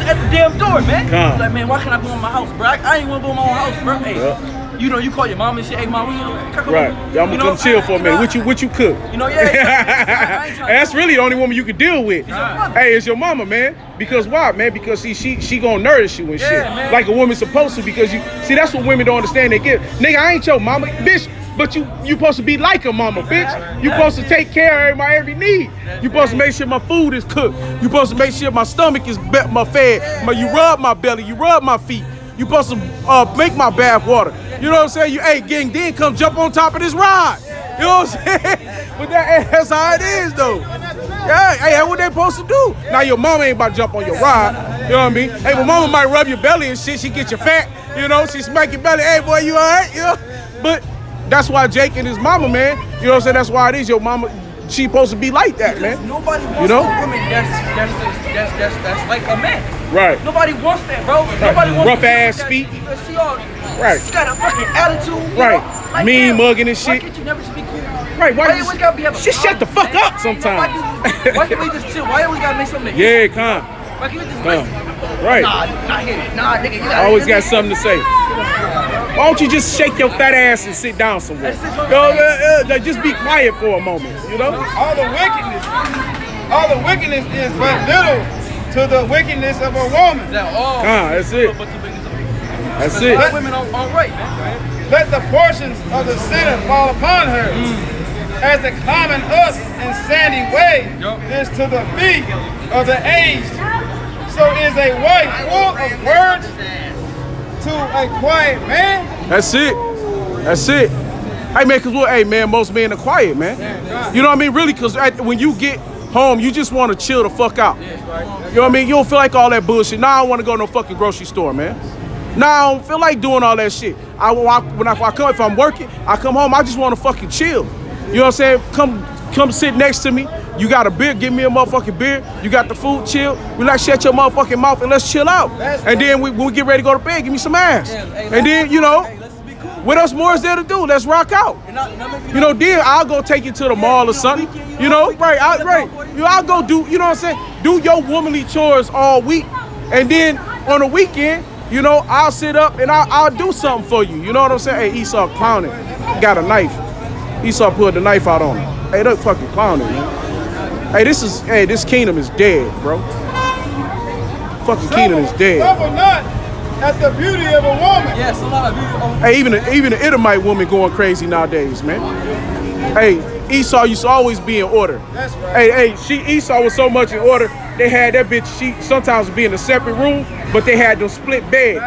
at the damn door, man. Come. Like, man, why can't I go in my house, bro? I ain't want to go in my own house, bro. Hey, you know, you call your mom and shit, hey, mom, right. Y'all gonna come chill for a minute. What you cook? You know, yeah. And that's really the only woman you can deal with. Hey, it's your mama, man. Because why, man? Because she gonna nourish you and shit. Man. Like a woman's supposed to, because you see that's what women don't understand. They get, nigga, I ain't your mama, bitch. But you supposed to be like a mama, bitch. You supposed to take care of my every need. You supposed to make sure my food is cooked. You supposed to make sure my stomach is fed. You rub my belly, you rub my feet. You supposed to make my bath water. You know what I'm saying? You, hey, gang, then come jump on top of this ride. You know what I'm saying? But that's how it is, though. Yeah, hey, that's what they supposed to do. Now your mama ain't about to jump on your ride. You know what I mean? Hey, but mama might rub your belly and shit. She get you fat. You know, she smack your belly. Hey, boy, you all right? You know? But that's why Jake and his mama, man. You know what I'm saying? That's why it is your mama. She supposed to be like that, man. Nobody wants you know? a woman that's like a man. Right. Nobody wants that, bro. Nobody wants rough ass feet. She all, right. She got a fucking attitude. Right. Like mean mugging and shit. Why can't you never just be cool? Right. Why you always gotta be having shit, shut the fuck up sometimes. Why can't we just chill? Why always gotta make something? Yeah, come. Why can't we just listen? Right. Nah, not here. Nah, nigga, you gotta always got something to say. Why don't you just shake your fat ass and sit down somewhere? Just be quiet for a moment, you know? All the wickedness is but little to the wickedness of a woman. That's it. That's it. Let women all right, man. Let the portions of the sinner fall upon her. As the climbing up in sandy way is to the feet of the aged, so is a wife full of words to a quiet man. That's it. That's it. Hey man, cause hey man, most men are quiet, man. You know what I mean? Really, cause when you get home, you just want to chill the fuck out. You know what I mean? You don't feel like all that bullshit. Now I don't want to go to no fucking grocery store, man. Now I don't feel like doing all that shit. If I'm working, I come home, I just want to fucking chill. You know what I'm saying? Come sit next to me. You got a beer, give me a motherfucking beer. You got the food, chill. Relax, shut your motherfucking mouth and let's chill out. And then when we get ready to go to bed, give me some ass. And then, you know, what else more is there to do? Let's rock out. You know, then I'll go take you to the mall or something. You know, right. I'll go do, you know what I'm saying? Do your womanly chores all week. And then on the weekend, you know, I'll sit up and I'll do something for you. You know what I'm saying? Hey, Esau clowning. Got a knife. Esau pulled the knife out on him. Hey, that fucking clowning, man. Hey, this kingdom is dead, bro. Fucking kingdom is dead. Suffer not at the beauty of a woman. Yes, a lot of beauty. Hey, even the Edomite woman going crazy nowadays, man. Hey, Esau used to always be in order. That's right. Esau was so much in order, they had that bitch, she sometimes would be in a separate room, but they had them split beds.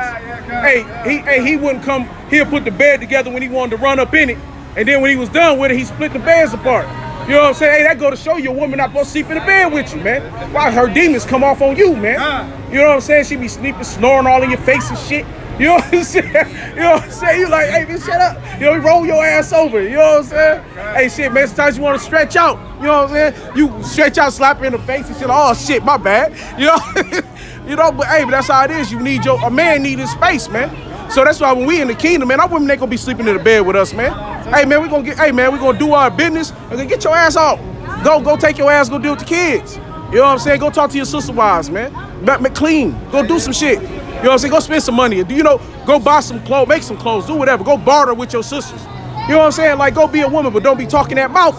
He wouldn't come, he'll put the bed together when he wanted to run up in it, and then when he was done with it, he split the beds apart. You know what I'm saying? Hey, that go to show you a woman not supposed to sleep in the bed with you, man. Why her demons come off on you, man? You know what I'm saying? She be sleeping, snoring all in your face and shit. You know what I'm saying? You know what I'm saying? You like, hey, man, shut up. You know, roll your ass over. You know what I'm saying? Hey, shit, man, sometimes you want to stretch out. You know what I'm saying? You stretch out, slap her in the face, and shit, oh, shit, my bad. You know? You know, but hey, but that's how it is. You need a man need his space, man. So that's why when we in the kingdom, man, our women ain't gonna be sleeping in the bed with us, man. Hey, man, we gonna do our business and then get your ass off. Go take your ass, go deal with the kids. You know what I'm saying? Go talk to your sister wives, man. Clean. Go do some shit. You know what I'm saying? Go spend some money. You know, go buy some clothes, make some clothes, do whatever. Go barter with your sisters. You know what I'm saying? Like, go be a woman, but don't be talking that mouth.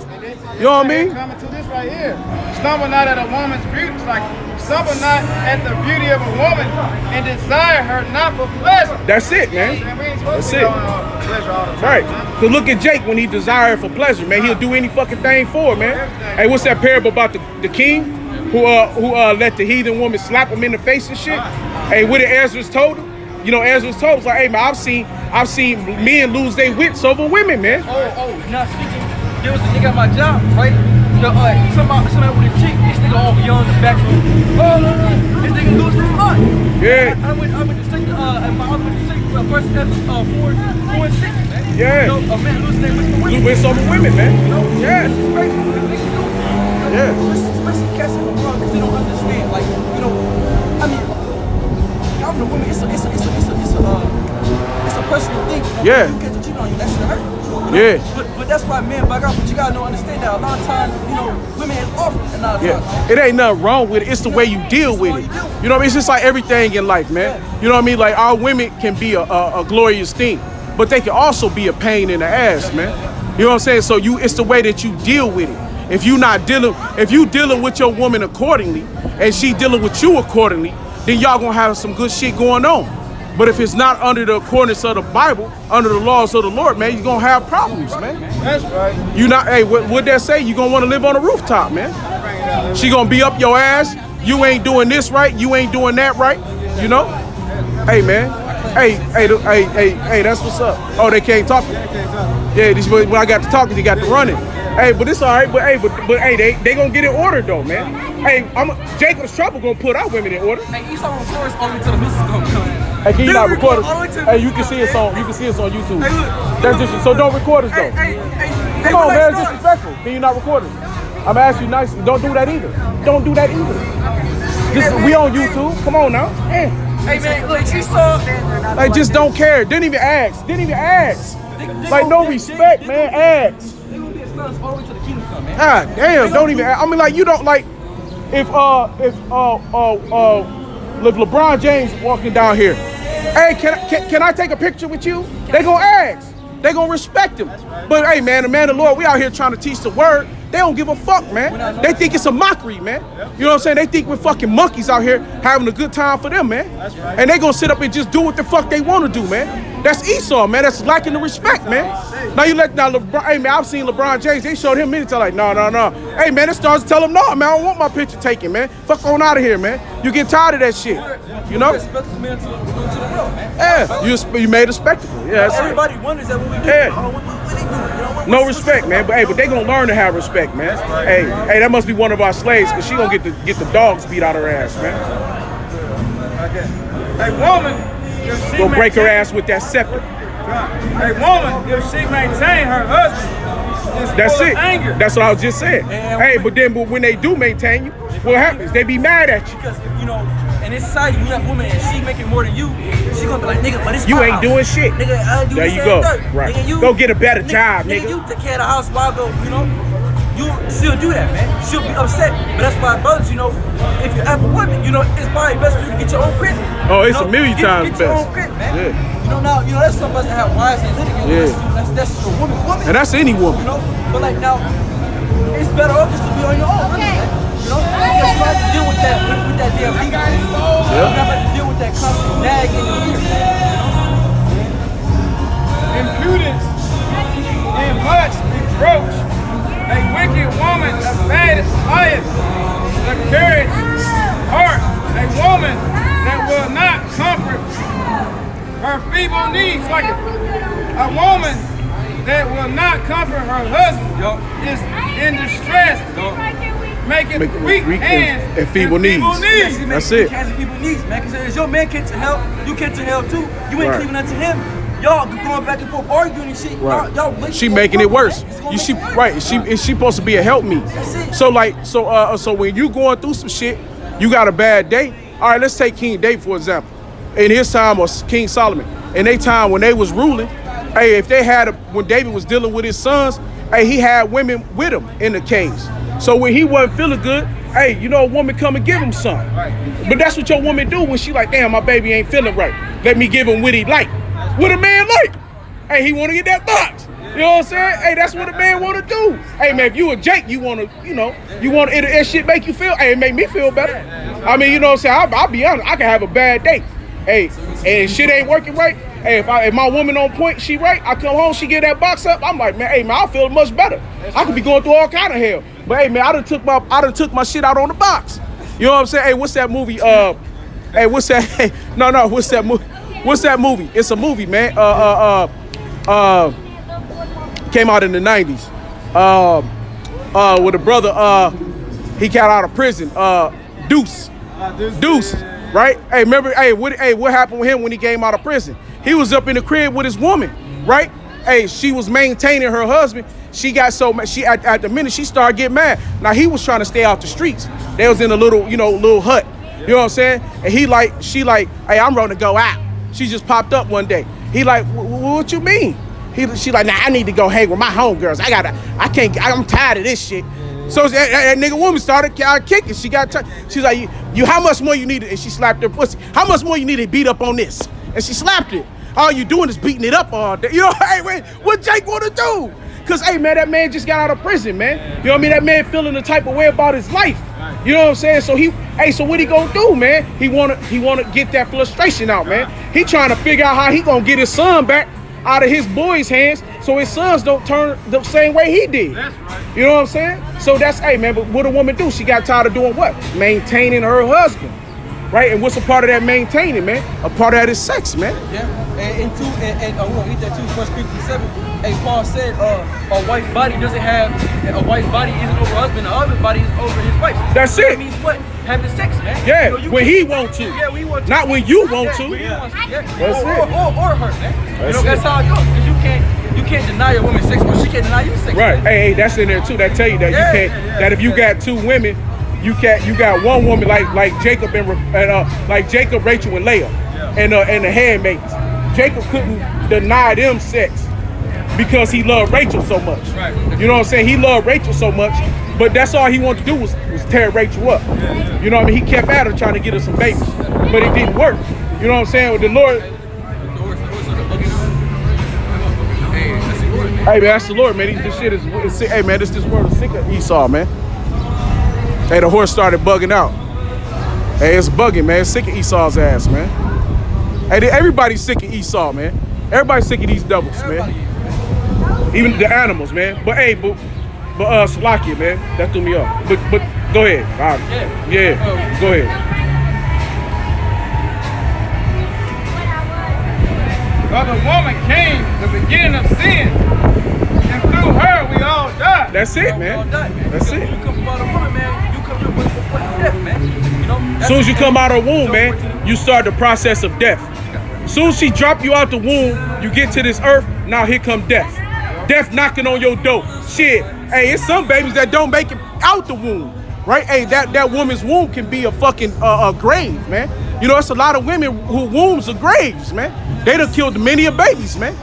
You know what I mean? Coming to this right here. Stumble not at a woman's beauty. It's like, stumble not at the beauty of a woman and desire her not for pleasure. That's it, man. That's it. Right. So look at Jake when he desired for pleasure, man. He'll do any fucking thing for it, man. Hey, what's that parable about the king who let the heathen woman slap him in the face and shit? Hey, what did Ezra's told him? You know, Ezra's told us like, hey man, I've seen men lose their wits over women, man. Now speaking, there was a nigga at my job, right? Somebody with a chick, this nigga all beyond the back room. This nigga loses his mind. Yeah. I went to sleep, first episode 4 and 6, man. Yeah. You know, a man losing their wits for women. You wits over women, man. You know? Yeah. This is crazy. Yeah. Especially cats in the world, because they don't understand. Like, you know, I mean, I'm the woman. It's a personal thing. You know? Yeah. You get to cheat on you, that shit hurt. You know? Yeah. But that's why men bug out. But you gotta know, understand that a lot of times, you know, women is offered a lot of times. Yeah. It ain't nothing wrong with it. It's the way you deal with it. You know what I mean? It's just like everything in life, man. You know what I mean? Like our women can be a glorious thing, but they can also be a pain in the ass, man. You know what I'm saying? So it's the way that you deal with it. If you dealing with your woman accordingly, and she dealing with you accordingly, then y'all gonna have some good shit going on. But if it's not under the accordance of the Bible, under the laws of the Lord, man, you're gonna have problems, man. That's right. You not, hey, what that say? You gonna wanna live on a rooftop, man. She gonna be up your ass. You ain't doing this right. You ain't doing that right. You know? Hey, man. Hey, that's what's up. Oh, they can't talk. Yeah, when I got to talking, you got to running. Hey, but it's all right. But hey, they gonna get it ordered though, man. Hey, Jacob's Trouble gonna put our women in order. Hey, you saw on chorus all the way to the missus gonna come. Hey, can you not record us? Hey, you can see us on YouTube. Hey, look. That's just so don't record us though. Come on, man, it's disrespectful. Can you not record us? I'm asking you nicely. Don't do that either. Don't do that either. We on YouTube. Come on now. Hey man, look, you saw. Like just don't care. Didn't even ask. Like no respect, man. Ask. God damn, don't even ask. I mean, like you don't like if LeBron James walking down here. Hey, can I take a picture with you? They gonna ask. They gonna respect him. But hey, man, the man of the Lord, we out here trying to teach the word. They don't give a fuck, man. They think it's a mockery, man. You know what I'm saying? They think we're fucking monkeys out here having a good time for them, man. And they gonna sit up and just do what the fuck they want to do, man. That's Esau, man. That's lacking the respect, man. Now LeBron, hey man, I've seen LeBron James. They showed him many times like, no. Hey man, the stars tell him, no, man, I don't want my picture taken, man. Fuck on out of here, man. You get tired of that shit, you know? Yeah, you made a spectacle. Yeah, everybody wonders that what we do. Yeah. No respect, man. But they gonna learn to have respect, man. Hey, that must be one of our slaves, cause she gonna get the dogs beat out her ass, man. A woman. Go break her ass with that scepter. A woman, if she maintain her husband, that's it. Anger. That's what I was just saying. Hey, but when they do maintain you, what happens? They be mad at you. Because you know, in this society, you got woman and she making more than you, she gonna be like, nigga, but it's you my ain't house. doing shit. Nigga, I do there this you go. Third. Right. Nigga, go get a better job, nigga. You take care of the house while I go, you know. She'll do that, man. She'll be upset. But that's why brothers, you know, if you have a woman, you know, it's probably best for you to get your own crib. Oh, it's a million times get best. Your own crib, man. Yeah. You know, now, you know, that's some of us that have wives and litigate. Yeah. That's a woman. And that's any woman. You know, but like now, it's better off just to be on your own, really, man. You know, because you don't have to deal with that damn legal. Yeah. You don't have to deal with that constant nag in your ear. Impudence and much reproach. A wicked woman, a bad liar, the courage, heart, a woman that will not comfort her feeble needs, like a woman that will not comfort her husband is in distress, Making weak hands and feeble knees. Yes, he That's makes it. hands and feeble knees, man. Because as your man get to hell, you get to hell too. You ain't Right. cleaving unto him. Y'all going back and forth arguing and shit. Right. Y'all She making it worse. She right. right. She supposed to be a help me. That's it. So when you going through some shit, you got a bad day. All right, let's take King David for example. In his time, or King Solomon, in their time when they was ruling, hey, if they had when David was dealing with his sons, hey, he had women with him in the caves. So when he wasn't feeling good, hey, you know, a woman come and give him some. Right. But that's what your woman do when she like, damn, my baby ain't feeling right. Let me give him what he like. What a man like. Hey, he want to get that box. You know what I'm saying? Hey, that's what a man want to do. Hey, man, if you a Jake, you want to, that shit make you feel, hey, it make me feel better. I mean, you know what I'm saying? I'll be honest, I can have a bad day. Hey, and shit ain't working right. Hey, if my woman on point, she right, I come home, she get that box up, I'm like, man, hey, man, I feel much better. I could be going through all kind of hell. But hey, man, I done took my shit out on the box. You know what I'm saying? Hey, what's that movie? Hey, what's that? Hey, no, what's that movie? What's that movie? It's a movie, man. Came out in the 90s. With a brother, he got out of prison. Deuce, right? Hey, remember? Hey, what happened with him when he came out of prison? He was up in the crib with his woman, right? Hey, she was maintaining her husband. She got so mad. She at the minute she started getting mad. Now he was trying to stay out the streets. They was in a little hut. You know what I'm saying? And she like, hey, I'm ready to go out. She just popped up one day. He like, what you mean? She like, nah, I need to go hang with my homegirls. I'm tired of this shit. So that nigga woman started kicking. She got she's like, you how much more you need? And she slapped her pussy. How much more you need to beat up on this? And she slapped it. All you doing is beating it up all day. You know, hey, wait, what Jake want to do? Cause hey man, that man just got out of prison, man. You know what I mean? That man feeling the type of way about his life. You know what I'm saying? So so what he gonna do, man? He wanna get that frustration out, man. He trying to figure out how he gonna get his son back out of his boys' hands so his sons don't turn the same way he did. That's right. You know what I'm saying? So that's, hey man, but what a woman do? She got tired of doing what? Maintaining her husband. Right? And what's a part of that maintaining, man? A part of that is sex, man. Yeah. And we're gonna eat that too, 1 Corinthians 7. Hey, Paul said a wife's body isn't over her husband, the other body is over his wife. That's so it. That means what? Having sex, man. Yeah, you know, when he want to. Yeah, when he want to. Not when you want to. That's it. Or her, man. That's how it goes. Because you can't deny a woman sex, or she can't deny you sex. Right. Hey, that's in there too. That tell you that you can't. That if you got two women, you got one woman like Jacob and like Jacob, Rachel, and Leah, and the handmaids. Jacob couldn't deny them sex because he loved Rachel so much. Right. You know what I'm saying? He loved Rachel so much, but that's all he wanted to do was tear Rachel up. You know what I mean? He kept at her trying to get her some babies, but it didn't work. You know what I'm saying? With the Lord. Hey man, that's the Lord, man. This shit is sick. Hey man, this world is sick of Esau, man. Hey, the horse started bugging out. Hey, it's bugging, man. It's sick of Esau's ass, man. Hey, everybody's sick of Esau, man. Everybody's sick of these devils, man. Even the animals, man. But hey, but Salakia, man, that threw me off. But go ahead. Yeah, go ahead. Well, the woman came, the beginning of sin, and through her we all died. That's it, man. That's it. You come from the woman, man. You come here with death, man. You know. As soon as you come out of the womb, man, you start the process of death. As soon as she dropped you out the womb, you get to this earth. Now here come death. Death knocking on your door. Shit. Hey, it's some babies that don't make it out the womb, right? Hey, that woman's womb can be a fucking grave, man. You know, it's a lot of women who wombs are graves, man. They done killed many of babies, man.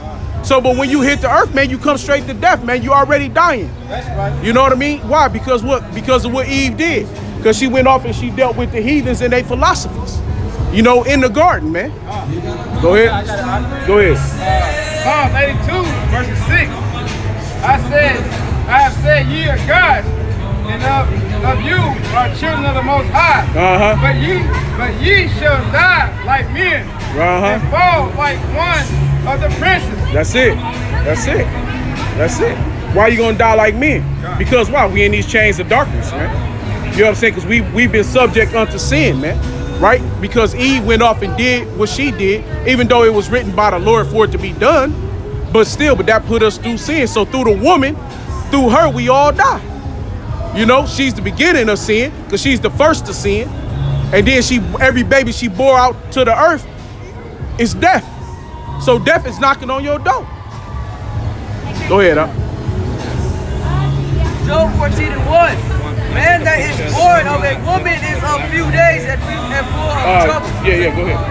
So, but when you hit the earth, man, you come straight to death, man. You already dying. That's right. You know what I mean? Why? Because what? Because of what Eve did. Because she went off and she dealt with the heathens and their philosophies. You know, in the garden, man. Go ahead. Go ahead. Psalms 82, verse 6. I have said ye are gods, and of you are children of the Most High. But ye shall die like men, and fall like one of the princes. That's it. That's it. That's it. Why you gonna die like men? Because why? We in these chains of darkness, man. You know what I'm saying? Because we've been subject unto sin, man. Right? Because Eve went off and did what she did, even though it was written by the Lord for it to be done. But that put us through sin. So through the woman, through her, we all die. You know, she's the beginning of sin because she's the first to sin. And then every baby she bore out to the earth is death. So death is knocking on your door. Go ahead, huh? Job 14:1. Man that is born of a woman is a few days and full of trouble. Yeah, go ahead.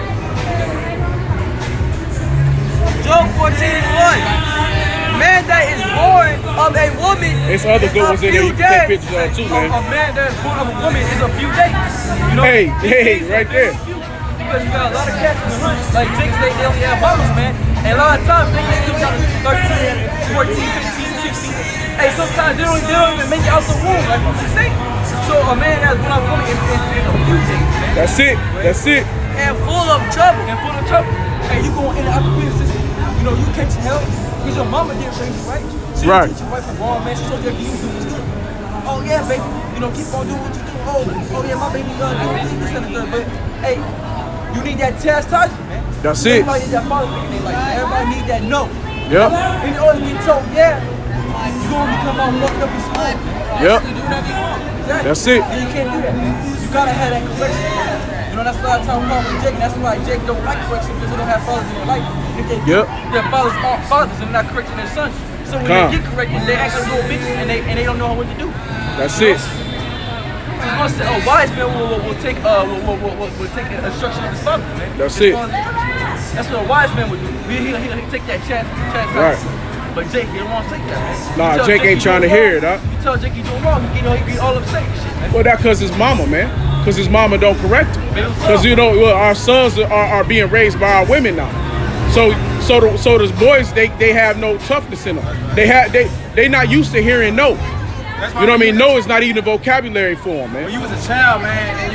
Job 14:1. Man that is born of a woman It's other good ones in there you can take pictures of too, man. A man that is born of a woman is a few days. You know? Hey, right there. Because you got a lot of cats in the hunt. Like chicks, they only have mamas, man. And a lot of times they do down to 13, 14, 15, 16. Hey, sometimes they don't even make it out the womb, like what you say. So a man that's born of a woman is a few days, man. That's it. And full of trouble. And you going in and out the prison system. You know, you catching hell. Because your mama didn't raise you right. She didn't teach you right from wrong, man. She told you you do what's good. Oh yeah, baby. You know, keep on doing what you do. Oh yeah, my baby doing this and the third. But hey, you need that chastisement, man. That's it. Everybody need that father figure in their life. Everybody need that no. Yep. In order to get told, yeah, you're gonna become all locked up in school. Yep. You do whatever you want. Exactly. That's it. And you can't do that, man. You gotta have that correction. You know, that's why I talk about with Jake, and that's why Jake don't like correction because they don't have fathers in their life. If they do, their fathers aren't fathers and not correcting their sons. So when they get corrected, they act like little bitches and they don't know what to do. That's it. A wise man will take instruction of his father, man. That's it. That's what a wise man would do. He'll take that chance. Right. But Jake, he don't want to take that, man. Nah, Jake ain't trying to hear it, huh? You tell Jake he doing wrong, he be all upset and shit, man. Well, that's because his mama, man. Because his mama don't correct him. Because, you know, our sons are being raised by our women now. So those boys, they have no toughness in them. They not used to hearing no. You know what I mean? No is not even a vocabulary for them, man. When you was a child, man, and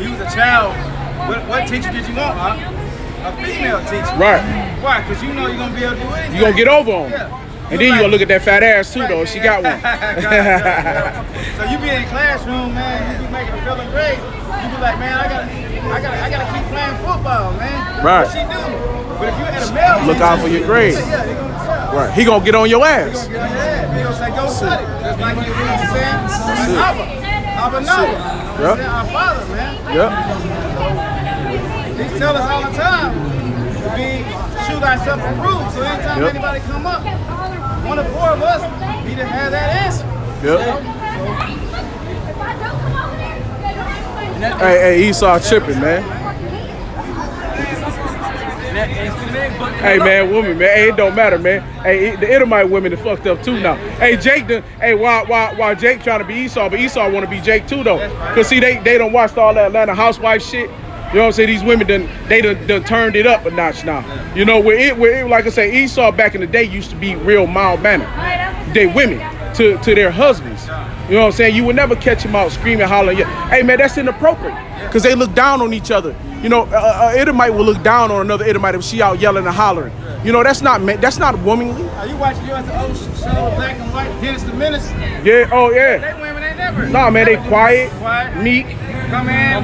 you was a child, what teacher did you want, huh? A female teacher. Right. Why? Because you know you're going to be able to do anything. You're going to get over on them. Yeah. And then you're going to look at that fat ass too, though. She got one. So you be in the classroom, man, you be making a feeling great. You be like, man, I gotta keep playing football, man. Right. What she do? But if you had a male Look out for your grade. yeah, he gonna tell. Right. He going to get on your ass. He gonna get on your ass. He gonna say, go study. Just like you know what I'm saying? Abba Noah. Yep. Our father, man. Yep. He tell us all the time to shoot ourselves approved. So anytime anybody come up, one of four of us need to have that answer. Yep. Hey, Esau tripping, man. Hey, man, woman, man. Hey, it don't matter, man. Hey, the Edomite women are fucked up too now. Hey, Jake, while Jake trying to be Esau, but Esau want to be Jake too, though. Because, see, they done watched all that Atlanta housewife shit. You know what I'm saying? These women done turned it up a notch now. You know, where it, like I say, Esau back in the day used to be real mild-mannered. They women to their husbands. You know what I'm saying? You would never catch them out screaming, hollering. Hey, man, that's inappropriate because they look down on each other. You know, Edomite will look down on another Edomite if she out yelling and hollering. You know, that's not womanly. Are you watching yours old show, Black and White, Dennis the Menace? Yeah, oh yeah. They women ain't never. Nah, man, they quiet, meek, come in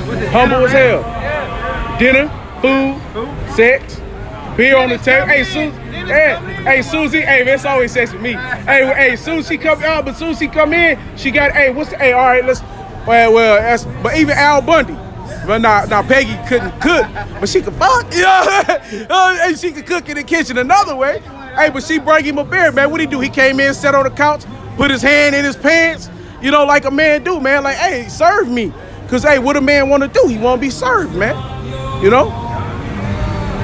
with the humble as hell. Yeah. Dinner, food, sex, beer on the table. Hey, Susie, hey, man, it's always sex with me. Hey, soon she come out, but soon she come in, she got, all right, but even Al Bundy. Well, now Peggy couldn't cook, but she could fuck. Yeah, and she could cook in the kitchen another way. Hey, but she bring him a beer, man. What'd he do? He came in, sat on the couch, put his hand in his pants, you know, like a man do, man. Like, hey, serve me. Because, hey, what a man want to do? He want to be served, man. You know?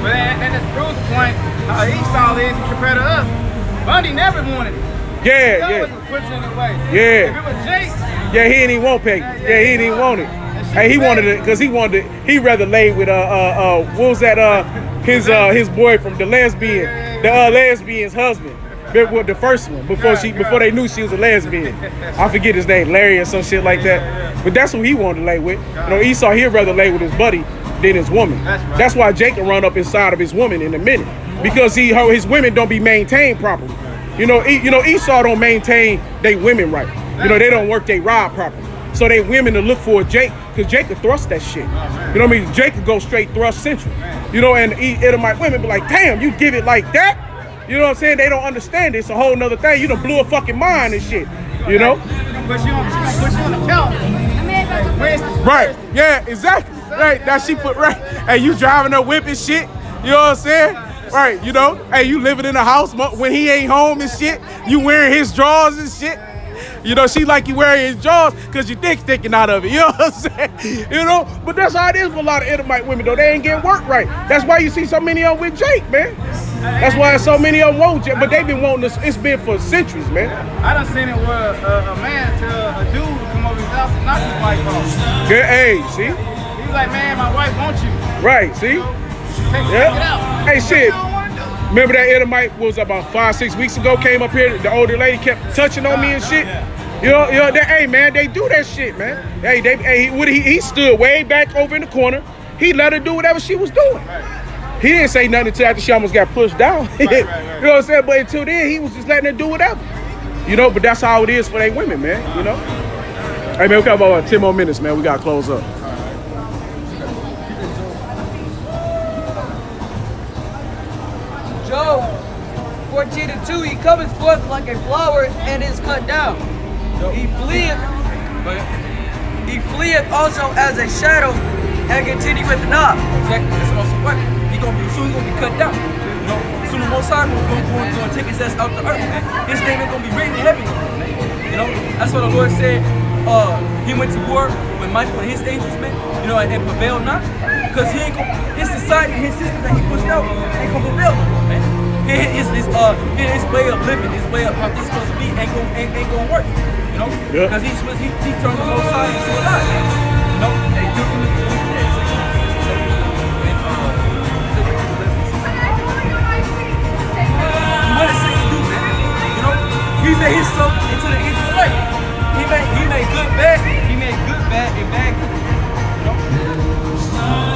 But that just proves the point how Esau is compared to us. Bundy never wanted it. Yeah. He always pushing it away. Yeah. If it was Jake. Yeah, he didn't even want Peggy. Yeah, he didn't even want it. Hey, he wanted it because he rather lay with what was that his boy from the lesbian's husband, the first one before they knew she was a lesbian. I forget his name, Larry or some shit like that. But that's who he wanted to lay with. You know, Esau he'd rather lay with his buddy than his woman. That's why Jacob run up inside of his woman in a minute because his women don't be maintained properly. You know Esau don't maintain they women right. You know they don't work they rod properly. So they women to look for Jake, because Jake could thrust that shit. You know what I mean? Jake could go straight thrust central. You know, and Edomite women be like, damn, you give it like that? You know what I'm saying? They don't understand it. It's a whole nother thing. You done blew a fucking mind and shit. You know? But she gonna put you on the calendar. Right. Yeah, exactly. Right. Now she put right. Hey, you driving her whip and shit. You know what I'm saying? Right. You know? Hey, you living in the house when he ain't home and shit. You wearing his drawers and shit. You know, she like you wearing his drawers because your dick sticking out of it. You know what I'm saying? You know? But that's how it is with a lot of Edomite women, though. They ain't getting work right. That's why you see so many of them with Jake, man. That's why so many of them want Jake. But they been wanting this. It's been for centuries, man. I done seen it where a man tell a dude to come over his house and knock his wife off. Good age, see? He's like, man, my wife wants you. Right, see? Take it out. Hey, shit. Remember that Edomite was about 5-6 weeks ago, came up here, the older lady kept touching on me and shit? You know, hey man, they do that shit, man. Hey, he stood way back over in the corner. He let her do whatever she was doing. He didn't say nothing until after she almost got pushed down. You know what I'm saying? But until then, he was just letting her do whatever. You know, but that's how it is for they women, man, you know? Hey man, we got about 10 more minutes, man. We gotta close up. Job 14:2, he cometh forth like a flower and is cut down. He fleeth also as a shadow and continueth not. Exactly. That's also what he gonna be. Soon he gonna be cut down. You know, soon the Most High gonna take his ass out the earth, man. His name is gonna be written in heaven, man. You know, that's what the Lord said. He went to war with Michael and his angels, man. You know, and prevailed not, because he ain't gonna. His society, his system that he pushed out, ain't gonna prevail no more, man. His way of living, his way of how things supposed to be, ain't gonna work. You know, because he turned the Most High into a lie. You know, they do. What is it to do, man? You know, he made himself into the Israelite. He made good bad. He made good bad and bad good. You know.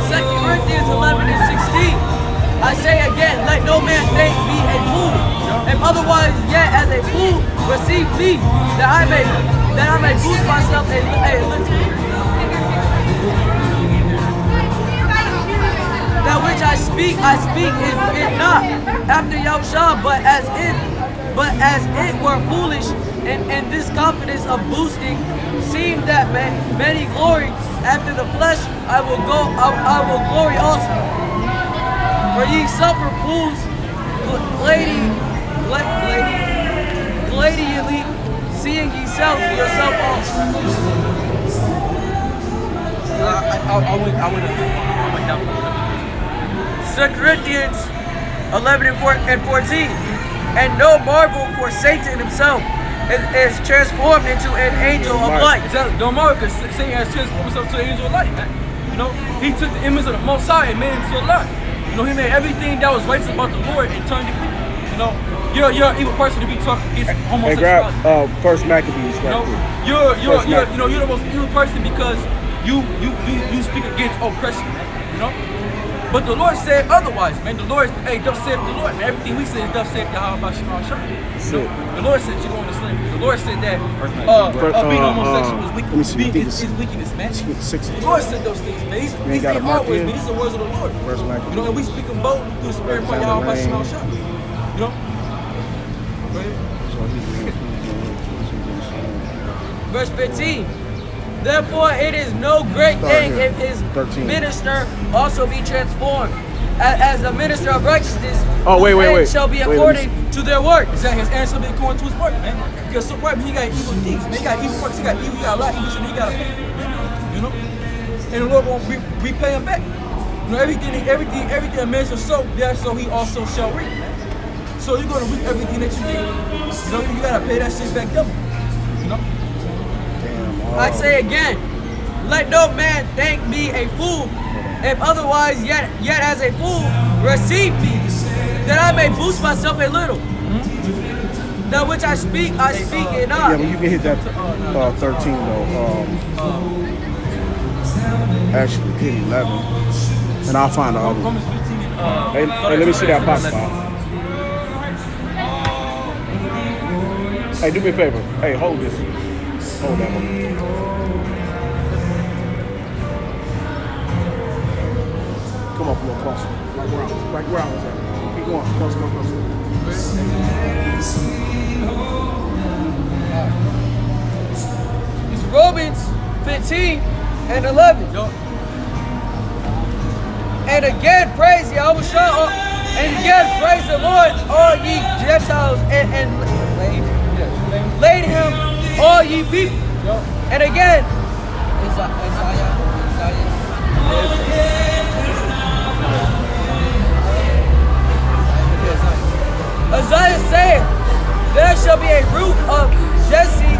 2 Corinthians 11:16. I say again, let no man think me a fool. If otherwise, yet as a fool, receive me, that I may boost myself a little. That which I speak it not after Yahushua, but as it were foolish, and this confidence of boasting, seeing that many glory after the flesh, I will glory also. For ye suffer fools, gladially, seeing yourself also. I went down. 2 Corinthians 11:14. And no marvel, for Satan himself is transformed into an angel of light. Exactly. Don't marvel, because Satan has transformed himself to an angel of light, man. You know, he took the image of the Most High and made him to a lie. You know, he made everything that was righteous about the Lord and turned it wicked. You know, you're an evil person to be talking against homosexuality. Hey, grab First Maccabees right there. You're the most evil person because you speak against oppression, man. You know. But the Lord said otherwise, man. The Lord, thus saith the Lord, man. Everything we say is thus saith Yahweh Shema Shah. The Lord said you're going to slavery. The Lord said that being homosexual is weakness. Is weakness, man. The Lord said those things, man. These ain't my words, man. These are words of the Lord. You know, and we speak them boldly through the Spirit of Yahweh Shema Shah. You know. Verse 15. Therefore, it is no great thing if his minister also be transformed, as a minister of righteousness. Wait. Shall be according to their works. Exactly, his answer will be according to his work, man. Because so right, he got evil deeds, man. He got evil works. He got a lot of evil shit. He got to pay for it, man. You know, and the Lord won't repay him back. You know, everything a man shall sow, there so he also shall reap. So you're gonna reap everything that you did. You know, you gotta pay that shit back double. You know. I say again, let no man think me a fool, if otherwise yet as a fool receive me, that I may boost myself a little. That which I speak it not. Yeah, but you can hit that 13 though. Actually, hit 11, and I'll find the other one. Hey, let me see that box file. Hey, do me a favor. Hey, hold this. Hold that one. Come up a little closer. Like where I was at. Keep going. Close. It's Romans 15 and 11. Yo. And again, praise Yahushua, and again, praise the Lord, all ye Gentiles, and laid him, all ye people. And again, Isaiah said, there shall be a root of Jesse,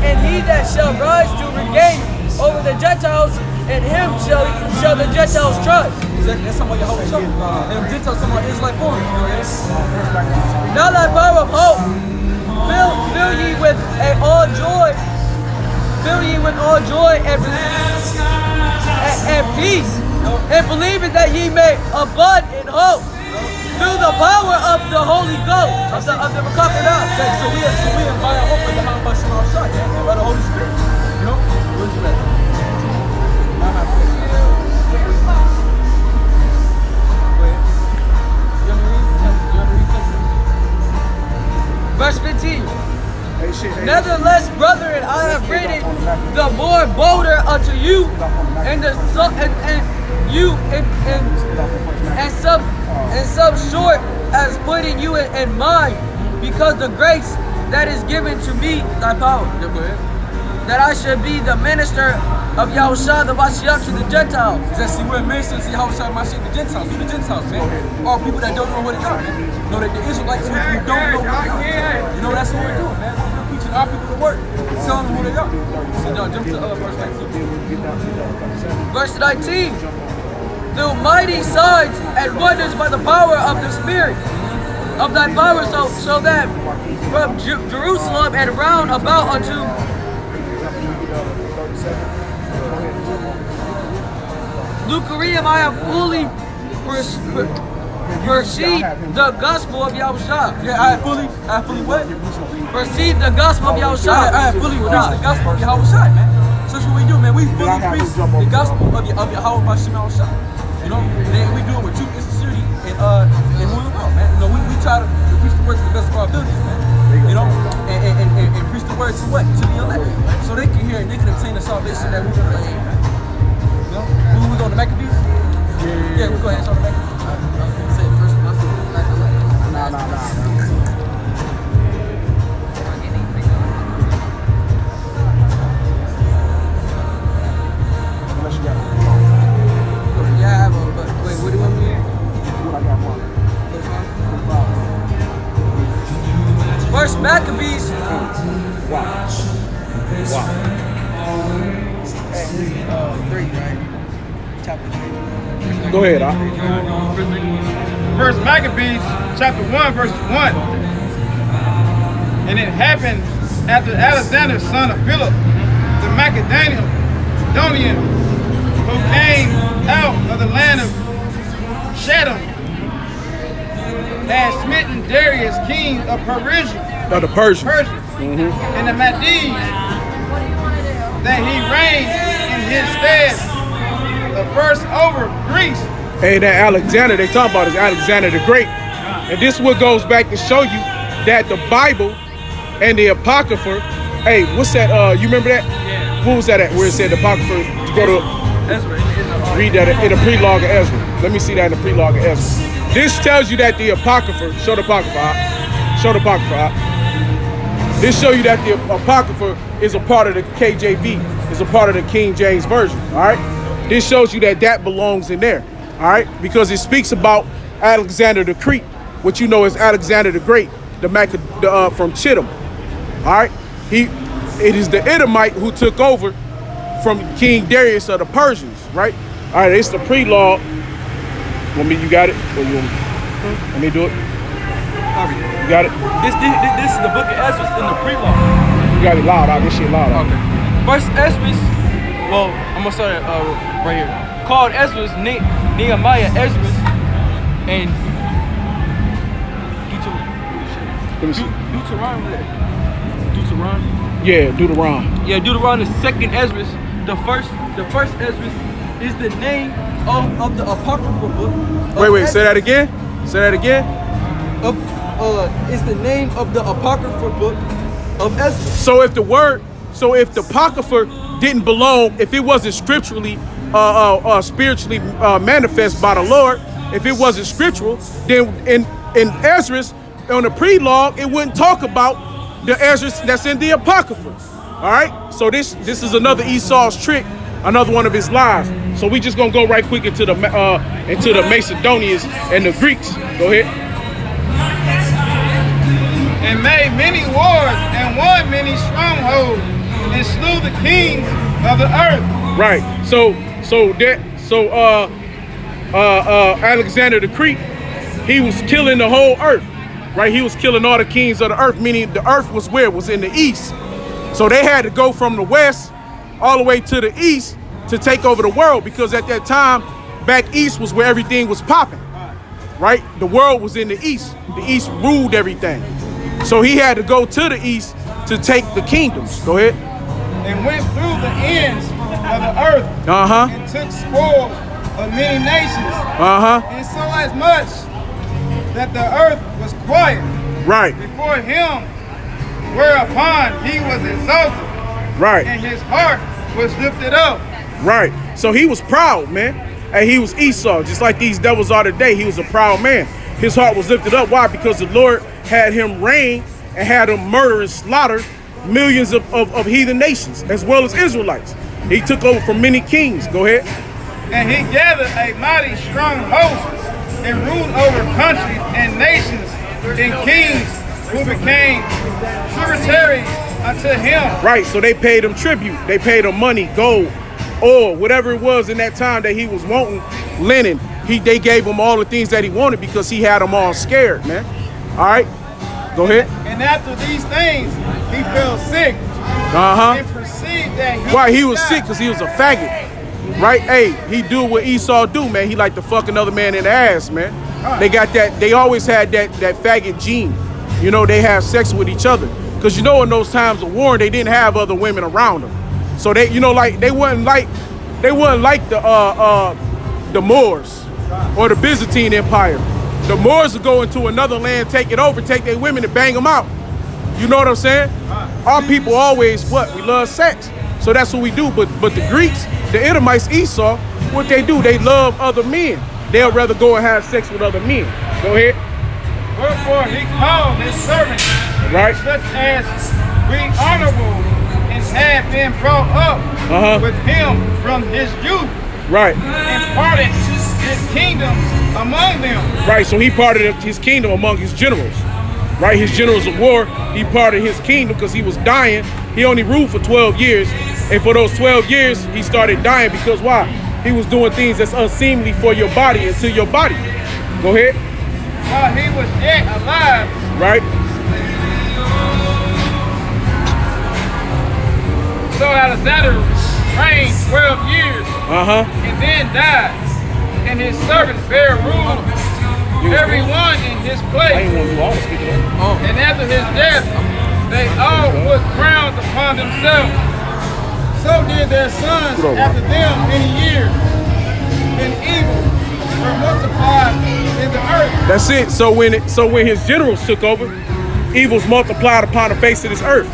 and he that shall rise to regain over the Gentiles, and him shall the Gentiles trust. That's talking about Yahweh Shah. And Gentiles talking about Israelite born. Now thy power of hope, fill ye with all joy, and peace, and believing that ye may abide in hope through the power of the Holy Ghost, of the Makakanah. So we invite our hope in the Yahweh Shah, by the Holy Spirit. You know? Where's you at? Verse 15. Nevertheless, brethren, I have written the more bolder unto you, and some short as putting you in mind, because the grace that is given to me, thy power, that I should be the minister of Yahushua the Mashiach to the Gentiles. Just see, we're ministers to Yahushua Mashiach the Gentiles. Who the Gentiles, man? All people that don't know what they are, man. Know that the Israelites who don't know what they are. You know, that's what we're doing, man. We're preaching our people the word, telling them who they are. So now jump to verse 19. Verse 19. Through mighty signs and wonders by the power of the Spirit of thy power, so that from Jerusalem and round about unto Lucarium I have fully perceived the gospel of Yahushua. Yeah, I fully what? Perceive the gospel of Yahushua. I fully preach the gospel of Yahushua, man. So that's what we do, man. We fully preach the gospel of Yahweh Mashiach. You know, and we do it with truth and sincerity and who we will, man. You know, we try to preach the word to the best of our abilities, man. You know, and preach the word to what? To the elect. So they can hear and they can obtain the salvation that we're going to obtain, man. You know, when we go to Maccabees? Yeah, we'll go ahead and start the Maccabees. I was going to say first, nah. Yeah, but wait, what do you want me to do? First Maccabees. Wow. 3, right? Chapter 3. Go ahead, First Maccabees, chapter 1, verse 1. And it happened after Alexander, son of Philip, the Macedonian, who came out of the land of Shaddam, had smitten Darius, king of Persia, the Persians. and the Medes, that he reigned in his stead, the first over Greece. Hey, that Alexander they talk about is Alexander the Great. And this what goes back to show you that the Bible and the Apocrypha, hey, what's that? You remember that? Yeah. What was that at? Where it said the Apocrypha? You go to Ezra. read that in the prelogue of Ezra. Let me see that in the prelogue of Ezra. This tells you that the Apocrypha, show the Apocrypha out. Show the Apocrypha out. This show you that the Apocrypha is a part of the KJV, is a part of the King James Version, all right? This shows you that that belongs in there, all right? Because it speaks about Alexander the Great, what you know as Alexander the Great, from Chittim, all right? It is the Edomite who took over from King Darius of the Persians, right? All right, it's the prelogue. You got it? Or you want me? Let me do it. You got it? This is the book of Ezra in the prelogue. You got it loud out. This shit loud out. Okay. First Ezra, well, I'm gonna start it right here. Called Ezra, Nehemiah, Ezra, and Deuteronomy. Yeah, Deuteronomy. Yeah, Deuteronomy, the second Ezra. The first Ezra is the name of the apocryphal book. Wait, say that again. Say that again. is the name of the apocryphal book of Ezra. So if the Apocrypha didn't belong, if it wasn't scripturally, spiritually manifest by the Lord, if it wasn't scriptural, then in Ezra's, on the pre-log, it wouldn't talk about the Ezra's that's in the Apocrypha. All right? So this is another Esau's trick, another one of his lies. So we just gonna go right quick into the Macedonians and the Greeks. Go ahead. And made many wars and won many strongholds and slew the kings of the earth. Right. Alexander the Greek, he was killing the whole earth. Right. He was killing all the kings of the earth, meaning the earth was where? It was in the east. So they had to go from the west all the way to the east to take over the world, because at that time, back east was where everything was popping. Right. The world was in the east. The east ruled everything. So he had to go to the east to take the kingdoms. Go ahead. And went through the ends of the earth. And took spoils of many nations. And so as much that the earth was quiet. Right. Before him, whereupon he was exalted. Right. And his heart was lifted up. Right. So he was proud, man. And he was Esau, just like these devils are today. He was a proud man. His heart was lifted up. Why? Because the Lord had him reign and had him murder and slaughter millions of heathen nations, as well as Israelites. He took over from many kings. Go ahead. And he gathered a mighty strong host and ruled over countries and nations and kings who became tributaries unto him. Right, so they paid him tribute. They paid him money, gold, oil, whatever it was in that time that he was wanting, linen. They gave him all the things that he wanted because he had them all scared, man. All right, go ahead. And after these things, he fell sick. And perceived that Why he was sick? Because he was a faggot. Right? Hey, he do what Esau do, man. He like to fuck another man in the ass, man. They got that. They always had that faggot gene. You know, they have sex with each other. Because you know, in those times of war, they didn't have other women around them. So they, you know, like they wasn't like the Moors or the Byzantine Empire. The Moors would go into another land, take it over, take their women and bang them out. You know what I'm saying? Our people always what? We love sex. So that's what we do. But the Greeks, the Edomites, Esau, what they do, they love other men. They'll rather go and have sex with other men. Go ahead. Wherefore he called his servants, right, such as be honorable and had been brought up with him from his youth. Right. And parted his kingdom among them. Right, so he parted his kingdom among his generals. Right, his generals of war, he parted his kingdom because he was dying. He only ruled for 12 years. And for those 12 years, he started dying because why? He was doing things that's unseemly for your body and to your body. Go ahead. While he was yet alive. Right. So Alexander reigned 12 years. And then died. And his servants bare rule, every one in his place. And after his death, they all put crowns upon themselves. So did their sons after them many years. And evil were multiplied in the earth. That's it. So when his generals took over, evil's multiplied upon the face of this earth.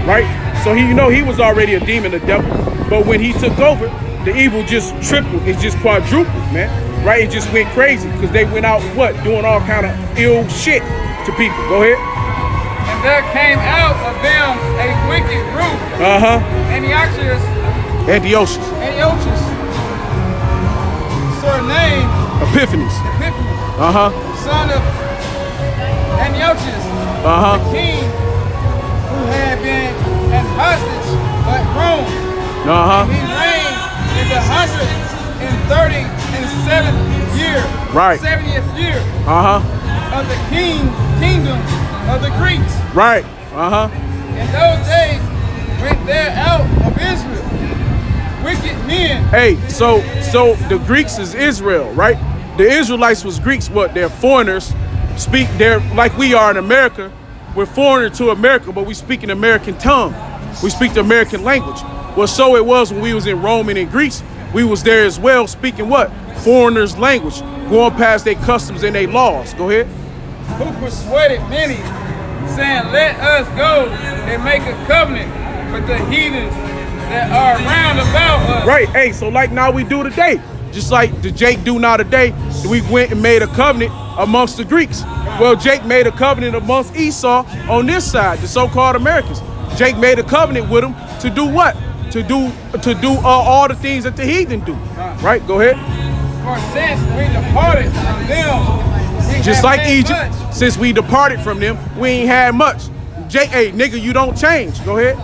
Right? So he was already a demon, a devil. But when he took over, the evil just tripled. It just quadrupled, man. Right? It just went crazy because they went out doing all kind of ill shit to people. Go ahead. And there came out of them a wicked group. Antiochus. Surnamed Epiphanes. Son of Antiochus. The king who had been an hostage at Rome. He reigned in the 137th year. Right. 70th year. Of the kingdom of the Greeks. Right. In those days went there out of Israel wicked men. Hey, so the Greeks is Israel, right? The Israelites was Greeks. What? They're foreigners. They're like we are in America. We're foreigner to America, but we speak an American tongue. We speak the American language. Well, so it was when we was in Rome and in Greece. We was there as well, speaking what? Foreigners' language, going past their customs and their laws. Go ahead. who persuaded many, saying, let us go and make a covenant with the heathens that are round about us. Right, hey, so like now we do today. Just like the Jake do now today, we went and made a covenant amongst the Greeks. Well, Jake made a covenant amongst Esau on this side, the so-called Americans. Jake made a covenant with them to do what? To do all the things that the heathen do. Right, go ahead. For since we departed from them, we Just have like had Egypt, much. since we departed from them, we ain't had much. Jake, hey, nigga, you don't change. Go ahead.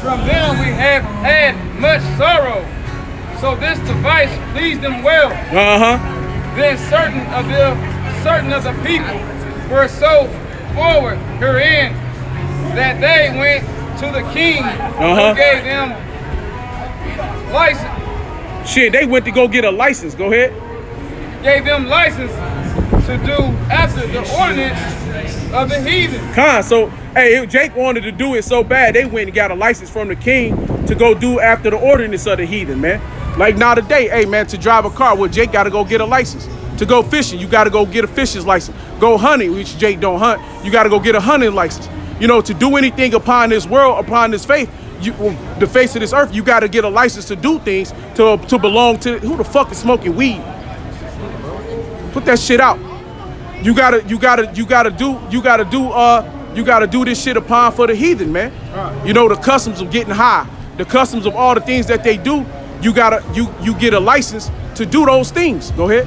From them we have had much sorrow. So this device pleased them well. Then certain of the people were so forward herein that they went to the king who gave them license. Shit, they went to go get a license. Go ahead. Gave them license to do after the ordinance of the heathen. So, hey, Jake wanted to do it so bad, they went and got a license from the king to go do after the ordinance of the heathen, man. Like now today, hey, man, to drive a car, well, Jake got to go get a license. To go fishing, you got to go get a fisher's license. Go hunting, which Jake don't hunt, you got to go get a hunting license. You know, to do anything upon this world, upon this faith, the face of this earth, you got to get a license to do things to belong to. Who the fuck is smoking weed? Put that shit out. You gotta do this shit upon for the heathen, man. You know, the customs of getting high, the customs of all the things that they do. You get a license to do those things. Go ahead.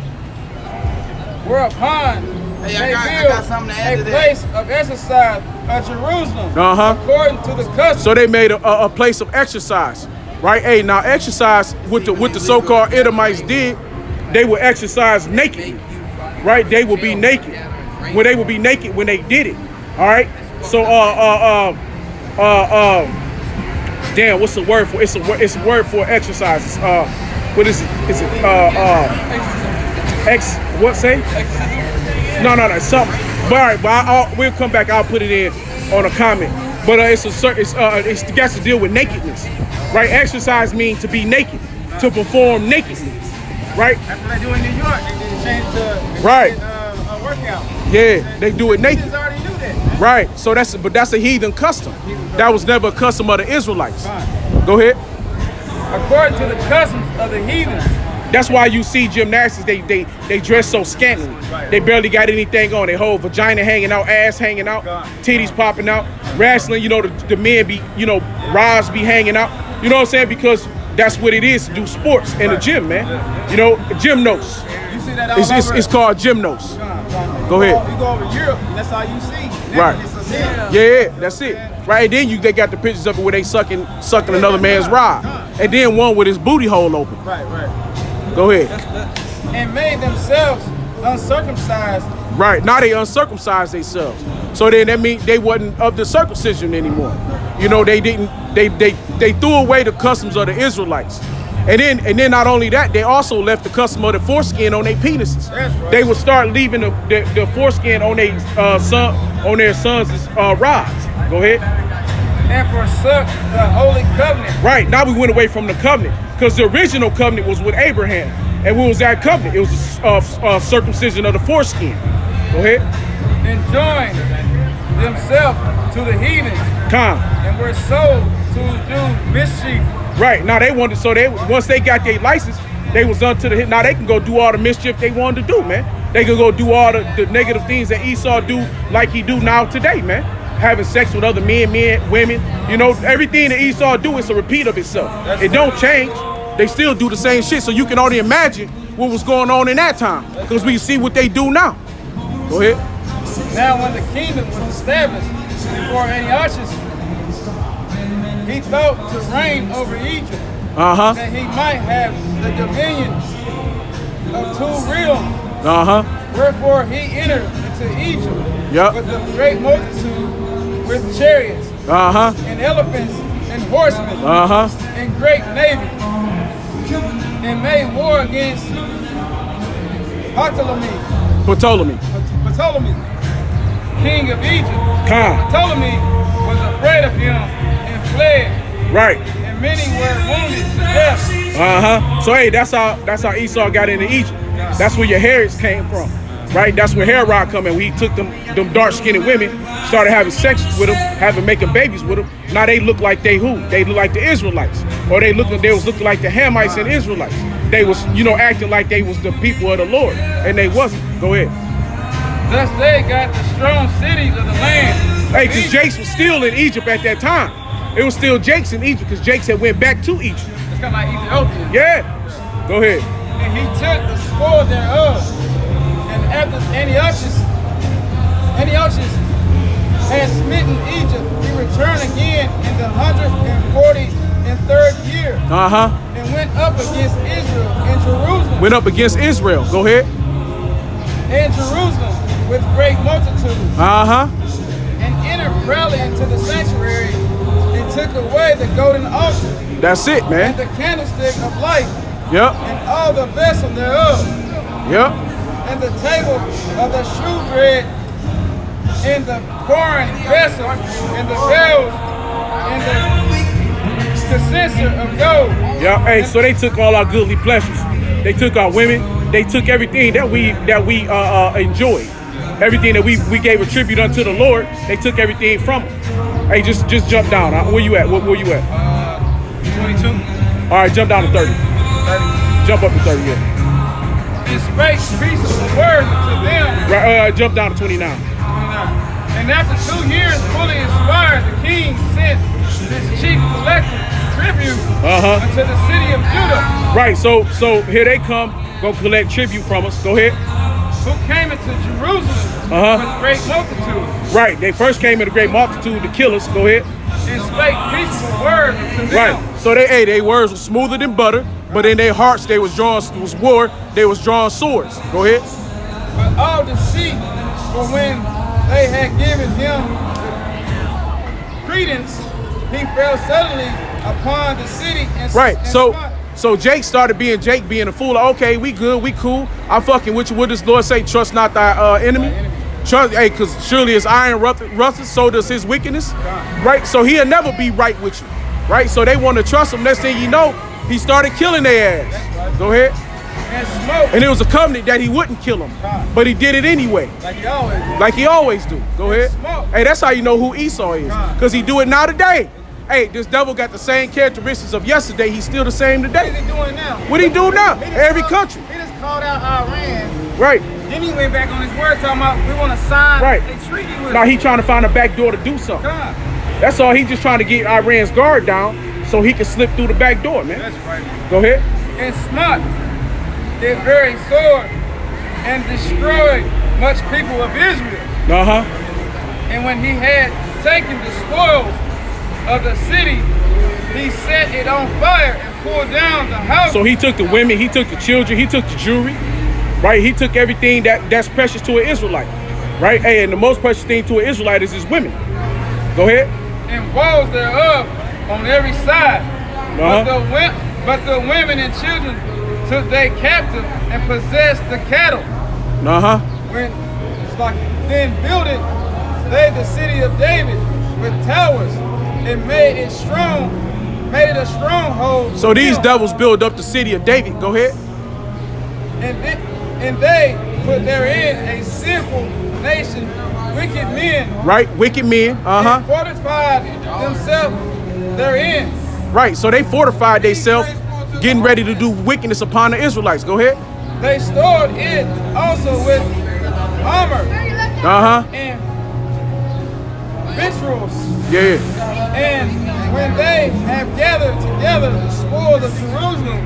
Whereupon they built a place of exercise at Jerusalem, according to the custom. So they made a place of exercise, right? Hey, now exercise what the so-called Edomites did, they would exercise naked, right? They would be naked. When they would be naked when they did it. All right. So damn, what's the word for? It's a word for exercises. What is it? Is it what say? No, something. But all right, but we'll come back. I'll put it in on a comment. But it's got to deal with nakedness, right? Exercise means to be naked, to perform nakedly, right? That's what they do in New York. They change to a workout. Yeah, they do it naked. Heathens already do that. Right. So that's a heathen custom. That was never a custom of the Israelites. Go ahead. According to the customs of the heathens. That's why you see gymnastics, they dress so scantily. They barely got anything on. Their whole vagina hanging out, ass hanging out, titties popping out. Wrestling, you know, the men be, you know, rods be hanging out. You know what I'm saying? Because that's what it is to do sports in the gym, man. You know, gymnos. You see that all over. It's called gymnos. Go ahead. You go over Europe, that's all you see. Right. Yeah, that's it. Right, and then they got the pictures of it where they sucking another man's rod. And then one with his booty hole open. Right. Go ahead. And made themselves uncircumcised. Right, now they uncircumcised themselves. So then that means they wasn't of the circumcision anymore. You know, they threw away the customs of the Israelites. And then not only that, they also left the custom of the foreskin on their penises. Right. They would start leaving the foreskin on their sons' rods. Go ahead. And forsook the holy covenant. Right, now we went away from the covenant because the original covenant was with Abraham. And what was that covenant? It was circumcision of the foreskin. Go ahead. And joined themselves to the heathens. And were sold to do mischief. Right, now they wanted, once they got their license, they was unto the hit. Now they can go do all the mischief they wanted to do, man. They can go do all the negative things that Esau do like he do now today, man. Having sex with other men, women. You know, everything that Esau do is a repeat of itself. It don't change. They still do the same shit. So you can only imagine what was going on in that time. Because we see what they do now. Go ahead. Now when the kingdom was established before Antiochus, he thought to reign over Egypt. That he might have the dominion of two realms. Wherefore he entered into Egypt with a great multitude, with chariots, and elephants, and horsemen, and great navy, and made war against Ptolemy, king of Egypt. Ptolemy was afraid of him and fled. Right. And many were wounded to death. So hey, that's how Esau got into Egypt. That's where your heritage came from. right? That's where Herod come in. When he took them dark-skinned women, started having sex with them, making babies with them. Now they look like they who? They look like the Israelites, or they was looking like the Hamites and Israelites. They was, acting like they was the people of the Lord, and they wasn't. Go ahead. Thus they got the strong cities of the land. Hey, because Jakes was still in Egypt at that time. It was still Jakes in Egypt because Jakes had went back to Egypt. It's kind of like Ethiopia. Yeah. Go ahead. And he took the spoil thereof. And after Antiochus had smitten Egypt, he returned again in the 143rd year. And went up against Israel and Jerusalem. Went up against Israel. Go ahead. And Jerusalem with great multitudes. And entered rally into the sanctuary and took away the golden altar. That's it, man. And the candlestick of light. Yep. And all the vessels thereof. Yep. And the table of the shewbread, and the pouring vessel, and the bells, and the censer of gold. Yeah. Hey, so they took all our goodly pleasures. They took our women. They took everything that we enjoyed. Everything that we gave a tribute unto the Lord. They took everything from them. Hey, just jump down. Where you at? Where you at? 22. All right, jump down to 30. 30. Jump up to 30, yeah. And spake peaceable words to them. Right, jump down to 29. 29. And after 2 years fully inspired, the king sent his chief collector tribute unto the city of Judah. Right, so here they come, go collect tribute from us. Go ahead. Who came into Jerusalem with great multitude. Right, they first came in a great multitude to kill us. Go ahead. And spake peaceable words to them. Right, so they words were smoother than butter, but in their hearts they was drawing swords. Go ahead. But all deceit, for when they had given him credence, he fell suddenly upon the city and right. and So Jake started being Jake, being a fool. Okay, we good, we cool. I'm fucking with you. What does Lord say? Trust not thy enemy. Trust, hey, because surely his iron rusteth, so does his wickedness. Right. So he'll never be right with you. Right. So they want to trust him. Next thing you know, he started killing their ass. Go ahead. And smoke. And it was a covenant that he wouldn't kill them, but he did it anyway. Like he always do. Go ahead. Hey, that's how you know who Esau is, because he do it now today. Hey, this devil got the same characteristics of yesterday. He's still the same today. What is he doing now? What he do now? Every country. He just called out Iran. Right. Then he went back on his word talking about we want to sign a treaty with Now him. he trying to find a back door to do something. That's all. He just trying to get Iran's guard down so he can slip through the back door, man. That's right. Go ahead. And smite his very sword and destroyed much people of Israel. And when he had taken the spoils of the city, he set it on fire and pulled down the house. So he took the women, he took the children, he took the jewelry, right? He took everything that's precious to an Israelite, right? Hey, and the most precious thing to an Israelite is his women. Go ahead. And walls thereof on every side. But the women and children took they captive and possessed the cattle. When it's like then builded they the city of David with towers and made it a stronghold. So these devils build up the city of David. Go ahead. And they put therein a sinful nation, wicked men. Right, wicked men. And fortified themselves therein. Right, so they fortified themselves, getting ready to do wickedness upon the Israelites. Go ahead. They stored it also with armor. And victuals. Yeah. And when they have gathered together the spoils of Jerusalem,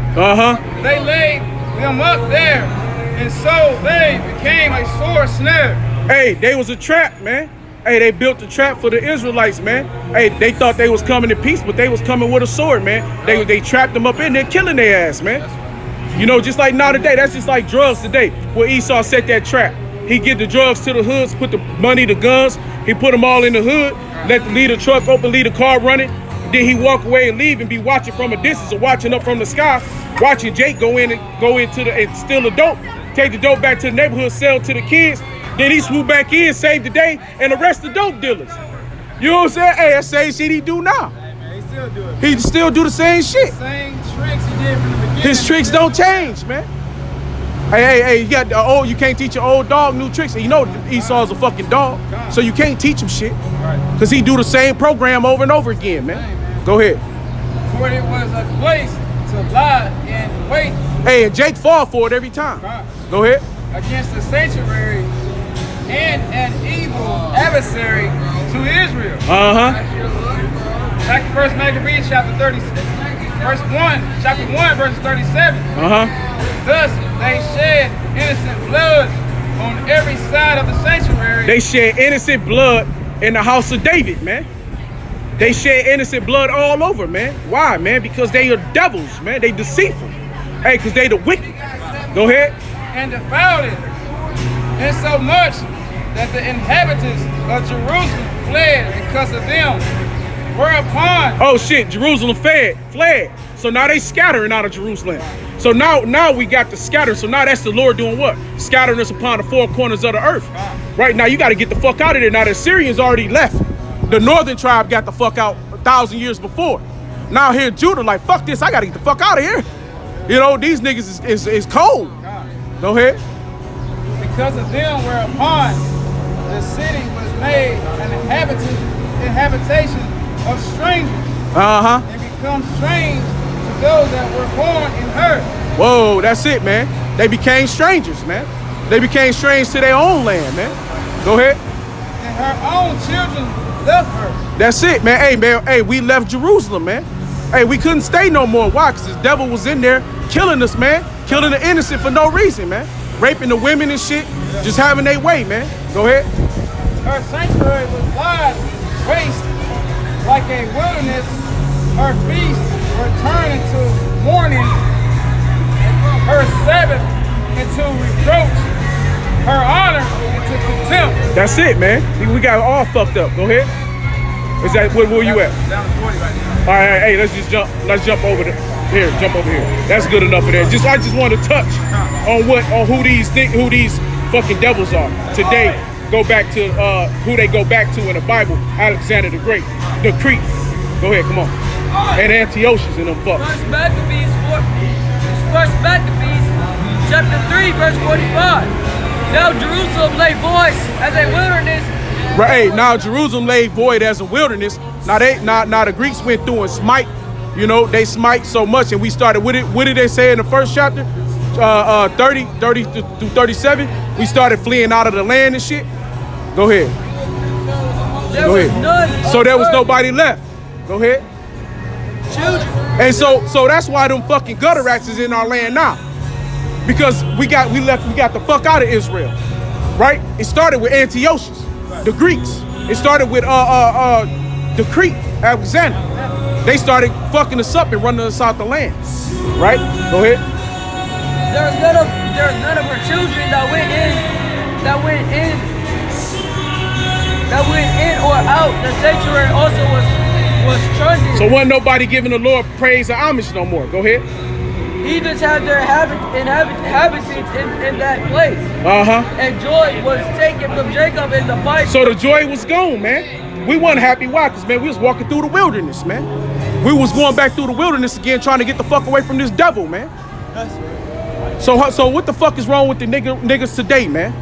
they laid them up there, and so they became a sore snare. Hey, they was a trap, man. Hey, they built a trap for the Israelites, man. Hey, they thought they was coming in peace, but they was coming with a sword, man. They trapped them up in there, killing their ass, man. You know, just like now today, that's just like drugs today, where Esau set that trap. He get the drugs to the hoods, put the money, the guns, he put them all in the hood, let the lead the truck open, leave the car running, then he walk away and leave and be watching from a distance or watching up from the sky, watching Jake go into and steal the dope, take the dope back to the neighborhood, sell to the kids, then he swoop back in, save the day, and arrest the dope dealers. You know what I'm saying? Hey, that same shit he do now. Hey man, he still do it. He still do the same shit. Same tricks he did from the beginning. His tricks don't change, man. Hey, you got the old. You can't teach your old dog new tricks. And you know Esau's a fucking dog, so you can't teach him shit. Cause he do the same program over and over again, man. Go ahead. For it was a place to lie and wait. Hey, and Jake fall for it every time. Go ahead. Against the sanctuary and an evil adversary to Israel. Back to 1 Maccabees chapter 36, chapter 1, verse 37. Thus they shed innocent blood on every side of the sanctuary. They shed innocent blood in the house of David, man. They shed innocent blood all over, man. Why, man? Because they are devils, man. They deceitful. Hey, because they the wicked. Go ahead. And defiled it, and so much that the inhabitants of Jerusalem fled because of them. Whereupon, oh shit, Jerusalem fled. So now they scattering out of Jerusalem. So now we got to scatter. So now that's the Lord doing what? Scattering us upon the four corners of the earth. Right now you got to get the fuck out of there. Now the Syrians already left. The northern tribe got the fuck out 1,000 years before. Now here Judah like, fuck this, I got to get the fuck out of here. You know, these niggas is cold. Go ahead. Because of them, whereupon the city was made an habitation of strangers. And become strange to those that were born in her. Whoa, that's it, man. They became strangers, man. They became strange to their own land, man. Go ahead. And her own children left her. That's it, man. Hey, man. Hey, we left Jerusalem, man. Hey, we couldn't stay no more. Why? Because the devil was in there killing us, man. Killing the innocent for no reason, man. Raping the women and shit. Just having their way, man. Go ahead. Her sanctuary was lied waste like a wilderness. Her feasts were turned into mourning. Her Sabbath into reproach. Her honor into contempt. That's it, man. We got all fucked up. Go ahead. Is that where you at? Down to 40 right now. All right, hey, let's jump over there. Here, jump over here. That's good enough for that. I just want to touch on who these fucking devils are. Today, go back to who they go back to in the Bible. Alexander the Great, the Crete. Go ahead, come on. And Antiochus and them fuck. First Maccabees, chapter 3, verse 45. Now Jerusalem lay void as a wilderness. Right, now Jerusalem lay void as a wilderness. Now the Greeks went through and smite. You know, they smite so much, and we started with it. What did they say in the first chapter? 30 through 37. We started fleeing out of the land and shit. Go ahead. Go ahead. So there was nobody left. Go ahead. Children. And so that's why them fucking gutter rats is in our land now. Because we got the fuck out of Israel. Right? It started with Antiochus, the Greeks. It started with the Crete, Alexander. They started fucking us up and running us out the land. Right? Go ahead. There's none of her children that went in or out. The sanctuary also was truncated. So wasn't nobody giving the Lord praise or homage no more. Go ahead. Heathens had their inhabitants in that place. And joy was taken from Jacob in the fight. So the joy was gone, man. We wasn't happy. Why? Because, man, we was walking through the wilderness, man. We was going back through the wilderness again, trying to get the fuck away from this devil, man. So what the fuck is wrong with the niggas today, man?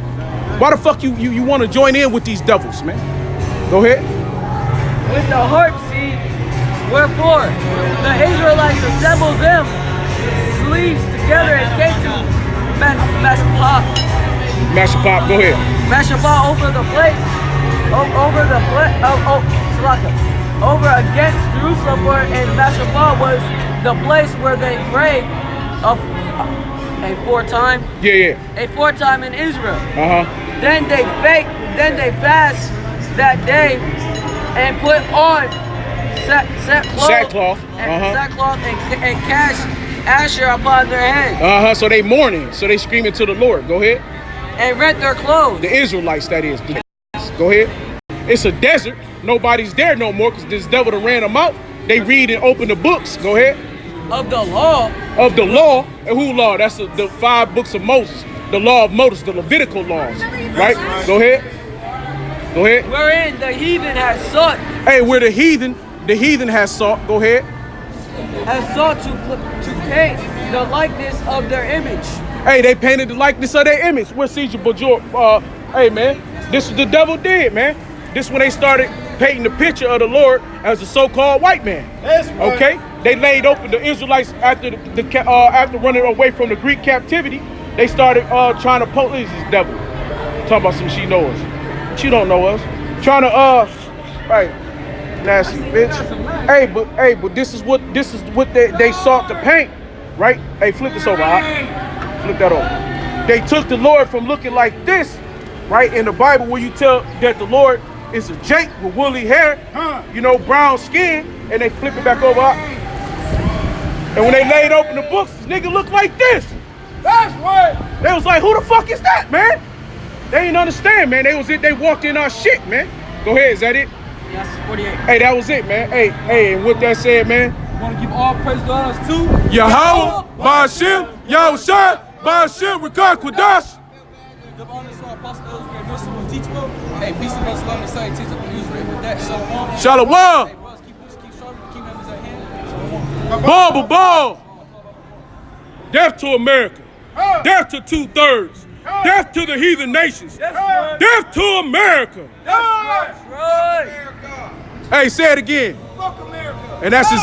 Why the fuck you want to join in with these devils, man? Go ahead. With the harp seed, wherefore the Israelites assembled them sleeves together and came to Mashpah. Mashpah, go ahead. Mashpah over against Jerusalem, and Mashpah was the place where they prayed a foretime. Yeah. A foretime in Israel. Then they fast that day and put on sackcloth and cast Asher upon their heads. So they mourning. So they screaming to the Lord. Go ahead. And rent their clothes. The Israelites, that is. Go ahead. It's a desert. Nobody's there no more because this devil done ran them out. They read and open the books. Go ahead. Of the law. Of the law. And who law? That's the 5 books of Moses. The law of Moses, the Levitical laws. Right? Go ahead. Go ahead. Wherein the heathen has sought. Hey, where the heathen has sought. Go ahead. Has sought to paint the likeness of their image. Hey, they painted the likeness of their image. Where's Caesar Borgia? Hey, man, this is the devil did, man. This when they started painting the picture of the Lord as a so-called white man. That's right. Okay, they laid open the Israelites after after running away from the Greek captivity. They started trying to police this devil. Talking about some she knows us. She don't know us. Trying to right, nasty bitch. Hey, but this is what they sought to paint, right? Hey, flip this over. Flip that over. They took the Lord from looking like this, right? In the Bible, where you tell that the Lord is a Jake with woolly hair, you know, brown skin, and they flip it back over. And when they laid open the books, this nigga looked like this. That's right. They was like, who the fuck is that, man? They didn't understand, man. They walked in our shit, man. Go ahead, is that it? Yes, 48. Hey, that was it, man. Hey, and with that said, man, I want to give all praise to us too. Yahweh, Ba'ashim, Yahushua, Ba'ashim, Rikar Kwadash. Give honor to our apostle, elders, great minister, and teachable. Hey, peace and blessings, love, and say, teach up in Israel. With that, shalom. Shalom. Hey, brothers, keep strong, keep members at hand. Ball. Death to America. Death to 2/3. Death to the heathen nations. Death to America. That's right. Hey, say it again. Fuck America. And that's his